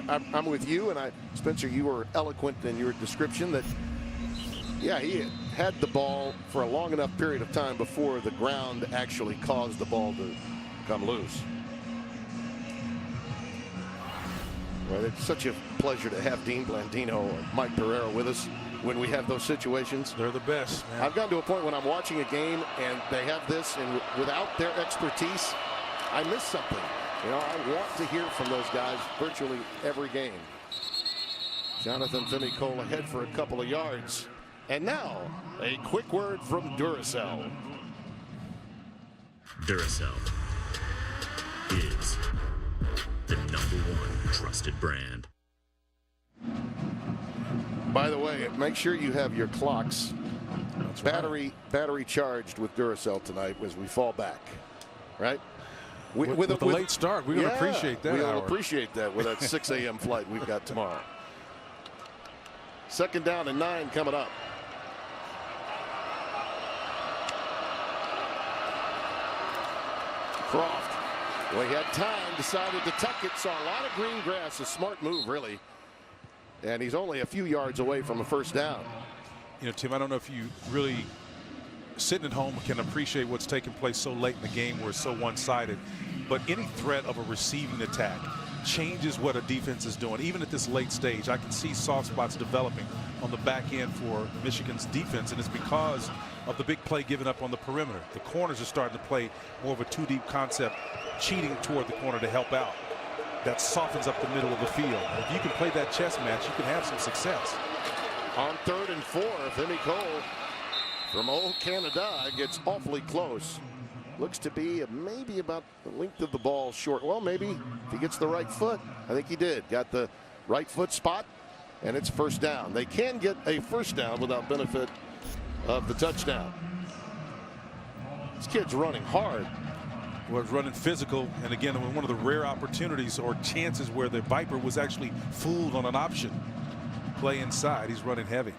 I'm with you, and Spencer, you were eloquent in your description that, yeah, he had the ball for a long enough period of time before the ground actually caused the ball to come loose. Well, it's such a pleasure to have Dean Blandino or Mike Pereira with us when we have those situations. They're the best, man. I've gotten to a point when I'm watching a game and they have this, and without their expertise, I miss something. You know, I want to hear from those guys virtually every game. Jonathan Finney-Cole ahead for a couple of yards. And now, a quick word from Duracell. Duracell is the #1 trusted brand. By the way, make sure you have your clocks battery charged with Duracell tonight as we fall back, right? With the late start, we're going to appreciate that. We'll appreciate that with that 6 a.m. flight we've got tomorrow. 2nd down and 9 coming up. Croft. Well, he had time, decided to tuck it, saw a lot of green grass. A smart move, really. And he's only a few yards away from a first down. You know, Tim, I don't know if you really sitting at home can appreciate what's taking place so late in the game where it's so one-sided. But any threat of a receiving attack changes what a defense is doing. Even at this late stage, I can see soft spots developing on the back end for Michigan's defense, and it's because of the big play given up on the perimeter. The corners are starting to play more of a 2-deep concept, cheating toward the corner to help out. That softens up the middle of the field. If you can play that chess match, you can have some success. On 3rd and 4, Finney-Cole from old Canada gets awfully close. Looks to be maybe about the length of the ball short. Well, maybe if he gets the right foot. I think he did. Got the right foot spot, and it's first down. They can get a first down without benefit of the touchdown. This kid's running hard. Was running physical, and again, one of the rare opportunities or chances where the Viper was actually fooled on an option play inside. He's running heavy.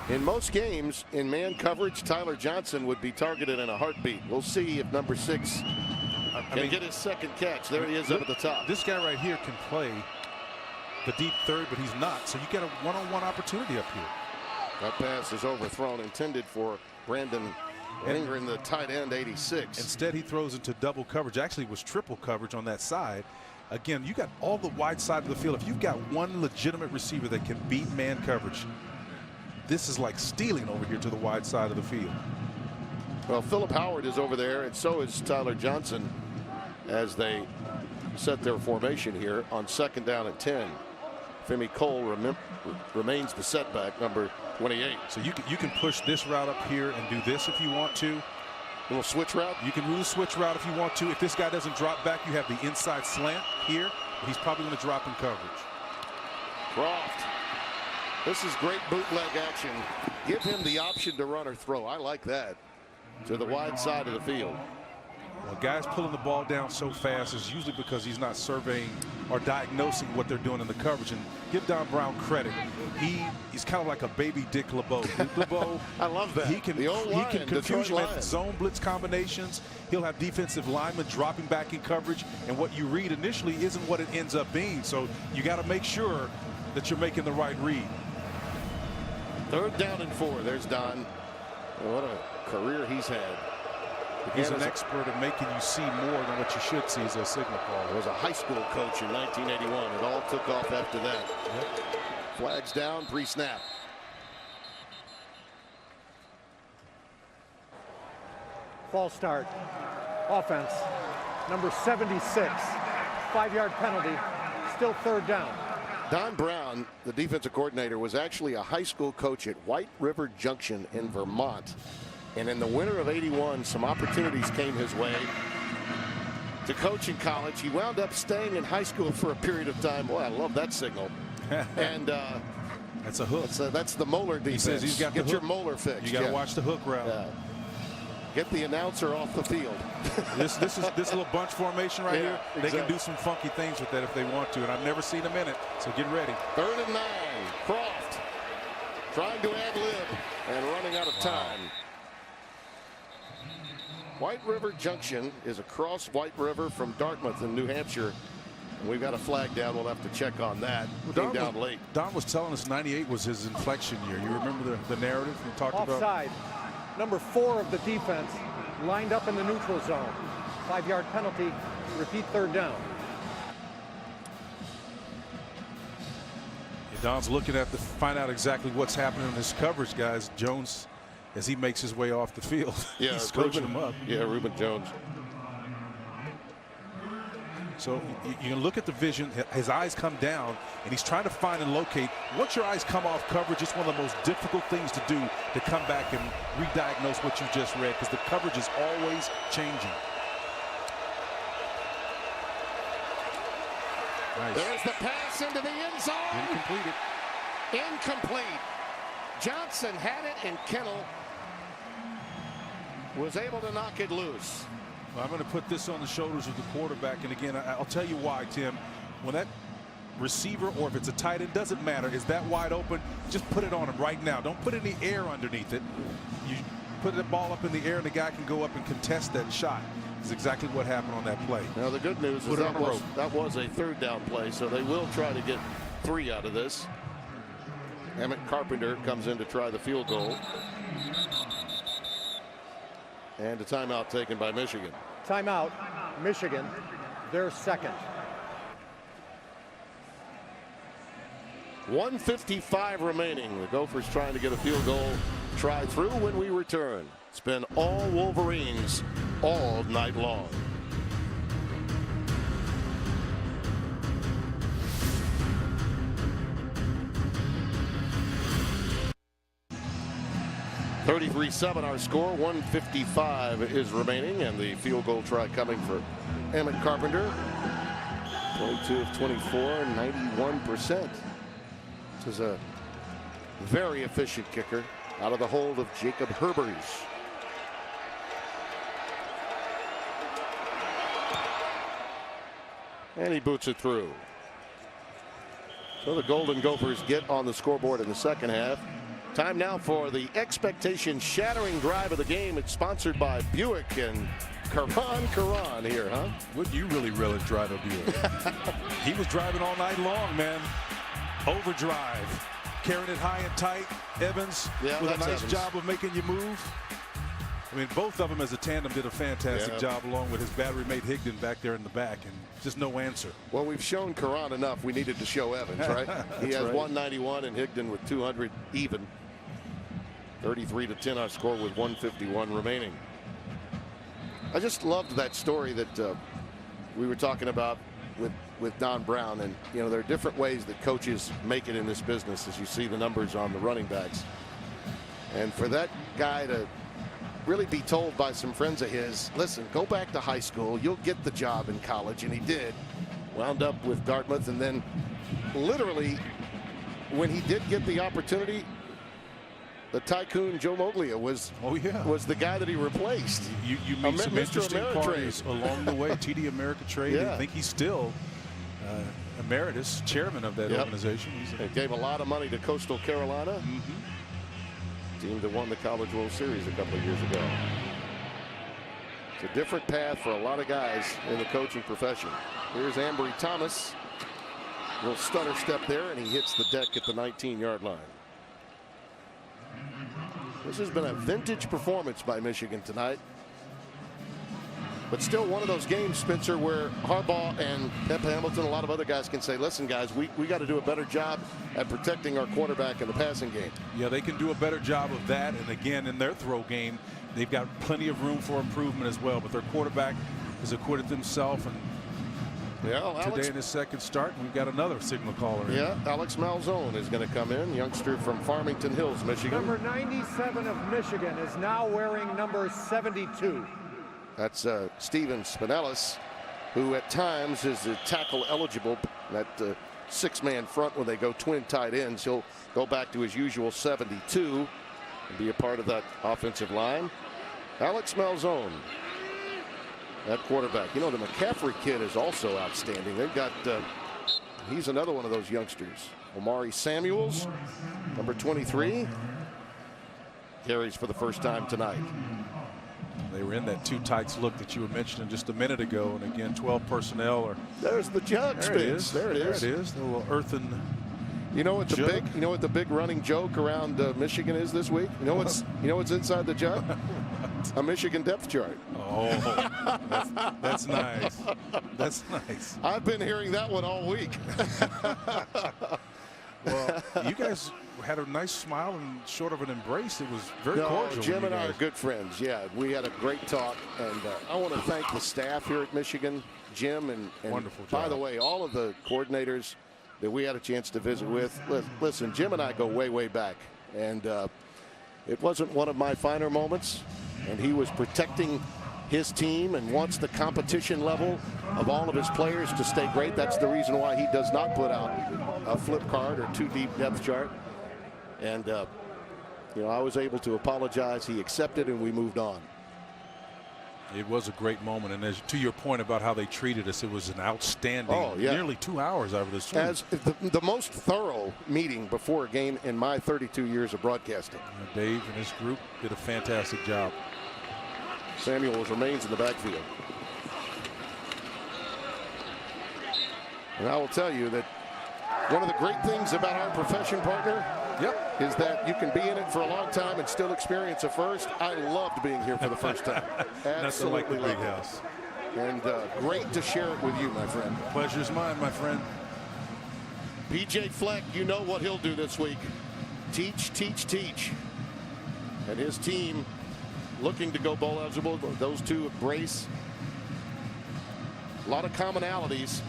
In most games, in man coverage, Tyler Johnson would be targeted in a heartbeat. We'll see if number 6 can get his second catch. There he is up at the top. This guy right here can play the deep third, but he's not. So you get a one-on-one opportunity up here. That pass is overthrown, intended for Brandon Ingram, the tight end, 86. Instead, he throws into double coverage. Actually, it was triple coverage on that side. Again, you got all the wide side of the field. If you've got one legitimate receiver that can beat man coverage, this is like stealing over here to the wide side of the field. Well, Philip Howard is over there, and so is Tyler Johnson. as they set their formation here on 2nd down and 10. Femi Cole remains the setback, number 28. So you can push this route up here and do this if you want to. A little switch route? You can do the switch route if you want to. If this guy doesn't drop back, you have the inside slant here. He's probably going to drop in coverage. Croft. This is great bootleg action. Give him the option to run or throw. I like that. To the wide side of the field. Well, guys pulling the ball down so fast is usually because he's not surveying or diagnosing what they're doing in the coverage. And give Don Brown credit. He's kind of like a baby Dick LeBeau. Dick LeBeau, I love that. He can confuse you in zone blitz combinations. He'll have defensive linemen dropping back in coverage. And what you read initially isn't what it ends up being. So you got to make sure that you're making the right read. 3rd down and 4. There's Don. What a career he's had. He's an expert at making you see more than what you should see as a signal caller. He was a high school coach in 1981. It all took off after that. Yep. Flags down, pre-snap. False start. Offense. Number 76. 5-yard penalty. Still 3rd down. Don Brown, the defensive coordinator, was actually a high school coach at White River Junction in Vermont. And in the winter of '81, some opportunities came his way to coach in college. He wound up staying in high school for a period of time. Boy, I love that signal. And that's a hook. That's the molar defense. He says he's got Get your molar fixed. You got to watch the hook route. Get the announcer off the field. this little bunch formation right here. They exactly. can do some funky things with that if they want to, and I've never seen them in it. So get ready. 3rd and 9. Croft trying to ad lib and running out of time. White River Junction is across White River from Dartmouth in New Hampshire. And we've got a flag down. We'll have to check on that. Came down late. Don was telling us 98 was his inflection year. You remember the narrative we talked about? Offside. Number 4 of the defense lined up in the neutral zone. 5-yard penalty. Repeat 3rd down. Don's looking at find out exactly what's happening in his coverage, guys. Jones, as he makes his way off the field, yeah, he's coaching him up. Yeah, Reuben Jones. So you can look at the vision. His eyes come down, and he's trying to find and locate. Once your eyes come off coverage, it's one of the most difficult things to do, to come back and re-diagnose what you just read, because the coverage is always changing. Nice. There's the pass into the end zone. Incompleted. Incomplete. Johnson had it, and Kennel was able to knock it loose. Well, I'm going to put this on the shoulders of the quarterback. And again, I'll tell you why, Tim. When that receiver, or if it's a tight end, doesn't matter, is that wide open, just put it on him right now. Don't put any air underneath it. You put the ball up in the air, and the guy can go up and contest that shot. Is exactly what happened on that play. Now, the good news is that was a 3rd down play, so they will try to get 3 out of this. Emmett Carpenter comes in to try the field goal. And a timeout taken by Michigan. Timeout, Michigan, their 2nd. 1:55 remaining. The Gophers trying to get a field goal tried through when we return. It's been all Wolverines all night long. (33-7) our score. 1:55 is remaining, and the field goal try coming for Emmett Carpenter. 22 of 24, 91%. This is a very efficient kicker out of the hold of Jacob Herbers. And he boots it through. So the Golden Gophers get on the scoreboard in the 2nd half. Time now for the expectation-shattering drive of the game. It's sponsored by Buick and Karan here, huh? Wouldn't you really relish driving Buick? He was driving all night long, man. Overdrive, carrying it high and tight. Evans with a nice job of making you move. I mean, both of them as a tandem did a fantastic job, along with his battery mate Higdon back there in the back, and just no answer. Well, we've shown Karan enough. We needed to show Evans, right? He has right. 191 and Higdon with 200 even. 33-10 our score with 1:51 remaining. I just loved that story that we were talking about with Don Brown, and you know, there are different ways that coaches make it in this business, as you see the numbers on the running backs. And for that guy to really be told by some friends of his, listen, go back to high school, you'll get the job in college, and he did. Wound up with Dartmouth, and then literally when he did get the opportunity, the tycoon Joe Moglia was the guy that he replaced. You meet some interesting parties along the way. TD Ameritrade. Yeah. I think he's still emeritus chairman of that organization. He gave a lot of money to Coastal Carolina. Team that won the College World Series a couple of years ago. It's a different path for a lot of guys in the coaching profession. Here's Ambry Thomas. Little stutter step there, and he hits the deck at the 19-yard line. This has been a vintage performance by Michigan tonight. But still one of those games, Spencer, where Harbaugh and Pep Hamilton, a lot of other guys can say, listen, guys, we got to do a better job at protecting our quarterback in the passing game. Yeah, they can do a better job of that. And again, in their throw game, they've got plenty of room for improvement as well. But their quarterback has acquitted himself. And today in his second start, we've got another signal caller. Yeah, Alex Malzone is going to come in, youngster from Farmington Hills, Michigan. Number 97 of Michigan is now wearing number 72. That's Steven Spinellis, who at times is tackle eligible. That six-man front when they go twin tight ends. He'll go back to his usual 72 and be a part of that offensive line. Alex Malzone, that quarterback. You know, the McCaffrey kid is also outstanding. They've got, he's another one of those youngsters. Omari Samuels, number 23, carries for the first time tonight. They were in that two tights look that you were mentioning just a minute ago, and again, 12 personnel. There's the jug. There it is. There it is. There it is. The little earthen. You know what the big? You know what the big running joke around Michigan is this week? You know what's inside the jug? A Michigan depth chart. Oh, that's nice. That's nice. I've been hearing that one all week. Well, you guys had a nice smile and short of an embrace. It was very cordial. Jim and I are good friends. Yeah, we had a great talk, and I want to thank the staff here at Michigan, Jim, and wonderful job. By the way, all of the coordinators that we had a chance to visit with. Listen, Jim and I go way, way back, and it wasn't one of my finer moments, and he was protecting his team and wants the competition level of all of his players to stay great. That's the reason why he does not put out a flip card or too deep depth chart. And you know, I was able to apologize. He accepted, and we moved on. It was a great moment, and as to your point about how they treated us, it was an outstanding nearly 2 hours out of this swim. As the most thorough meeting before a game in my 32 years of broadcasting. Dave and his group did a fantastic job. Samuels remains in the backfield. And I will tell you that one of the great things about our profession, partner, is that you can be in it for a long time and still experience a first. I loved being here for the first time. Absolutely like the big house. And great to share it with you, my friend. Pleasure's mine, my friend. PJ Fleck, you know what he'll do this week. Teach, teach, teach. And his team looking to go bowl eligible. Those two embrace a lot of commonalities,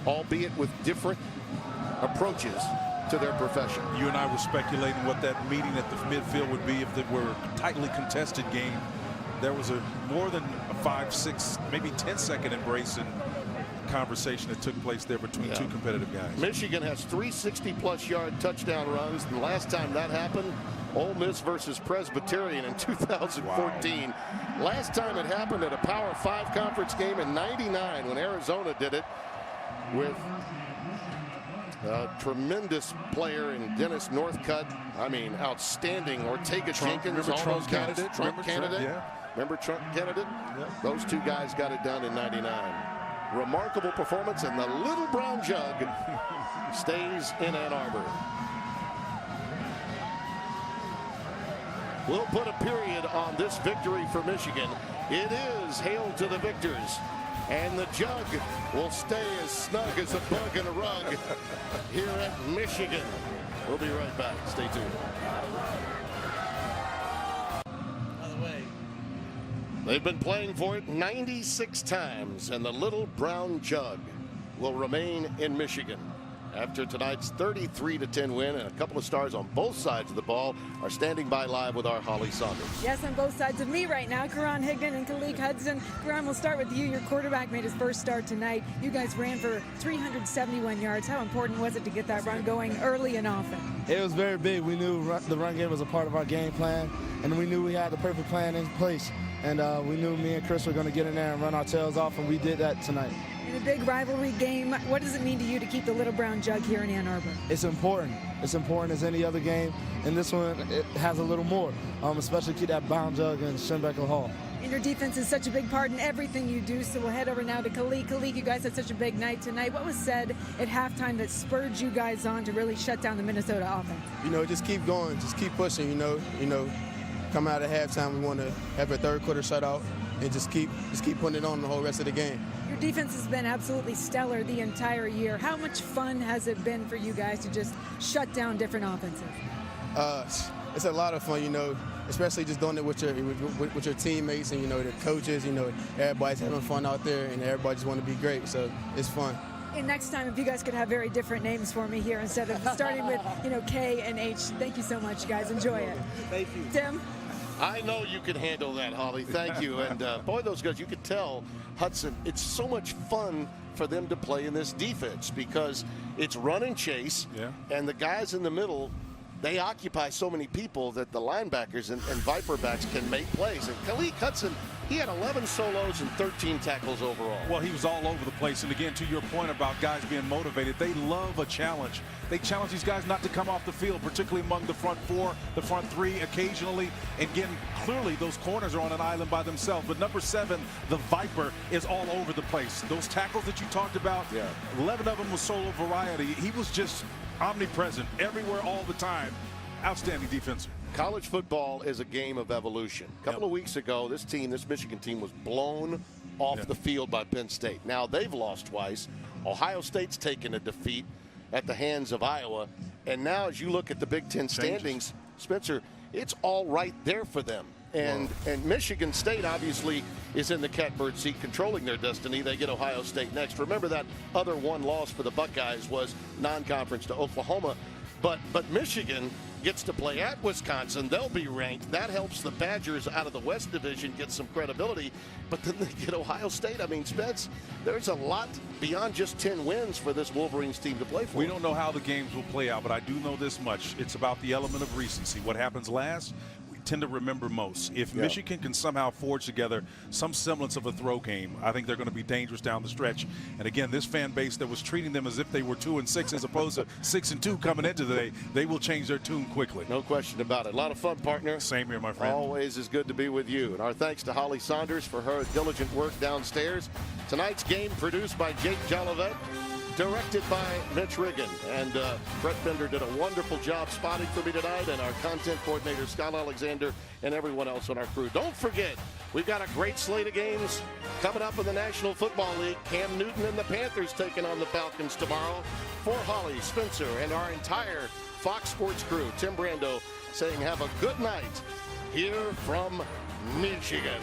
albeit with different approaches to their profession. You and I were speculating what that meeting at the midfield would be if it were a tightly contested game. There was a more than a 5, 6, maybe 10-second embrace and conversation that took place there between two competitive guys. Michigan has 3 60-plus yard touchdown runs. The last time that happened, Ole Miss versus Presbyterian in 2014. Wow. Last time it happened at a Power 5 conference game in '99 when Arizona did it with a tremendous player in Dennis Northcutt. I mean, outstanding. Ortega Jenkins, all those guys. Trump candidate. Remember Trump candidate? Yeah. Those two guys got it done in '99. Remarkable performance, and the little brown jug stays in Ann Arbor. We'll put a period on this victory for Michigan. It is hail to the victors. And the jug will stay as snug as a bug in a rug here at Michigan. We'll be right back. Stay tuned. By the way, They've been playing for it 96 times, and the little brown jug will remain in Michigan. After tonight's 33-10 win, and a couple of stars on both sides of the ball are standing by live with our Holly Saunders. Yes, on both sides of me right now, Karan Higdon and Kalik Hudson. Karan, we'll start with you. Your quarterback made his first start tonight. You guys ran for 371 yards. How important was it to get that run going early and often? It was very big. We knew the run game was a part of our game plan, and we knew we had the perfect plan in place. And we knew me and Chris were going to get in there and run our tails off, and we did that tonight. In a big rivalry game, what does it mean to you to keep the little brown jug here in Ann Arbor? It's important. It's important as any other game, and this one it has a little more, especially keep that brown jug in Schembecker Hall. And your defense is such a big part in everything you do, so we'll head over now to Kalik. Kalik, you guys had such a big night tonight. What was said at halftime that spurred you guys on to really shut down the Minnesota offense? Just keep going, just keep pushing, Come out at halftime, we want to have a third quarter shutout and just keep putting it on the whole rest of the game. Your defense has been absolutely stellar the entire year. How much fun has it been for you guys to just shut down different offenses? It's a lot of fun, especially just doing it with your teammates and the coaches. Everybody's having fun out there and everybody just want to be great, so it's fun. And next time, if you guys could have very different names for me here instead of starting with K and H. Thank you so much, guys. Enjoy it. Thank you, Tim. I know you can handle that, Holly. Thank you. And boy, those guys, you could tell, Hudson, it's so much fun for them to play in this defense because it's run and chase, and the guys in the middle, they occupy so many people that the linebackers and Viper backs can make plays. And Kalik Hudson, he had 11 solos and 13 tackles overall. Well, he was all over the place. And again, to your point about guys being motivated, they love a challenge. They challenge these guys not to come off the field, particularly among the front four, the front three occasionally. And again, clearly those corners are on an island by themselves. But number 7, the Viper, is all over the place. Those tackles that you talked about, 11 of them was solo variety. He was just omnipresent everywhere all the time. Outstanding defense. College football is a game of evolution. A couple of weeks ago, this Michigan team was blown off the field by Penn State. Now they've lost twice. Ohio State's taken a defeat at the hands of Iowa. And now as you look at the Big Ten standings, Spencer, it's all right there for them. And Michigan State obviously is in the catbird seat controlling their destiny. They get Ohio State next. Remember that other one loss for the Buckeyes was non-conference to Oklahoma. But Michigan gets to play at Wisconsin. They'll be ranked. That helps the Badgers out of the West Division get some credibility. But then they get Ohio State. I mean, Spence, there's a lot beyond just 10 wins for this Wolverines team to play for. We don't know how the games will play out, but I do know this much. It's about the element of recency. What happens last, we tend to remember most. If Michigan can somehow forge together some semblance of a throw game, I think they're going to be dangerous down the stretch. And again, this fan base that was treating them as if they were 2-6 as opposed to 6-2 coming into the day, they will change their tune quickly. No question about it. A lot of fun, partner. Same here, my friend. Always is good to be with you. And our thanks to Holly Saunders for her diligent work downstairs. Tonight's game produced by Jake Jolivet, directed by Mitch Riggin. And Brett Bender did a wonderful job spotting for me tonight, and our content coordinator, Scott Alexander, and everyone else on our crew. Don't forget, we've got a great slate of games coming up in the National Football League. Cam Newton and the Panthers taking on the Falcons tomorrow. For Holly, Spencer, and our entire Fox Sports crew, Tim Brando saying have a good night here from Michigan.